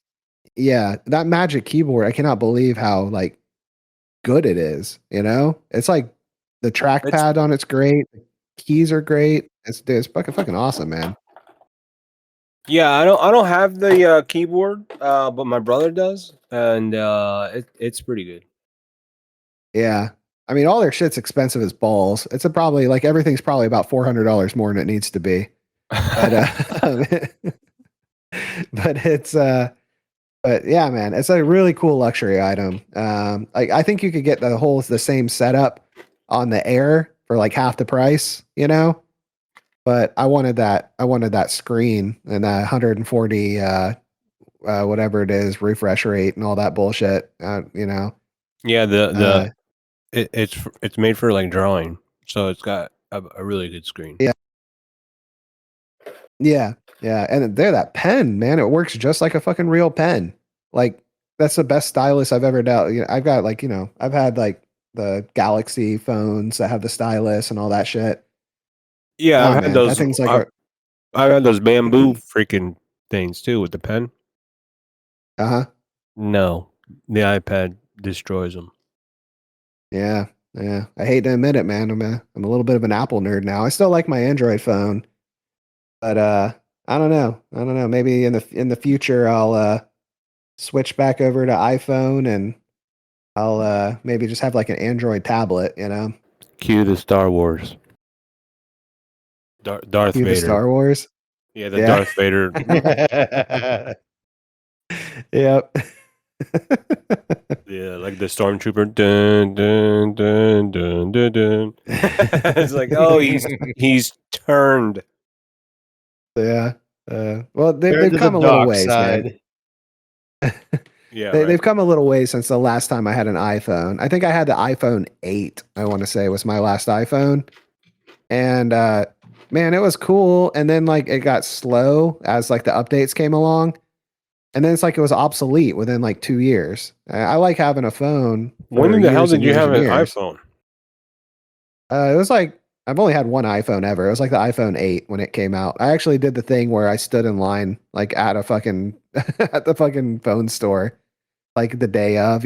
Yeah, that Magic Keyboard, I cannot believe how like good it is. It's like the trackpad on it's great. The keys are great. It's fucking awesome, man. Yeah, I don't have the keyboard, but my brother does, and it's pretty good. Yeah. I mean, all their shit's expensive as balls. It's probably like everything's probably about $400 more than it needs to be. But but it's but yeah, man, it's a really cool luxury item. Like I think you could get the same setup on the Air for like half the price, But I wanted that screen and that 140 whatever it is refresh rate and all that bullshit. Yeah, it's made for like drawing, so it's got a really good screen. Yeah. Yeah. Yeah, and they're that pen, man. It works just like a fucking real pen. Like that's the best stylus I've ever dealt. I've got like I've had like the Galaxy phones that have the stylus and all that shit. Yeah, Oh I've had man, that those. thing's like I've had those bamboo freaking things too with the pen. huh. No, the iPad destroys them. Yeah, yeah. I hate to admit it, man. I'm a little bit of an Apple nerd now. I still like my Android phone, but I don't know. I don't know. Maybe in the future I'll switch back over to iPhone and I'll maybe just have like an Android tablet, Cue the Star Wars. Darth Cue the Vader. Star Wars. Yeah, the Yeah. Darth Vader. Yep. Yeah, like the stormtrooper. Dun dun dun dun dun dun. It's like, oh, he's turned. Yeah. Well, Turn they've to the come a little dark ways, man. side. Yeah, They've right. come a little ways since the last time I had an iPhone. I think I had the iPhone 8, I want to say was my last iPhone. And man, it was cool. And then like it got slow as like the updates came along. And then it's like it was obsolete within like 2 years. I like having a phone When for in the hell years did and you years have and an years. iPhone? It was like I've only had one iPhone ever. It was like the iPhone 8 when it came out. I actually did the thing where I stood in line like at a fucking at the fucking phone store like the day of,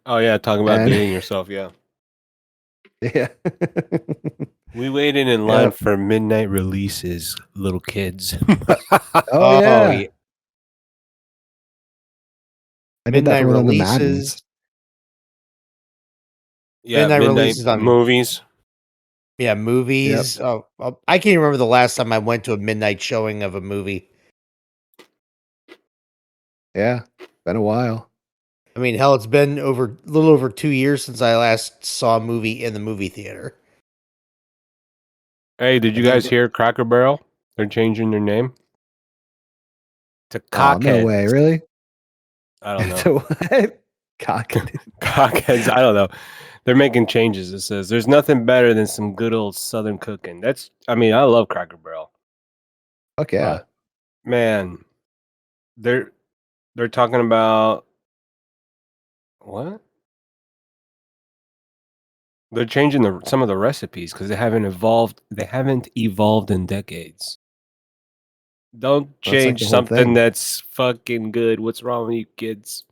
Oh yeah, talking about And dating yourself. Yeah, yeah. we waited in line Yep. for midnight releases, little kids. Oh yeah. yeah. I did that Midnight for one of the releases. Maddens. Yeah, Midnight midnight releases on movies. Yeah, movies. Oh, I can't even remember the last time I went to a midnight showing of a movie. Yeah. Been a while. I mean, hell, it's been a little over 2 years since I last saw a movie in the movie theater. Hey, did you I think- guys hear Cracker Barrel? They're changing their name to Oh, no Cockheads. way, really? I don't know. To what? Cock. Cockheads. I don't know. They're making changes. It says there's nothing better than some good old Southern cooking. I love Cracker Barrel. Fuck yeah. But, man, they're talking about what? They're changing some of the recipes because they haven't evolved. They haven't evolved in decades. Don't That's like change the whole something thing. that's fucking good. What's wrong with you kids?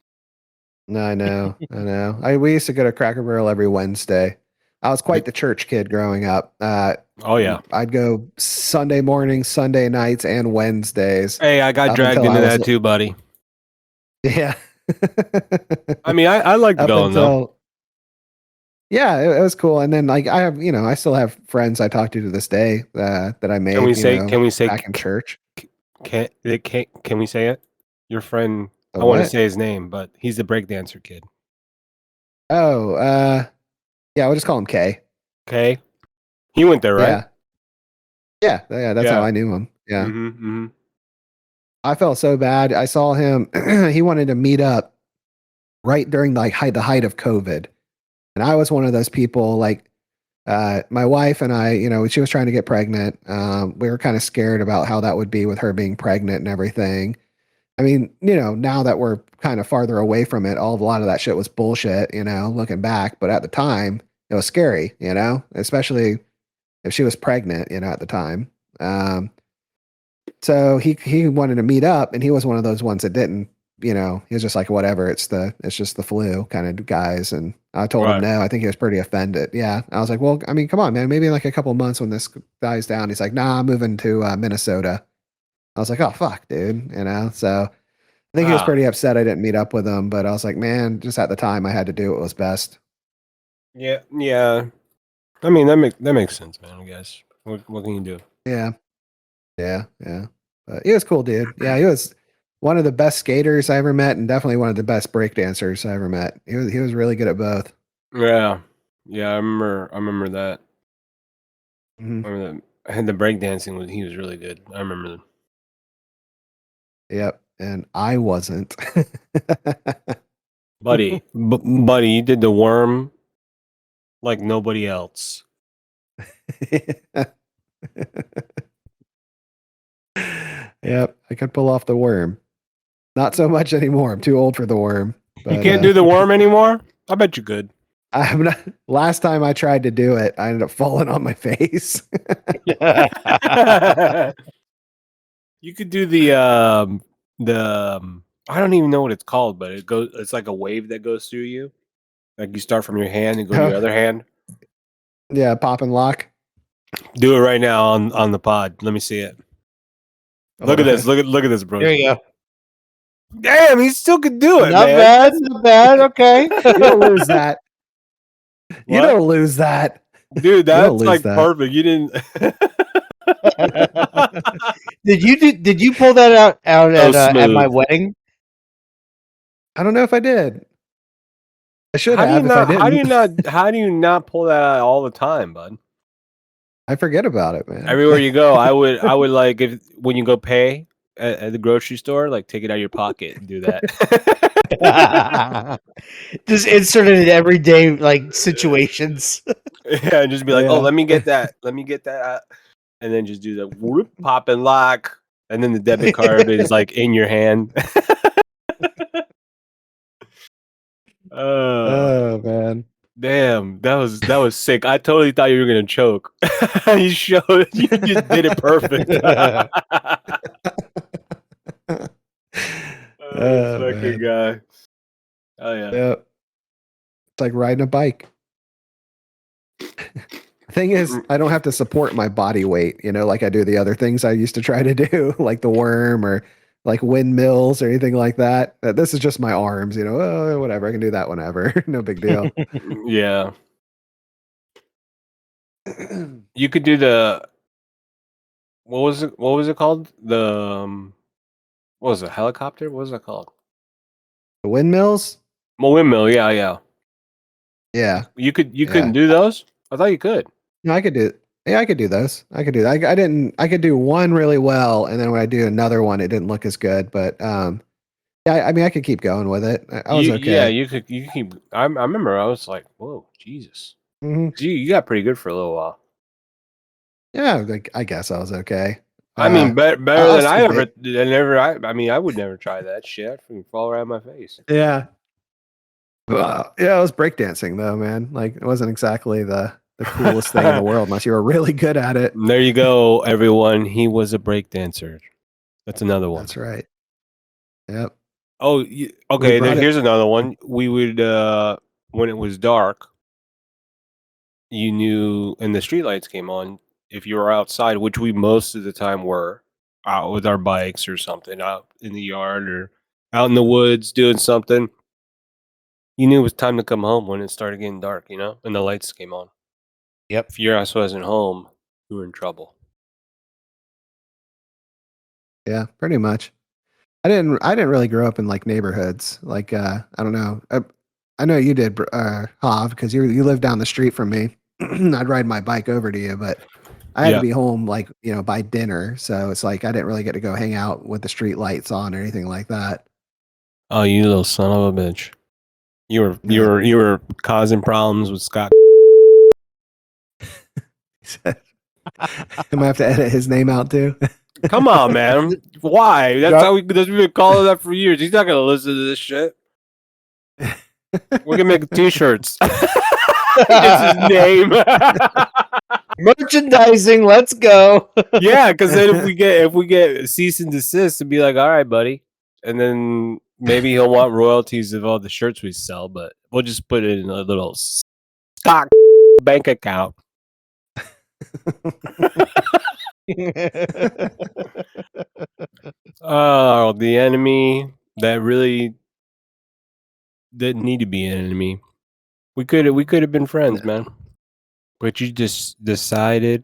No, I know. I know. We used to go to Cracker Barrel every Wednesday. I was quite the church kid growing up. Oh yeah. I'd go Sunday mornings, Sunday nights, and Wednesdays. Hey, I got Up dragged until into I was- that too, buddy. Yeah. I mean, I liked Up going though. until yeah, it was cool. And then like I have, I still have friends I talk to this day that I made. Can we say? Can we say? back in church? Can we say it? Your friend. The I want to what? say his name, but he's the breakdancer kid. Oh, yeah, we'll just call him K. Okay. He went there, right? Yeah. That's how Yeah. I knew him. Yeah. Mm-hmm. I felt so bad. I saw him. He wanted to meet up right during the height of COVID, and I was one of those people. Like, my wife and I, she was trying to get pregnant. We were kind of scared about how that would be with her being pregnant and everything. I mean, now that we're kind of farther away from it, a lot of that shit was bullshit. Looking back, but at the time, it was scary. Especially if she was pregnant. At the time. So he wanted to meet up, and he was one of those ones that didn't. He was just like, whatever. It's just the flu kind of guys. And I told him Right. no. I think he was pretty offended. Yeah, I was like, well, I mean, come on, man. Maybe in like a couple months when this dies down. He's like, nah, I'm moving to Minnesota. I was like, oh fuck, dude. So I think he was pretty upset I didn't meet up with him. But I was like, man, just at the time, I had to do what was best. Yeah. I mean, that makes sense, man. I guess. What can you do? Yeah. But he was cool, dude. Yeah, he was one of the best skaters I ever met, and definitely one of the best breakdancers I ever met. He was really good at both. Yeah. I remember that. Mhm. I remember that. And the breakdancing he was really good. I remember that. Yep, and I wasn't. Buddy, buddy, you did the worm like nobody else. Yep, I could pull off the worm. Not so much anymore. I'm too old for the worm. But, You can't do the worm anymore? I bet you could. I'm not. Last time I tried to do it, I ended up falling on my face. You could do the I don't even know what it's called, but it's like a wave that goes through you. Like you start from your hand and go to your other hand. Yeah, pop and lock. Do it right now on the pod. Let me see it. Look at this. Look at this, bro. There you go. Damn, he still could do it, Not man. bad. Not bad. Okay. You don't lose that. You What? don't lose that. Dude, don't that's lose like that. perfect. You didn't. Did you pull that out So at my smooth. wedding? I don't know if I did. I should How do you have if I not? didn't. How do you not pull that out all the time, bud? I forget about it, man. Everywhere you go, I would like if when you go pay at the grocery store, like take it out of your pocket and do that. Just insert it in everyday like situations. Yeah, and just be like, oh, Yeah. let me get that out. And then just do the whoop, pop and lock, and then the debit card is like in your hand. Oh man. Damn, that was sick. I totally thought you were gonna choke. You just did it perfect. Oh, Fucking man. guy. Oh yeah. Yep. It's like riding a bike. Thing is, I don't have to support my body weight, like I do the other things I used to try to do, like the worm or like windmills or anything like that. This is just my arms, oh, whatever. I can do that whenever. No big deal. Yeah. You could do the what was it called? What was it? Helicopter? What was it called? The windmills? Well, windmill, yeah. Yeah. You couldn't do those? I thought you could. No, I could do it. Yeah, I could do those. I could do that. I could do one really well, and then when I do another one, it didn't look as good. But yeah, I mean, I could keep going with it. I was okay. Yeah, you could keep I remember I was like, whoa, Jesus. Mhm. You got pretty good for a little while. Yeah, like, I guess I was okay. I mean, better I'll than I skip ever. I mean, I would never try that shit. I'd fucking fall around my face. Yeah. Yeah, it was breakdancing though, man. Like, it wasn't exactly the coolest thing in the world unless you were really good at it. There you go, everyone. He was a breakdancer. That's another one. That's right. Yep. Oh, okay. brought Here's another one. We would, when it was dark, you knew, and the streetlights came on. If you were outside, which we most of the time were, out with our bikes or something, out in the yard or out in the woods doing something, you knew it was time to come home when it started getting dark, and the lights came on. Yep. If your ass wasn't home, you were in trouble. Yeah, pretty much. I didn't really grow up in like neighborhoods. Like, I don't know. I know you did, Hav, because you live down the street from me. I'd ride my bike over to you, but I had Yeah. to be home like, by dinner. So it's like I didn't really get to go hang out with the street lights on or anything like that. Oh, you little son of a bitch! You were causing problems with Scott. I'm gonna have to edit his name out too. Come on, man. Why? That's how we've been calling that for years. He's not gonna listen to this shit. We're gonna make t-shirts. Just his name. Merchandising, let's go. Yeah, because then if we get cease and desist, and be like, all right, buddy, and then maybe he'll want royalties of all the shirts we sell, but we'll just put it in a little stock bank account. Oh, the enemy that really didn't need to be an enemy. We could have been friends, man. But you just decided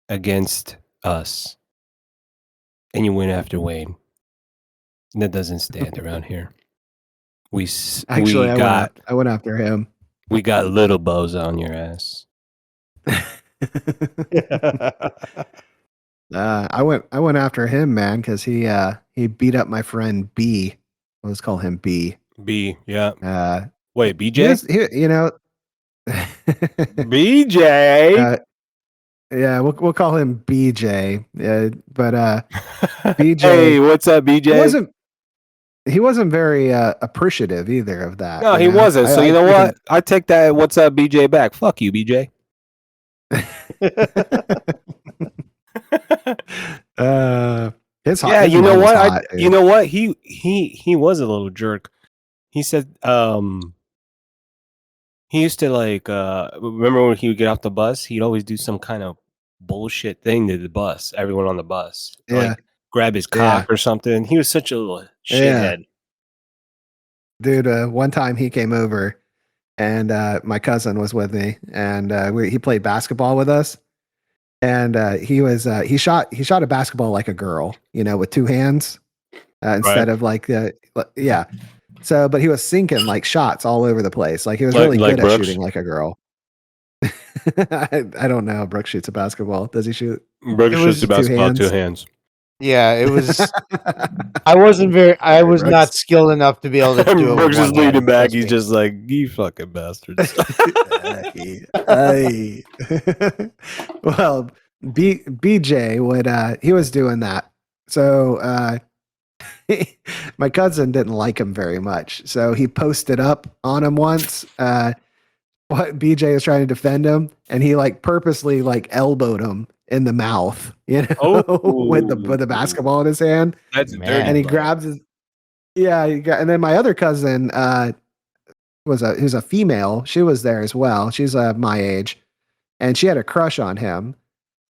against us, and you went after Wayne. And that doesn't stand around here. Actually, I went after him. We got little bows on your ass. I went after him, man, because he beat up my friend B. Let's call him B. B, yeah. Wait, He BJ? was- he- BJ. Yeah, we'll call him BJ. But BJ, Hey, what's up, he BJ? wasn't very appreciative either of that. No, You he know, wasn't. So you know you what? I take that "What's up, BJ" back. Fuck you, BJ. can, Yeah, his you know mom was what? hot, You dude. know what? He was a little jerk. He said he used to like remember when he would get off the bus, he'd always do some kind of bullshit thing to the bus, everyone on the bus. Yeah, Like grab his yeah, cock or something. He was such a little yeah, shithead. dude. One time he came over, and my cousin was with me, and he played basketball with us. And he shot a basketball like a girl, you know, with two hands Right. instead of like yeah. So, but he was sinking like shots all over the place. Like he was Like really like good at Brooks. shooting like a girl. I don't know how Brooks shoots a basketball. Does he shoot Brooks It shoots was the with two basketball with two hands? hands. yeah, it was. I wasn't very. I Sorry, was not Brooks. skilled enough to be able to do it with Brooks is one leaning hand. back. Trust He's me. just like, you fucking bastards. Ay. Well, BJ would he was doing that. So my cousin didn't like him very much. So he posted up on him once. What BJ was trying to defend him, and he like purposely like elbowed him in the mouth, you know, with the Oh, basketball in his hand, that's a dirty and he Man. play. grabs his and then my other cousin who's a female. She was there as well. She's my age, and she had a crush on him.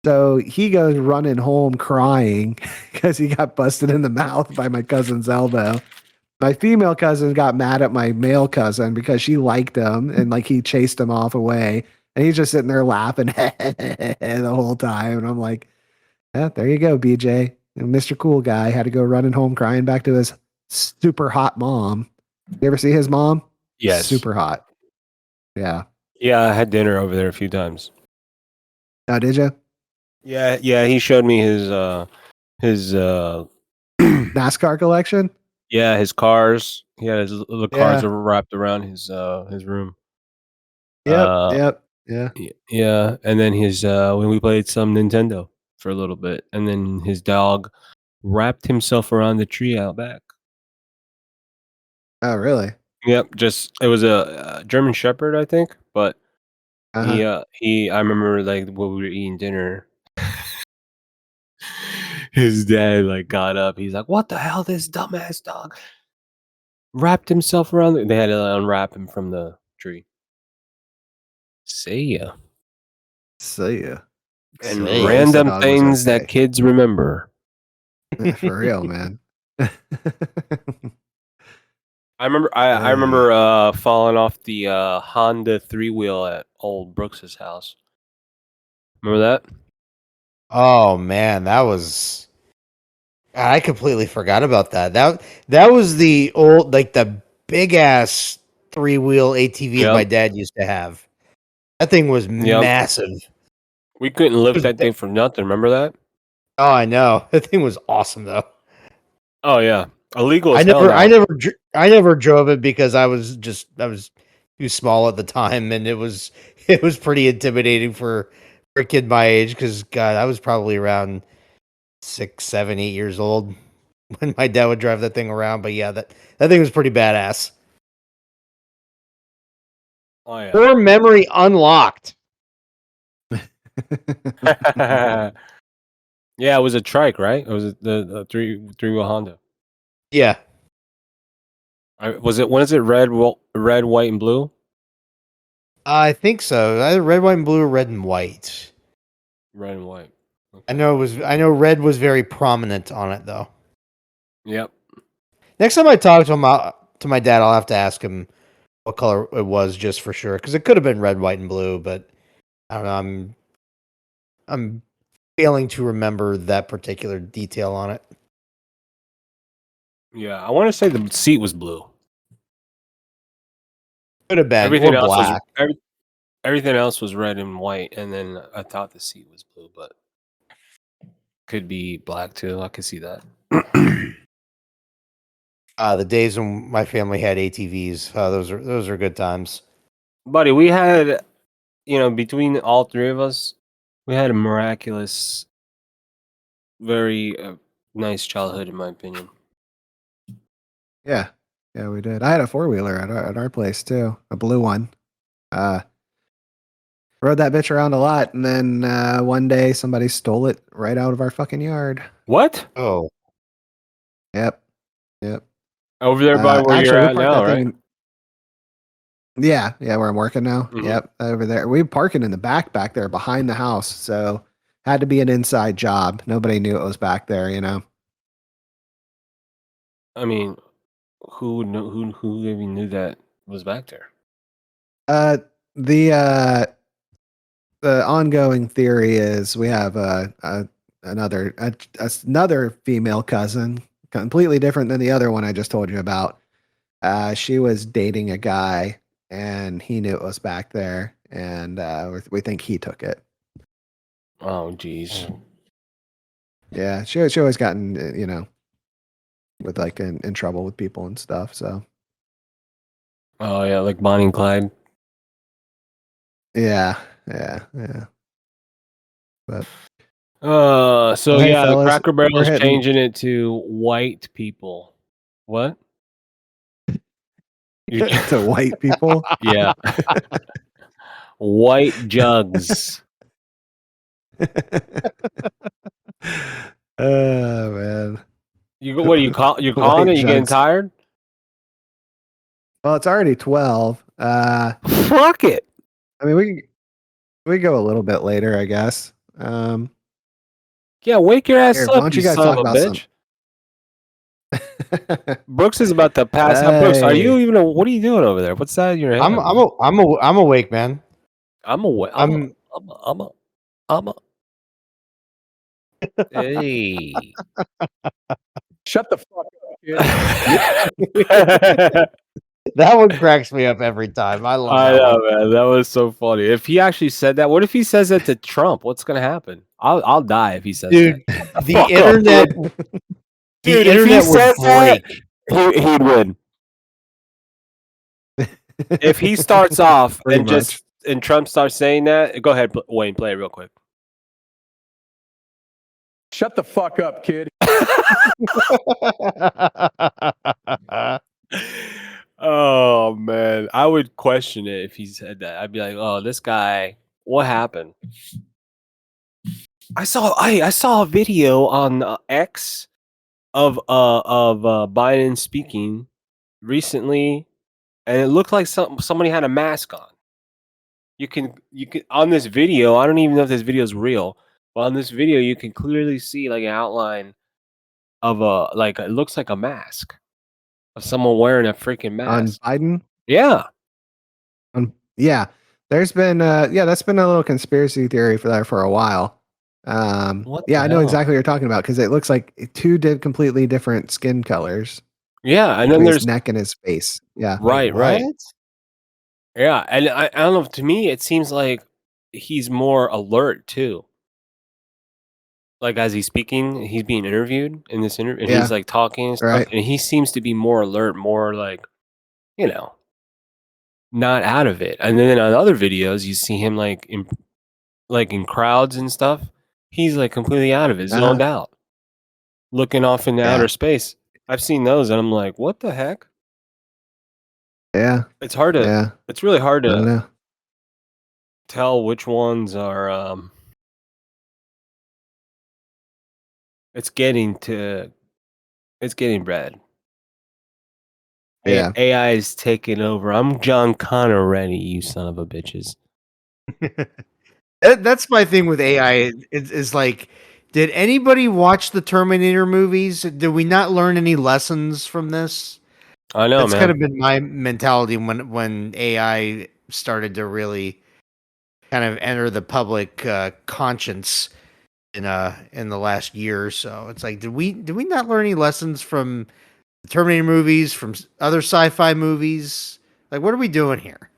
So he goes running home crying because he got busted in the mouth by my cousin's elbow. My female cousin got mad at my male cousin because she liked him and like he chased him off away. And he's just sitting there laughing the whole time. And I'm like, yeah, there you go, BJ. And Mr. Cool Guy had to go running home crying back to his super hot mom. You ever see his mom? Yes. Super hot. Yeah. Yeah, I had dinner over there a few times. Oh, did you? Yeah, he showed me his NASCAR collection? yeah, his cars. He had the cars Yeah. wrapped around his room. Yep. Uh Yep. Yeah. yeah, and then his when we played some Nintendo for a little bit, and then his dog wrapped himself around the tree out back. Oh, really? Yep, just it was a German Shepherd, I think, but Uh-huh. he I remember like when we were eating dinner, his dad like got up. He's like, "What the hell, this dumbass dog wrapped himself around." They had to unwrap him from the tree. See ya. See ya. And See Well, ya. at least the random dog was things that okay. kids remember. For real, man. I remember falling off the Honda 3-wheel at old Brooks's house. Remember that? Oh man, that was. God, I completely forgot about that. That was the old, like the big ass 3-wheel ATV my Yep. dad used to have. That thing was Yep. massive. We couldn't lift was that thing for nothing. Remember that? Oh, I know. That thing was awesome though. Oh yeah, illegal I as hell never, I now. never, I never drove it because I was too small at the time, and it was pretty intimidating for a kid my age. Because God, I was probably around 6, 7, 8 years old when my dad would drive that thing around. But yeah, that thing was pretty badass. Oh yeah. Core memory unlocked. Yeah, it was a trike, right? It was the three-wheel Honda. Yeah, Was it? When is it? Red, white, and blue. I think so. Either red, white, and blue, or red and white. Red and white. I know it was. I know red was very prominent on it though. Yep. Next time I talk to him, to my dad, I'll have to ask him what color it was just for sure, because it could have been red, white, and blue, but I don't know. I'm failing to remember that particular detail on it. Yeah, I want to say the seat was blue. Could have been Everything or else black. was everything else was red and white, and then I thought the seat was blue, but could be black too. I could see that. The days when my family had ATVs, those are good times. Buddy, we had, between all three of us, We had a miraculous, very nice childhood, in my opinion. Yeah, yeah, we did. I had a 4-wheeler at our place too, a blue one. Rode that bitch around a lot, and then one day somebody stole it right out of our fucking yard. What? Oh, Yep, yep. Over there by where Actually, you're we at parked now, that right? thing. Yeah, where I'm working now. Mhm. Yep, over there. We parking in the back there behind the house, so had to be an inside job. Nobody knew it was back there, you know. I mean, who would know? Who even knew that was back there? The ongoing theory is we have another female cousin, completely different than the other one I just told you about. She was dating a guy, and he knew it was back there, and we think he took it. Oh, geez. Yeah, she always gotten with like in trouble with people and stuff. So Oh yeah, like Bonnie and Clyde. yeah. But So hey, yeah, the fellas, Cracker we're Barrel's hitting. changing it to white people. What? To white people. Yeah. White jugs. Oh man. What do you call? You're calling White it? You getting jugs. tired? Well, it's already 12. Fuck it. I mean, we go a little bit later, I guess. Yeah, wake your ass Here, up, why don't you guys son talk of a about bitch. Brooks is about to pass out. Brooks, are you Hey. even? What are you doing over there? What's that in your head? I'm awake, man. I'm awake. I'm a. Hey. Shut the fuck up, kid. That one cracks me up every time. I love I that know, one. man. That was so funny. If he actually said that, what if he says that to Trump? What's gonna happen? I'll die if he says Dude, that. the Fuck up, internet, dude. the Dude, if he internet would says that, break. he'd win. If he starts off Pretty and just and Trump starts saying that, go ahead, Wayne, play it real quick. Shut the fuck up, kid. Oh man, I would question it if he said that. I'd be like, "Oh, this guy, what happened?" I saw a video on X of Biden speaking recently, and it looked like somebody had a mask on. You can on this video. I don't even know if this video is real, but on this video, you can clearly see like an outline of it looks like a mask of someone wearing a freaking on mask. Biden. Yeah. Yeah, there's been that's been a little conspiracy theory for that for a while. What Yeah, the I know hell? exactly what you're talking about because it looks like two completely different skin colors. Yeah, and then between there's his neck and his face. Yeah, right. Yeah, and I don't know. To me, it seems like he's more alert too. Like as he's speaking, he's being interviewed in this interview, and Yeah, he's like talking and stuff, right. and he seems to be more alert, more like, not out of it. And then on other videos, you see him like in crowds and stuff. He's like completely out of it, zoned out, looking off into outer space. I've seen those, and I'm like, what the heck? Yeah, It's hard to. yeah. It's really hard I don't to know. tell which ones are. It's getting red. Yeah. AI is taking over. I'm John Connor ready, you son of a bitches. That's my thing with AI. It's like, did anybody watch the Terminator movies? Did we not learn any lessons from this? I know, That's man. kind of been my mentality when AI started to really kind of enter the public conscience in the last year or so. It's like, did we not learn any lessons from the Terminator movies, from other sci-fi movies? Like, what are we doing here?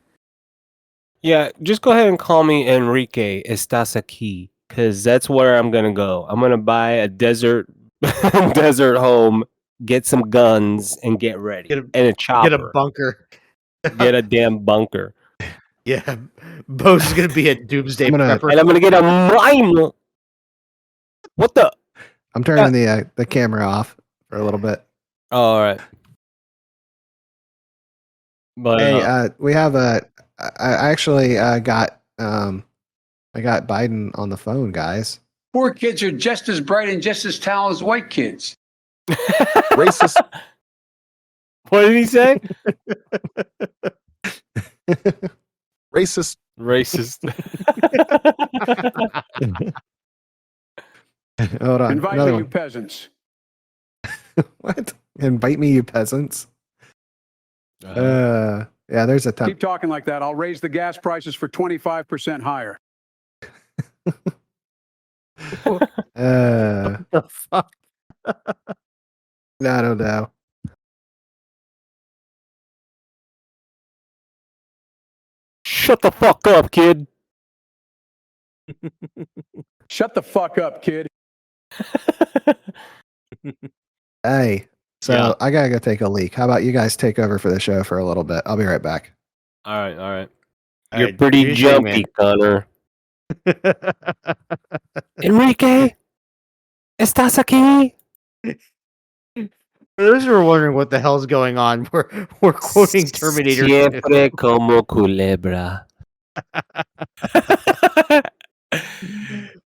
Yeah, just go ahead and call me Enrique Estás aquí, because that's where I'm gonna go. I'm gonna buy a desert home, get some guns, and get ready, and a chopper. Get a bunker. Get a damn bunker. Yeah, Bo's is gonna be a doomsday I'm gonna- prepper. And I'm gonna get a mime. What the? I'm turning the camera off for a little bit. Oh, all right. But Hey, we have I actually got I got Biden on the phone, guys. Poor kids are just as bright and just as talented as white kids. Racist. what did he say? Racist. Racist. Hold on. Invite Another me, you one. peasants. What? Invite me, you peasants. Yeah, there's a ton. Keep talking like that. I'll raise the gas prices for 25% higher. The fuck? I don't know. Shut the fuck up, kid. Shut the fuck up, kid. Hey, so Yeah. I gotta go take a leak. How about you guys take over for the show for a little bit? I'll be right back. All right, all right. All You're right, pretty do your thing, jumpy, Connor. Enrique, ¿estás aquí? For those who are wondering what the hell's going on, we're quoting Terminator 2. Siempre como culebra.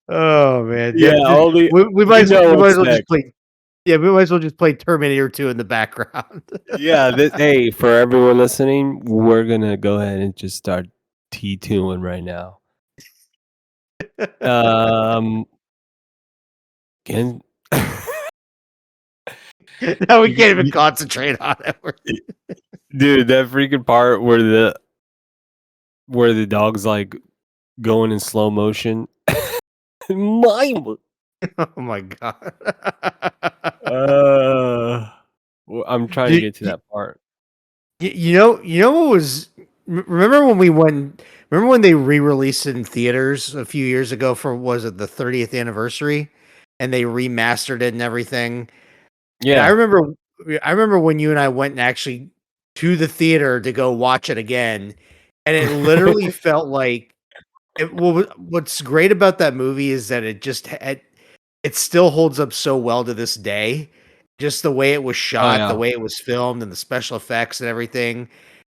Oh man, Yeah, only- we might as you know well what's just next. play. Yeah, we might as well just play Terminator 2 in the background. Yeah, hey, for everyone listening, we're gonna go ahead and just start T2ing right now. Can Now we can't even concentrate on it. dude, that freaking part where the dog's like going in slow motion. Mime. Oh my god. Well, I'm trying to Dude, get to that part. You know what was? Remember when we went? Remember when they re-released it in theaters a few years ago for was it the 30th anniversary, and they remastered it and everything. And Yeah. I remember when you and I went and actually to the theater to go watch it again, and it literally felt like what's great about that movie is that it still holds up so well to this day. Just the way it was shot, yeah. the way it was filmed, and the special effects and everything.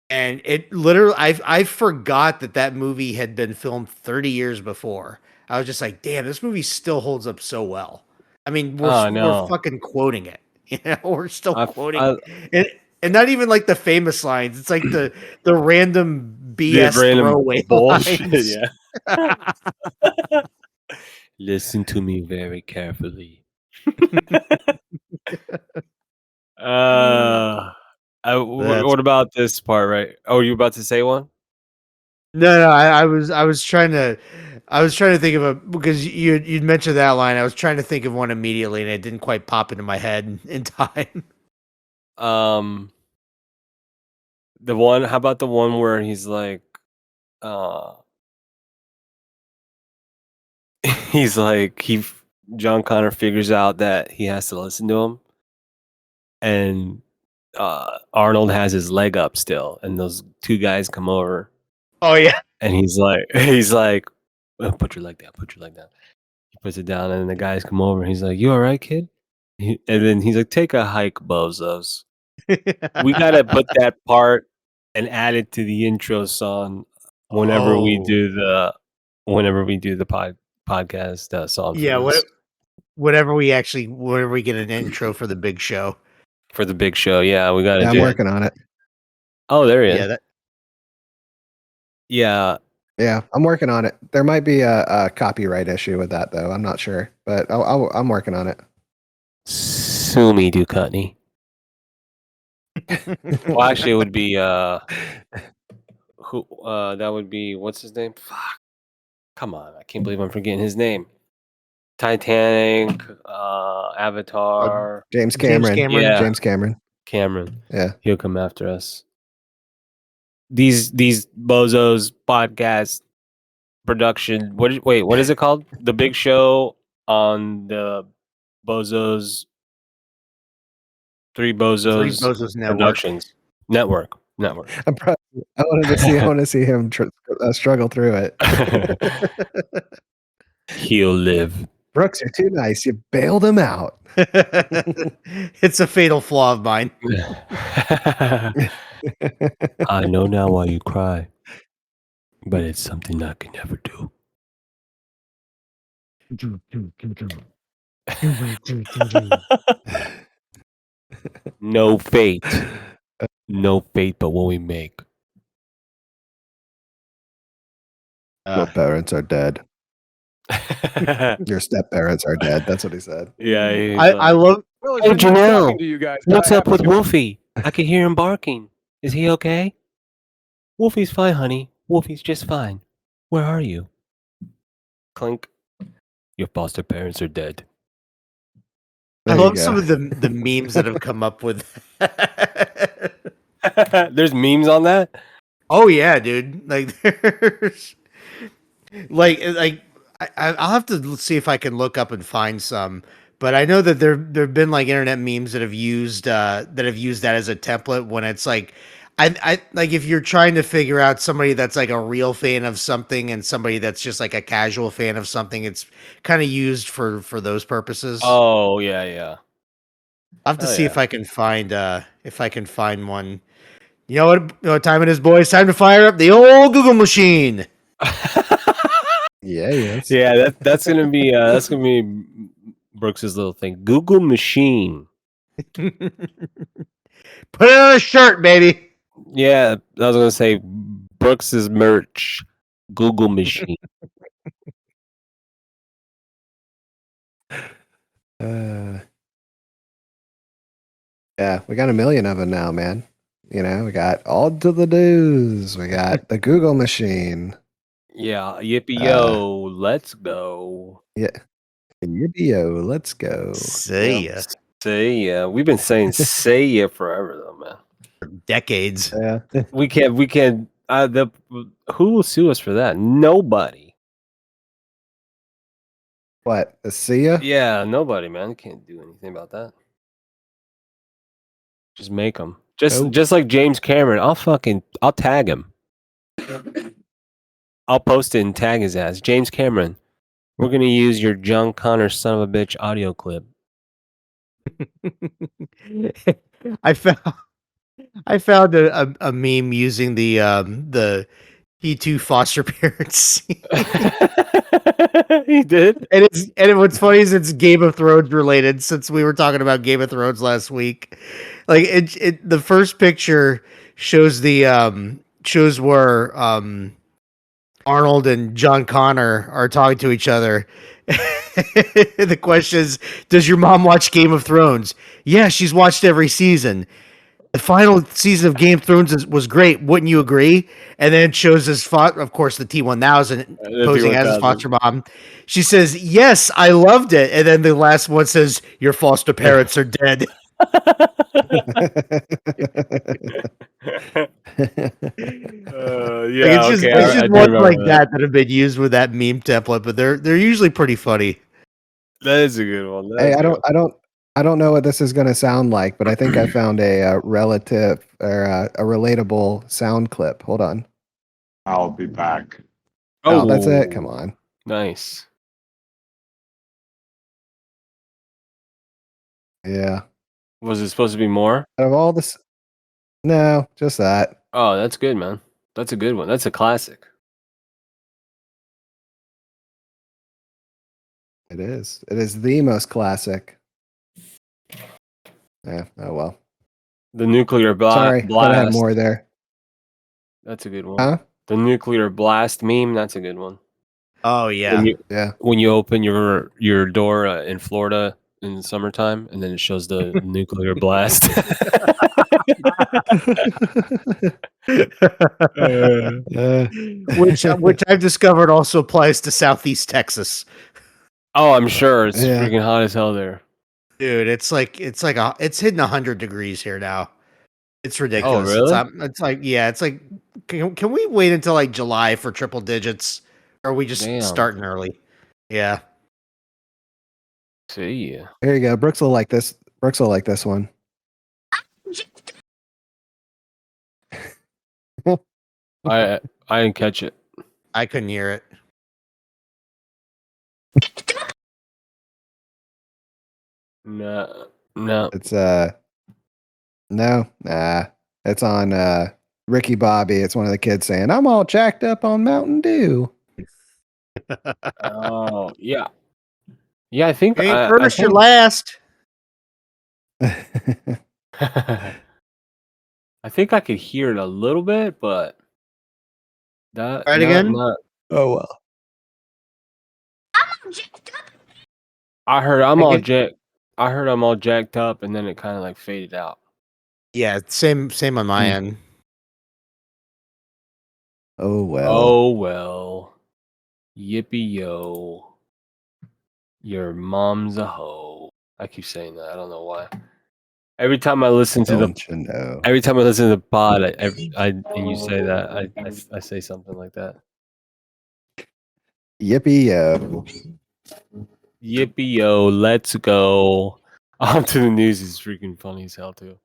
And it literally, I forgot that movie had been filmed 30 years before. I was just like, damn, this movie still holds up so well. I mean, we're fucking quoting it. You know, we're still quoting it. And not even like the famous lines. It's like the random BS random throwaway bullshit. lines. Yeah. Listen to me very carefully. What about this part, right? Oh, you about to say one? No, I was trying to think of a because you'd mentioned that line. I was trying to think of one immediately, and it didn't quite pop into my head in time. The one. How about the one where he's like, he's like John Connor figures out that he has to listen to him, and Arnold has his leg up still, and those two guys come over. Oh yeah, and he's like, well, put your leg down. He puts it down, and the guys come over. And he's like, "You all right, kid?" And then he's like, "Take a hike, bozos." We gotta put that part and add it to the intro song whenever we do the podcast song. Yeah, whenever we get an intro for the big show. For the big show, yeah, we gotta. Yeah, I'm working on it. Oh, there he is. Yeah, Yeah, I'm working on it. There might be a copyright issue with that, though. I'm not sure, but I'm working on it. Sue me, Ducati. Well, actually, it would be who? That would be what's his name? Fuck! Come on, I can't believe I'm forgetting his name. Titanic, Avatar. James Cameron. Yeah, James Cameron. Yeah, he'll come after us. These bozos podcast production. What is it called? The Big Show on the Bozos. Three Bozos Bozos Productions Network. I'm I want to see him struggle through it. He'll live. Brooks, you're too nice. You bailed him out. It's a fatal flaw of mine. I know now why you cry, but it's something I can never do. No fate. No fate but what we make. Your parents are dead. Your step parents are dead. That's what he said. Yeah, he's I love. Really Hey, shouldn't be Janelle, talking to you guys. but what's I up have with to. Wolfie? I can hear him barking. Is he okay? Wolfie's fine, honey. Wolfie's just fine. Where are you? Clink. Your foster parents are dead. I There you love some go. of the memes that have come up with. There's memes on that? Oh yeah, dude. Like there's like I'll have to see if I can look up and find some. But I know that there've been like internet memes that have used that as a template when it's like I like if you're trying to figure out somebody that's like a real fan of something and somebody that's just like a casual fan of something, it's kind of used for those purposes. Oh, yeah. I'll have to Oh, see yeah. if I can find one. You know what time it is, boys? Time to fire up the old Google machine. Yeah, yes. Yeah, that's gonna be Brooks's little thing. Google machine. Put it on a shirt, baby. Yeah, I was gonna say Brooks's merch. Google machine. Yeah, we got a million of them now, man. You know, we got all to the do's. We got the Google machine. Yeah, yippee yo, let's go. Yeah. Yippee-yo, let's go. See ya. Say ya. We've been saying say ya forever though, man. Decades. Yeah. We can't who will sue us for that? Nobody. What? See ya? Yeah, nobody, man. Can't do anything about that. Just make them. Just like James Cameron. I'll tag him. I'll post it and tag his ass. James Cameron, we're gonna use your John Connor son of a bitch audio clip. I found a meme using the P2 foster parents. He did. And what's funny is it's Game of Thrones related since we were talking about Game of Thrones last week. Like the first picture shows shows where Arnold and John Connor are talking to each other. The question is, does your mom watch Game of Thrones? Yeah, she's watched every season. The final season of Game of Thrones was great. Wouldn't you agree? And then it shows his of course, the T1000 posing as his foster mom. She says, "Yes, I loved it." And then the last one says, "Your foster parents are dead." Yeah, Like, it's okay. just ones like that have been used with that meme template, but they're usually pretty funny. That is a good one. Hey, I don't know what this is going to sound like, but I think I found a relative or a relatable sound clip. Hold on. I'll be back. Oh, that's it. Come on. Nice. Yeah. Was it supposed to be more? Out of all this, no, just that. Oh, that's good, man. That's a good one. That's a classic. It is. It is the most classic. Yeah. Oh well. The nuclear Sorry, blast. thought I had more there. That's a good one. Huh? The nuclear blast meme. That's a good one. Oh yeah. Yeah. When you open your door in Florida in the summertime, and then it shows the nuclear blast. Which I've discovered also applies to Southeast Texas. Oh, I'm sure it's Yeah. freaking hot as hell there. Dude, it's hitting 100 degrees here now. It's ridiculous. really? It's like can we wait until like July for triple digits? Or are we just Damn. starting early? Yeah. See ya. There you go. Brooks will like this. Brooks will like this one. I didn't catch it. I couldn't hear it. No. It's no, it's on Ricky Bobby. It's one of the kids saying, "I'm all jacked up on Mountain Dew." Oh yeah. Yeah, I think Ain't I first, you're think last. I think I could hear it a little bit, but that Try it not again? not. Oh well. I heard I'm all Again? jacked. I heard I'm all jacked up, and then it kind of like faded out. Yeah, same on my end. Oh well. Oh well. Yippee yo. Your mom's a hoe. I keep saying that. I don't know why. Every time I listen to the Don't you know? every time I listen to the pod, I and you say that, I say something like that. Yippee yo. Yippee yo, let's go. On to the news is freaking funny as hell too.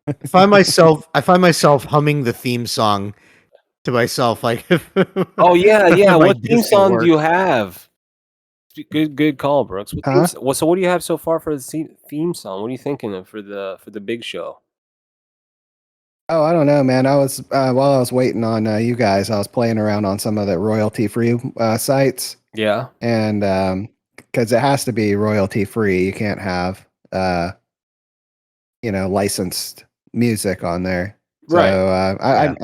I find myself humming the theme song to myself, like Oh yeah, yeah. my What theme desk at song do you work. have? Good call, Brooks. What Huh? so what do you have so far for the theme song? What are you thinking of for the big show? Oh, I don't know, man. I was while I was waiting on you guys, I was playing around on some of the royalty-free sites, Yeah. and because it has to be royalty-free, you can't have licensed music on there. So Right. I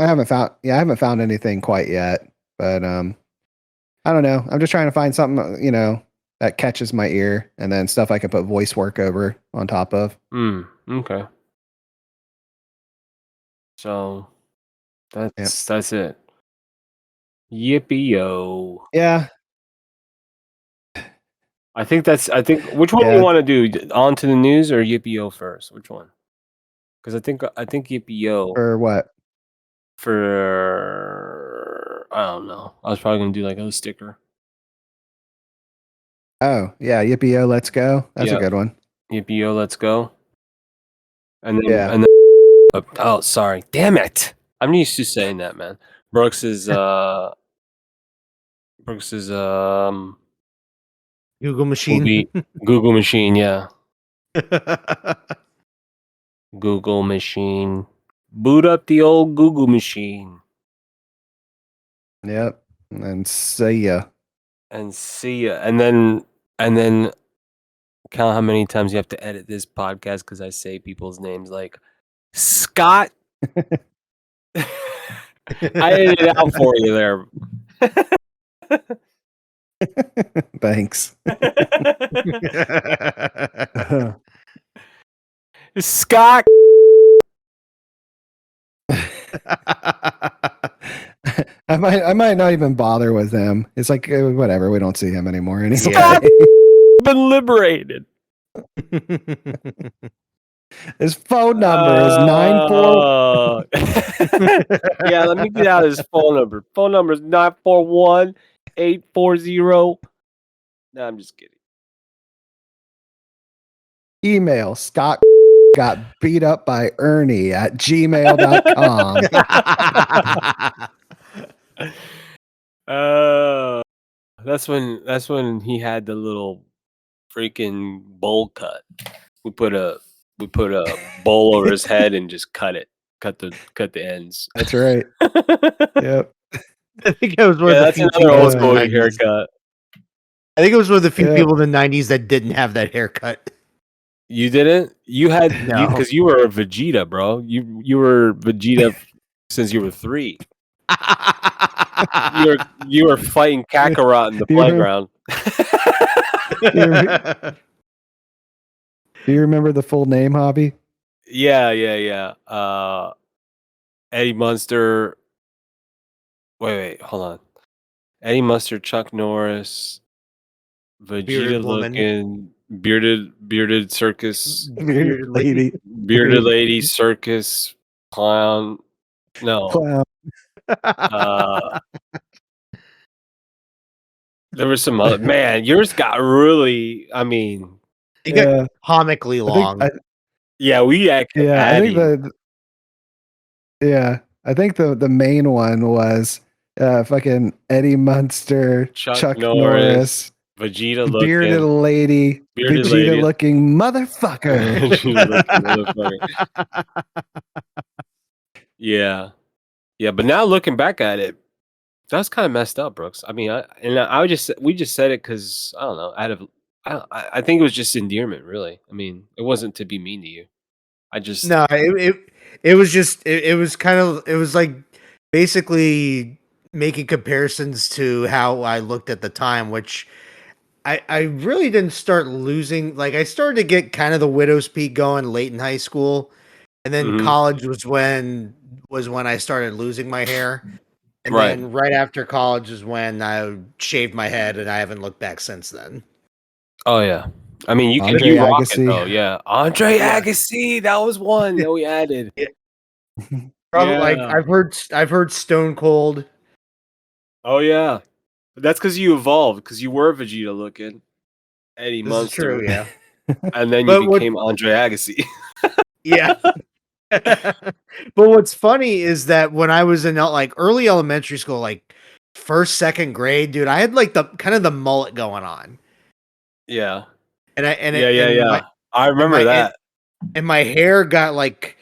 haven't found anything quite yet, but I don't know. I'm just trying to find something that catches my ear, and then stuff I can put voice work over on top of. Okay. So that's it. Yippee yo. Yeah, I think which one do you yeah. want to do? On to the news or Yippee yo first? Which one? Because I think Yippee yo For what? for I don't know. I was probably gonna do like a sticker. Oh, yeah, Yippee Yo, Let's Go. That's a Yeah. good one. Yippee yo, let's go. And then Yeah. oh sorry. Damn it. I'm used to saying that, man. Brooks is Google will machine. be Google machine, yeah. Google machine. Boot up the old Google machine Yep. And see ya. and see ya. And then count how many times you have to edit this podcast because I say people's names like Scott. I edited it out for you there. Thanks. Scott. I might not even bother with him. It's like whatever. We don't see him anymore anyway. Yeah. Been liberated. His phone number is 94. Yeah, let me get out his phone number. Phone number is 941-840. No, I'm just kidding. Email Scott got beat up by Ernie at gmail.com. That's when he had the little freaking bowl cut. We put a bowl over his head and just cut the ends. That's right. Yep. I think I was one Yeah, of the that's few another people old in the school 90s. haircut. I think it was one of the few Yeah. people in the 90s that didn't have that haircut. You didn't? You had No. because you were a Vegeta, bro. You were Vegeta since you were 3. You were fighting Kakarot in the Do you remember- playground. Do you remember the full name, Hobby? Yeah. Eddie Munster. Wait, hold on. Eddie Munster, Chuck Norris, Vegeta Bearded woman. looking, bearded circus, Bearded lady. bearded lady circus clown. No, Clown. there was some other man. Yours got really. I mean, It Yeah. got comically long. yeah, we actually I had think him. yeah, I think the main one was fucking Eddie Munster, Chuck Chuck Norris, Norris, Vegeta bearded looking, lady, bearded Vegeta lady, looking motherfucker. Vegeta looking motherfucker. Yeah, yeah. But now looking back at it, that's kind of messed up, Brooks. I mean, we just said it because I don't know. I think it was just endearment, really. I mean, it wasn't to be mean to you. I just No, it was just it was kind of it was like basically making comparisons to how I looked at the time, which I really didn't start losing. Like I started to get kind of the widow's peak going late in high school, and then Mhm. college was when I started losing my hair, and Right. then right after college is when I shaved my head, and I haven't looked back since then. Oh yeah. I mean, Andre you rock it Agassi. though. Yeah, Andre Yeah. Agassi. That was one that we added. Probably like Yeah. I've heard Stone Cold. Oh yeah. That's because you evolved. Because you were Vegeta looking, Eddie This is true, Munster, yeah. and then you But what became Andre Agassi. Yeah. But what's funny is that when I was in like early elementary school, like first, second grade, dude, I had like the kind of the mullet going on. Yeah. And I and Yeah. it Yeah. and Yeah. my I and remember my that. and my hair got like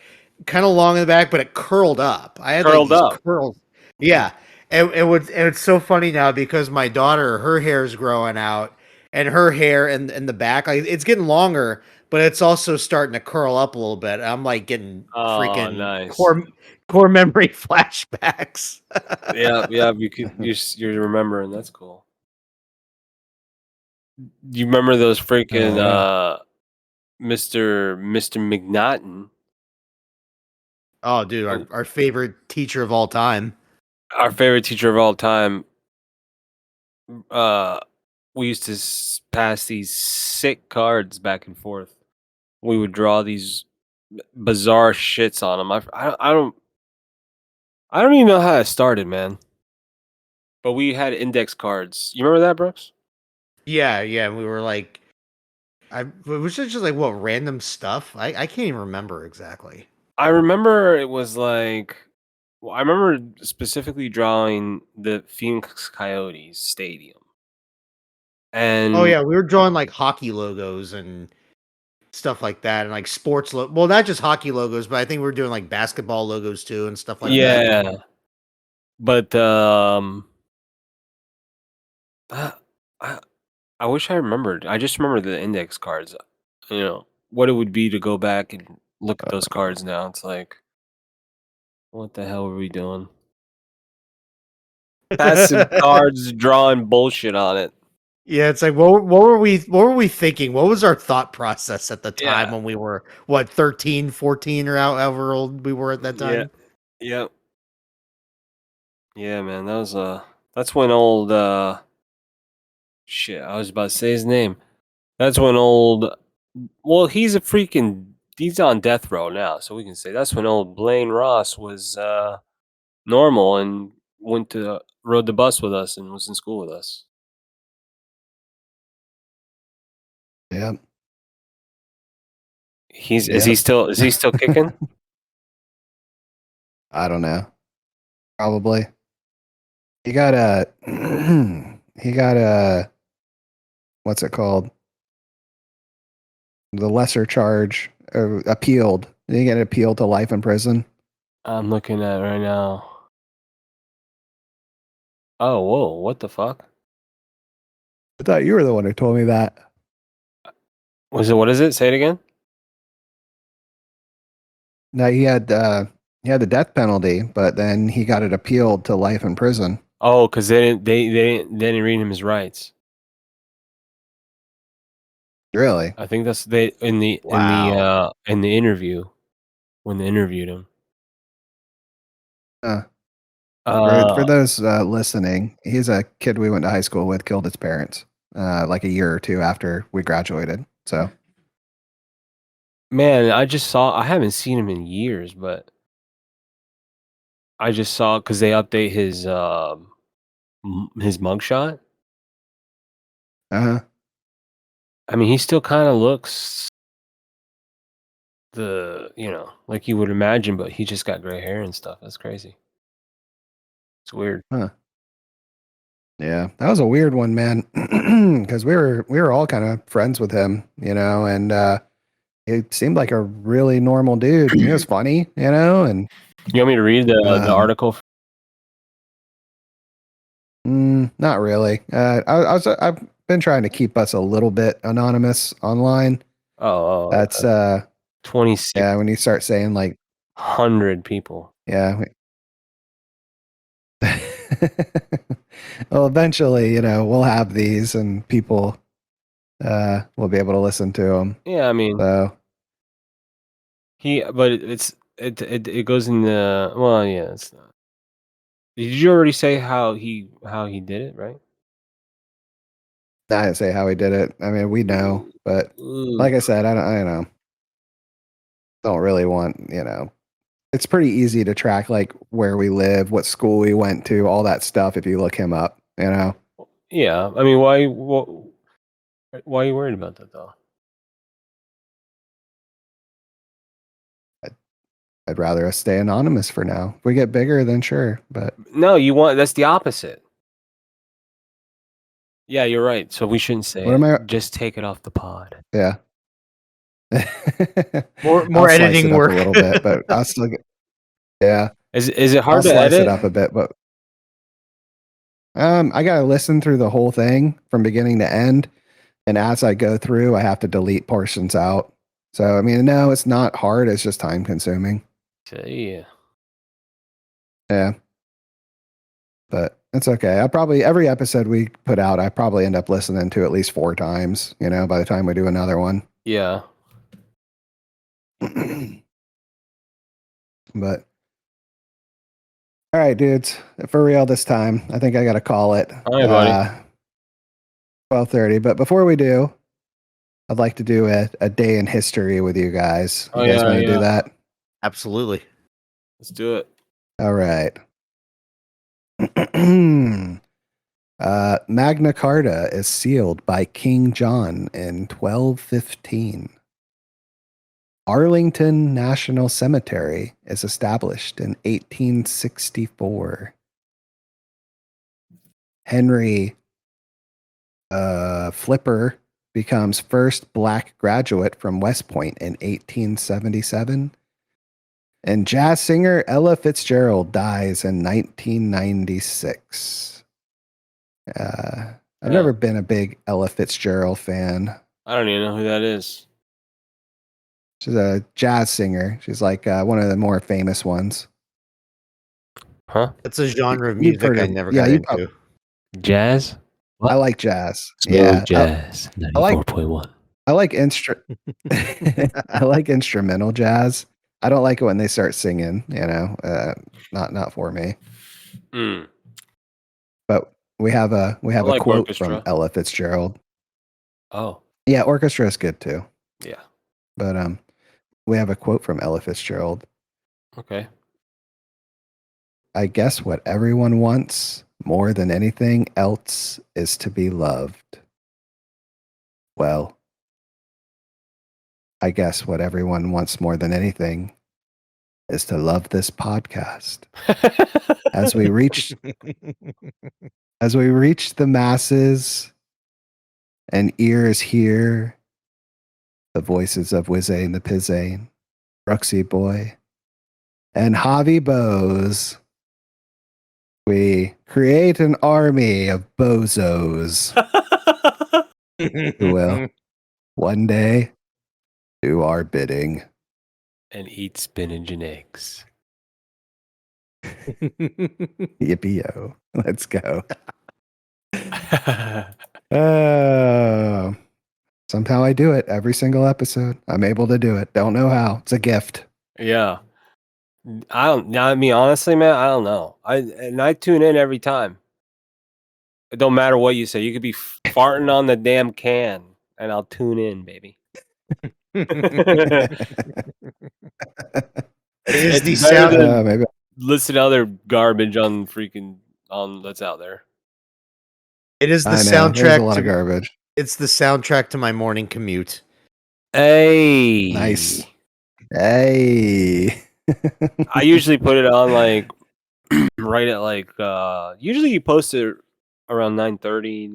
kind of long in the back, but it curled up. I had like Curled these up. curls. Yeah. And it's so funny now because my daughter, her hair is growing out and her hair in the back, like it's getting longer, but it's also starting to curl up a little bit. I'm like getting Oh, freaking nice. core memory flashbacks. Yeah. Yeah. You're remembering. That's cool. Do you remember those freaking yeah. Mr. McNaughton? Oh, dude, Oh, our favorite teacher of all time. our favorite teacher of all time. Uh, we used to pass these sick cards back and forth. We would draw these bizarre shits on them. I don't even know how it started, man. But we had index cards. You remember that, Brooks? Yeah, yeah. We were like, it was just like what random stuff. I can't even remember exactly. I remember it was like, well, I remember specifically drawing the Phoenix Coyotes stadium. Oh And yeah, we were drawing like hockey logos and stuff like that, and like well, not just hockey logos, but I think we were doing like basketball logos too and stuff like that. yeah, but I, I I wish I remembered. I just remember the index cards. You know what it would be to go back and look at those cards now. It's like, what the hell were we doing? Passive cards drawing bullshit on it. Yeah, it's like what were we thinking? What was our thought process at the time Yeah, when we were what 13, 14 or however old we were at that yeah, time? yeah, yeah, man. That's when old shit. I was about to say his name. That's when old. Well, he's on death row now, so we can say that's when old Blaine Ross was normal and rode the bus with us and was in school with us. Yeah. Is he still kicking? I don't know. Probably. He got a he got a what's it called? The lesser charge appealed. Did he get appealed to life in prison? I'm looking at it right now. Oh, whoa! What the fuck? I thought you were the one who told me that. Was it? What is it? Say it again. No, he had the death penalty, but then he got it appealed to life in prison. Oh, because they didn't read him his rights. Really? I think that's they Wow. in the interview when they interviewed him. Uh, for Uh, those listening, he's a kid we went to high school with, killed his parents like a year or two after we graduated. So man, I haven't seen him in years, but I just saw because they update his mugshot. uh I mean, he still kind of looks like you would imagine, but he just got gray hair and stuff. That's crazy. It's weird. Huh. Yeah, that was a weird one, man. Because we were all kind of friends with him, and he seemed like a really normal dude. He was funny, and You want me to read the article? not really. I've been trying to keep us a little bit anonymous online. Oh, That's 2600 yeah. When you start saying like, people. yeah. Well, eventually, we'll have these and people will be able to listen to them. Yeah, I mean, So but it goes in the well, yeah. It's not. Did you already say how he did it, right? I didn't say how he did it. I mean, we know, but like I said, I don't know. Don't really want, it's pretty easy to track like where we live, what school we went to, all that stuff if you look him up, Yeah, I mean, why are you worried about that though? I'd rather us stay anonymous for now. If we get bigger, then sure, but No, that's the opposite. Yeah, you're right. So we shouldn't say what am I? Just take it off the pod. Yeah. More I'll slice editing it up work. a little bit, but I'll still get. Yeah. Is it I'll hard to slice edit? it up a bit, but I gotta listen through the whole thing from beginning to end, and as I go through, I have to delete portions out. So I mean, no, it's not hard. It's just time consuming. Yeah. Yeah. But it's okay. Every episode we put out, I probably end up listening to at least 4 times, by the time we do another one. Yeah. But all right, dudes, for real this time, I think I got to call it. All right, buddy. 12:30. But before we do, I'd like to do a day in history with you guys. You guys want to do that? Absolutely. Let's do it. All right. Magna Carta is sealed by King John in 1215. Arlington National Cemetery is established in 1864. Henry Flipper becomes first black graduate from West Point in 1877. And jazz singer Ella Fitzgerald dies in 1996. I've never been a big Ella Fitzgerald fan. I don't even know who that is. She's a jazz singer. She's like one of the more famous ones. Huh? It's a genre of music I never got into. Jazz? What? I like jazz. Smooth jazz. 94.1. I like I like instrumental jazz. I don't like it when they start singing, not for me. But we have a quote orchestra from Ella Fitzgerald. Oh. Yeah, orchestra is good too. Yeah. But we have a quote from Ella Fitzgerald. Okay. I guess what everyone wants more than anything else is to be loved. Well, I guess what everyone wants more than anything is to love this podcast. As we reach the masses and ears hear the voices of Pizain the Pizain, Brooksy Boy, and Javi Boaz, we create an army of bozos who will one day do our bidding. And eat spinach and eggs. Yippee-yo. Let's go. Somehow I do it every single episode. I'm able to do it. Don't know how. It's a gift. Yeah. I mean, honestly, man, I don't know. I tune in every time. It don't matter what you say. You could be farting on the damn can, and I'll tune in, baby. It's the sound. Maybe. Listen to other garbage on that's out there. It is the soundtrack. There's a lot of to garbage. It's the soundtrack to my morning commute. Hey, Nice. Hey. I usually put it on like right at like usually you post it around 9:30,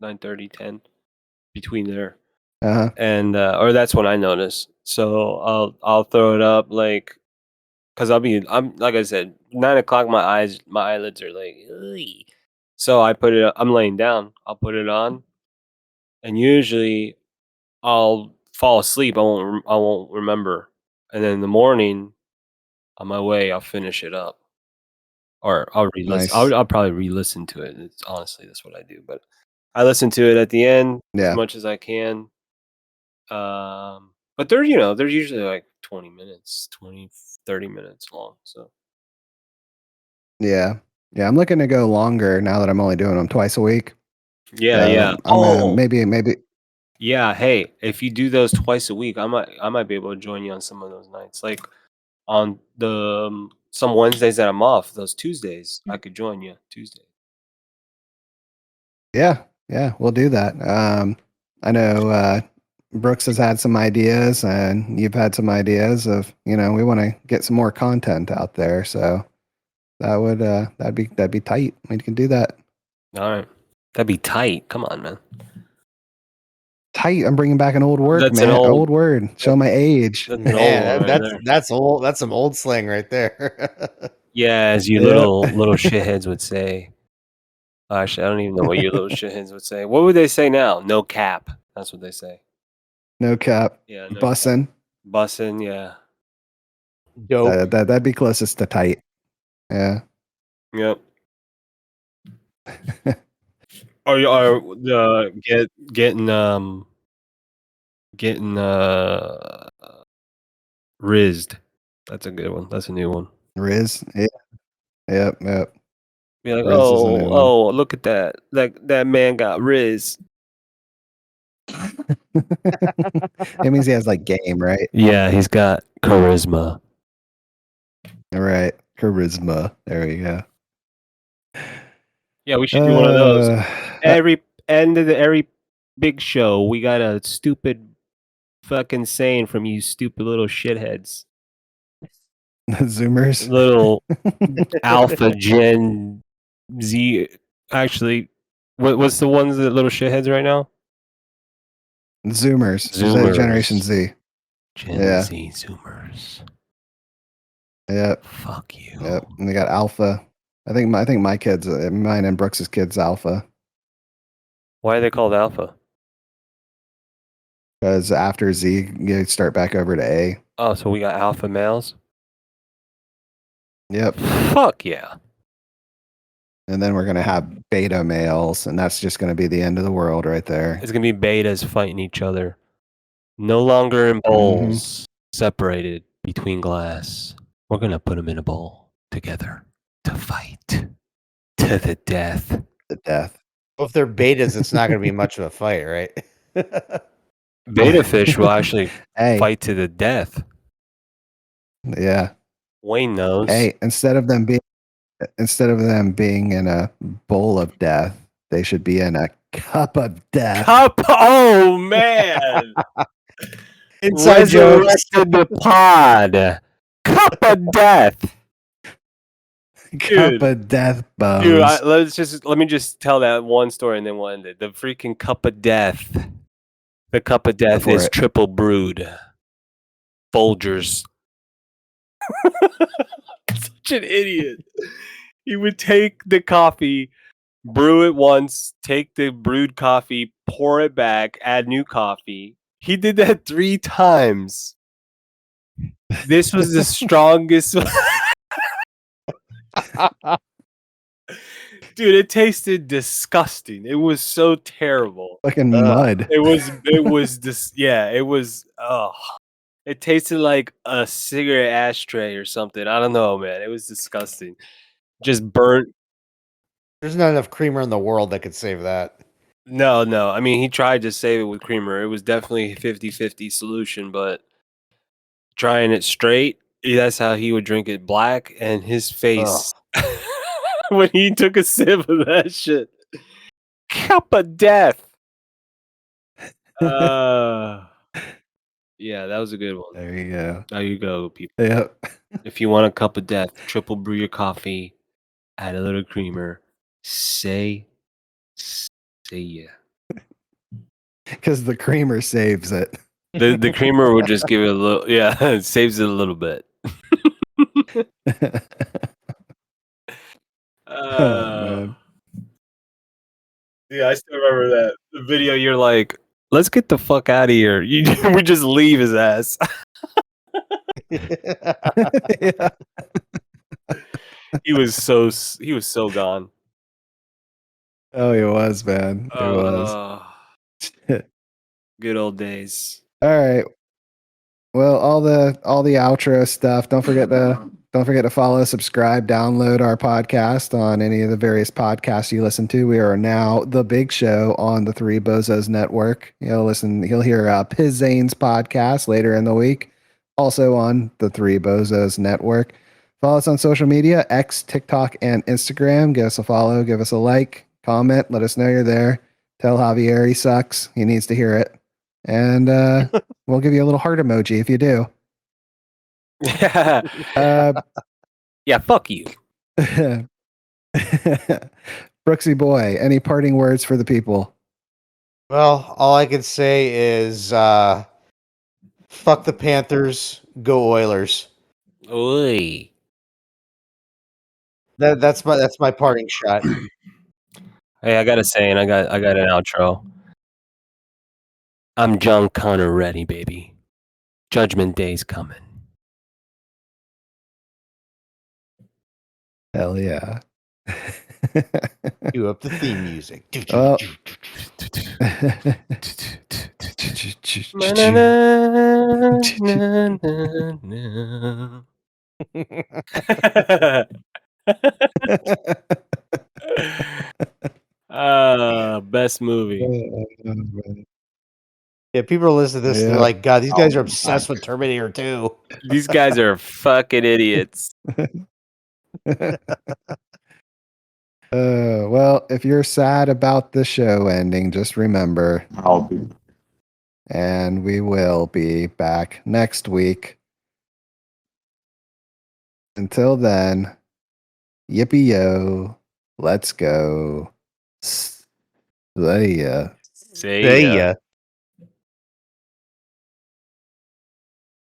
9:30, 10 between there. Uh-huh. And or that's when I notice. So I'll throw it up like because I'm like I said, 9 o'clock my eyelids are like "Ugh." So I put it I'm laying down. I'll put it on and usually I'll fall asleep. I won't remember. And then in the morning on my way I'll finish it up. Or I'll re-listen. Nice. I'll probably re-listen to it. It's honestly that's what I do. But I listen to it at the end as Yeah. much as I can. But they're usually like 20 minutes, 20, 30 minutes long. So Yeah. Yeah. I'm looking to go longer now that I'm only doing them twice a week. yeah, So yeah. I'm gonna maybe Yeah. Hey, if you do those twice a week, I might be able to join you on some of those nights. Like on the some Wednesdays that I'm off, those Tuesdays, I could join you Tuesday. yeah, we'll do that. I know Brooks has had some ideas and you've had some ideas of, we want to get some more content out there. So that'd be tight. We can do that. All right. That'd be tight. Come on, man. Tight. I'm bringing back an old word, That's an man. old- Old word. Show my age. That's an old Man, one right there. that's old. That's some old slang right there. Yeah, as you Yep. little shitheads would say. Actually, I don't even know what you little shitheads would say. What would they say now? No cap. That's what they say. No cap. Yeah, no Bussin'. Bussin', yeah. Dope. That'd be closest to tight. Yeah. Yep. Are getting rizzed. That's a good one. That's a new one. Riz. Yeah. Yep. Be like, Riz is a new one. oh, look at that. Like that man got riz. It means he has like game, right? Yeah, he's got charisma. All right. Charisma. There we go. Yeah, we should do one of those. Uh, Every end of every big show, we got a stupid fucking saying from you stupid little shitheads. Zoomers. Little Alpha Gen Z. Actually, what's the ones that little shitheads right now? Zoomers. Zoomers. Generation Z. Gen Yeah. Z Zoomers. Yep. Fuck you. Yep. And they got Alpha. I think my kids, mine and Brooks's kids, Alpha. Why are they called Alpha? Because after Z, you start back over to A. Oh, so we got alpha males? Yep. Fuck yeah. And then we're gonna have beta males, and that's just gonna be the end of the world right there. It's going to be betas fighting each other. No longer in bowls, separated between glass. We're going to put them in a bowl together to fight to the death. The death. Well, if they're betas, it's not going to be much of a fight, right? Beta fish will actually Hey. fight to the death. Yeah. Wayne knows. Hey, instead of them being in a bowl of death, they should be in a cup of death. Cup. Oh, man. Inside jokes. Resurrected the pod. Cup of death. Cup of death, bones. Dude, let me just tell that one story and then we'll end it. The freaking cup of death. The cup of death for is it. triple brewed. Folgers. Such an idiot. He would take the coffee, brew it once, take the brewed coffee, pour it back, add new coffee. He did that 3 times. This was the strongest. Dude, it tasted disgusting. It was so terrible. Fucking mud. It was this. Yeah, it was. Oh, it tasted like a cigarette ashtray or something. I don't know, man. It was disgusting. Just burnt. There's not enough creamer in the world that could save that. No. I mean, he tried to save it with creamer. It was definitely a 50-50 solution, but trying it straight, that's how he would drink it black. And his face when he took a sip of that shit. Cup of death. Yeah, that was a good one. There you go. There you go, people. Yep. If you want a cup of death, triple brew your coffee, add a little creamer, say yeah. Because the creamer saves it. The creamer would just give it a little, yeah, it saves it a little bit. Oh, man. Yeah, I still remember that the video. You're like, let's get the fuck out of here. We just leave his ass. Yeah. He was so gone. Oh, he was, man. He was. Good old days. All right. Well, all the outro stuff. Don't forget to follow, subscribe, download our podcast on any of the various podcasts you listen to. We are now the big show on the Three Bozos Network. You'll hear Pizain's podcast later in the week, also on the Three Bozos Network. Follow us on social media, X, TikTok, and Instagram. Give us a follow, give us a like, comment, let us know you're there. Tell Javier he sucks. He needs to hear it. And we'll give you a little heart emoji if you do. Yeah, fuck you. Brooksy Boy, any parting words for the people? Well, all I can say is fuck the Panthers, go Oilers. Oy. That's my parting shot. Hey, I gotta say, and I got an outro. I'm John Connor ready, baby. Judgment Day's coming. Hell yeah. Cue up the theme music. Oh. Best movie. Yeah, people listen to this and they're Yeah. like, God, these guys are obsessed with Terminator 2. These guys are fucking idiots. Well, if you're sad about the show ending, just remember, I'll be. and we will be back next week. Until then, yippee yo, let's go. See ya. Say ya.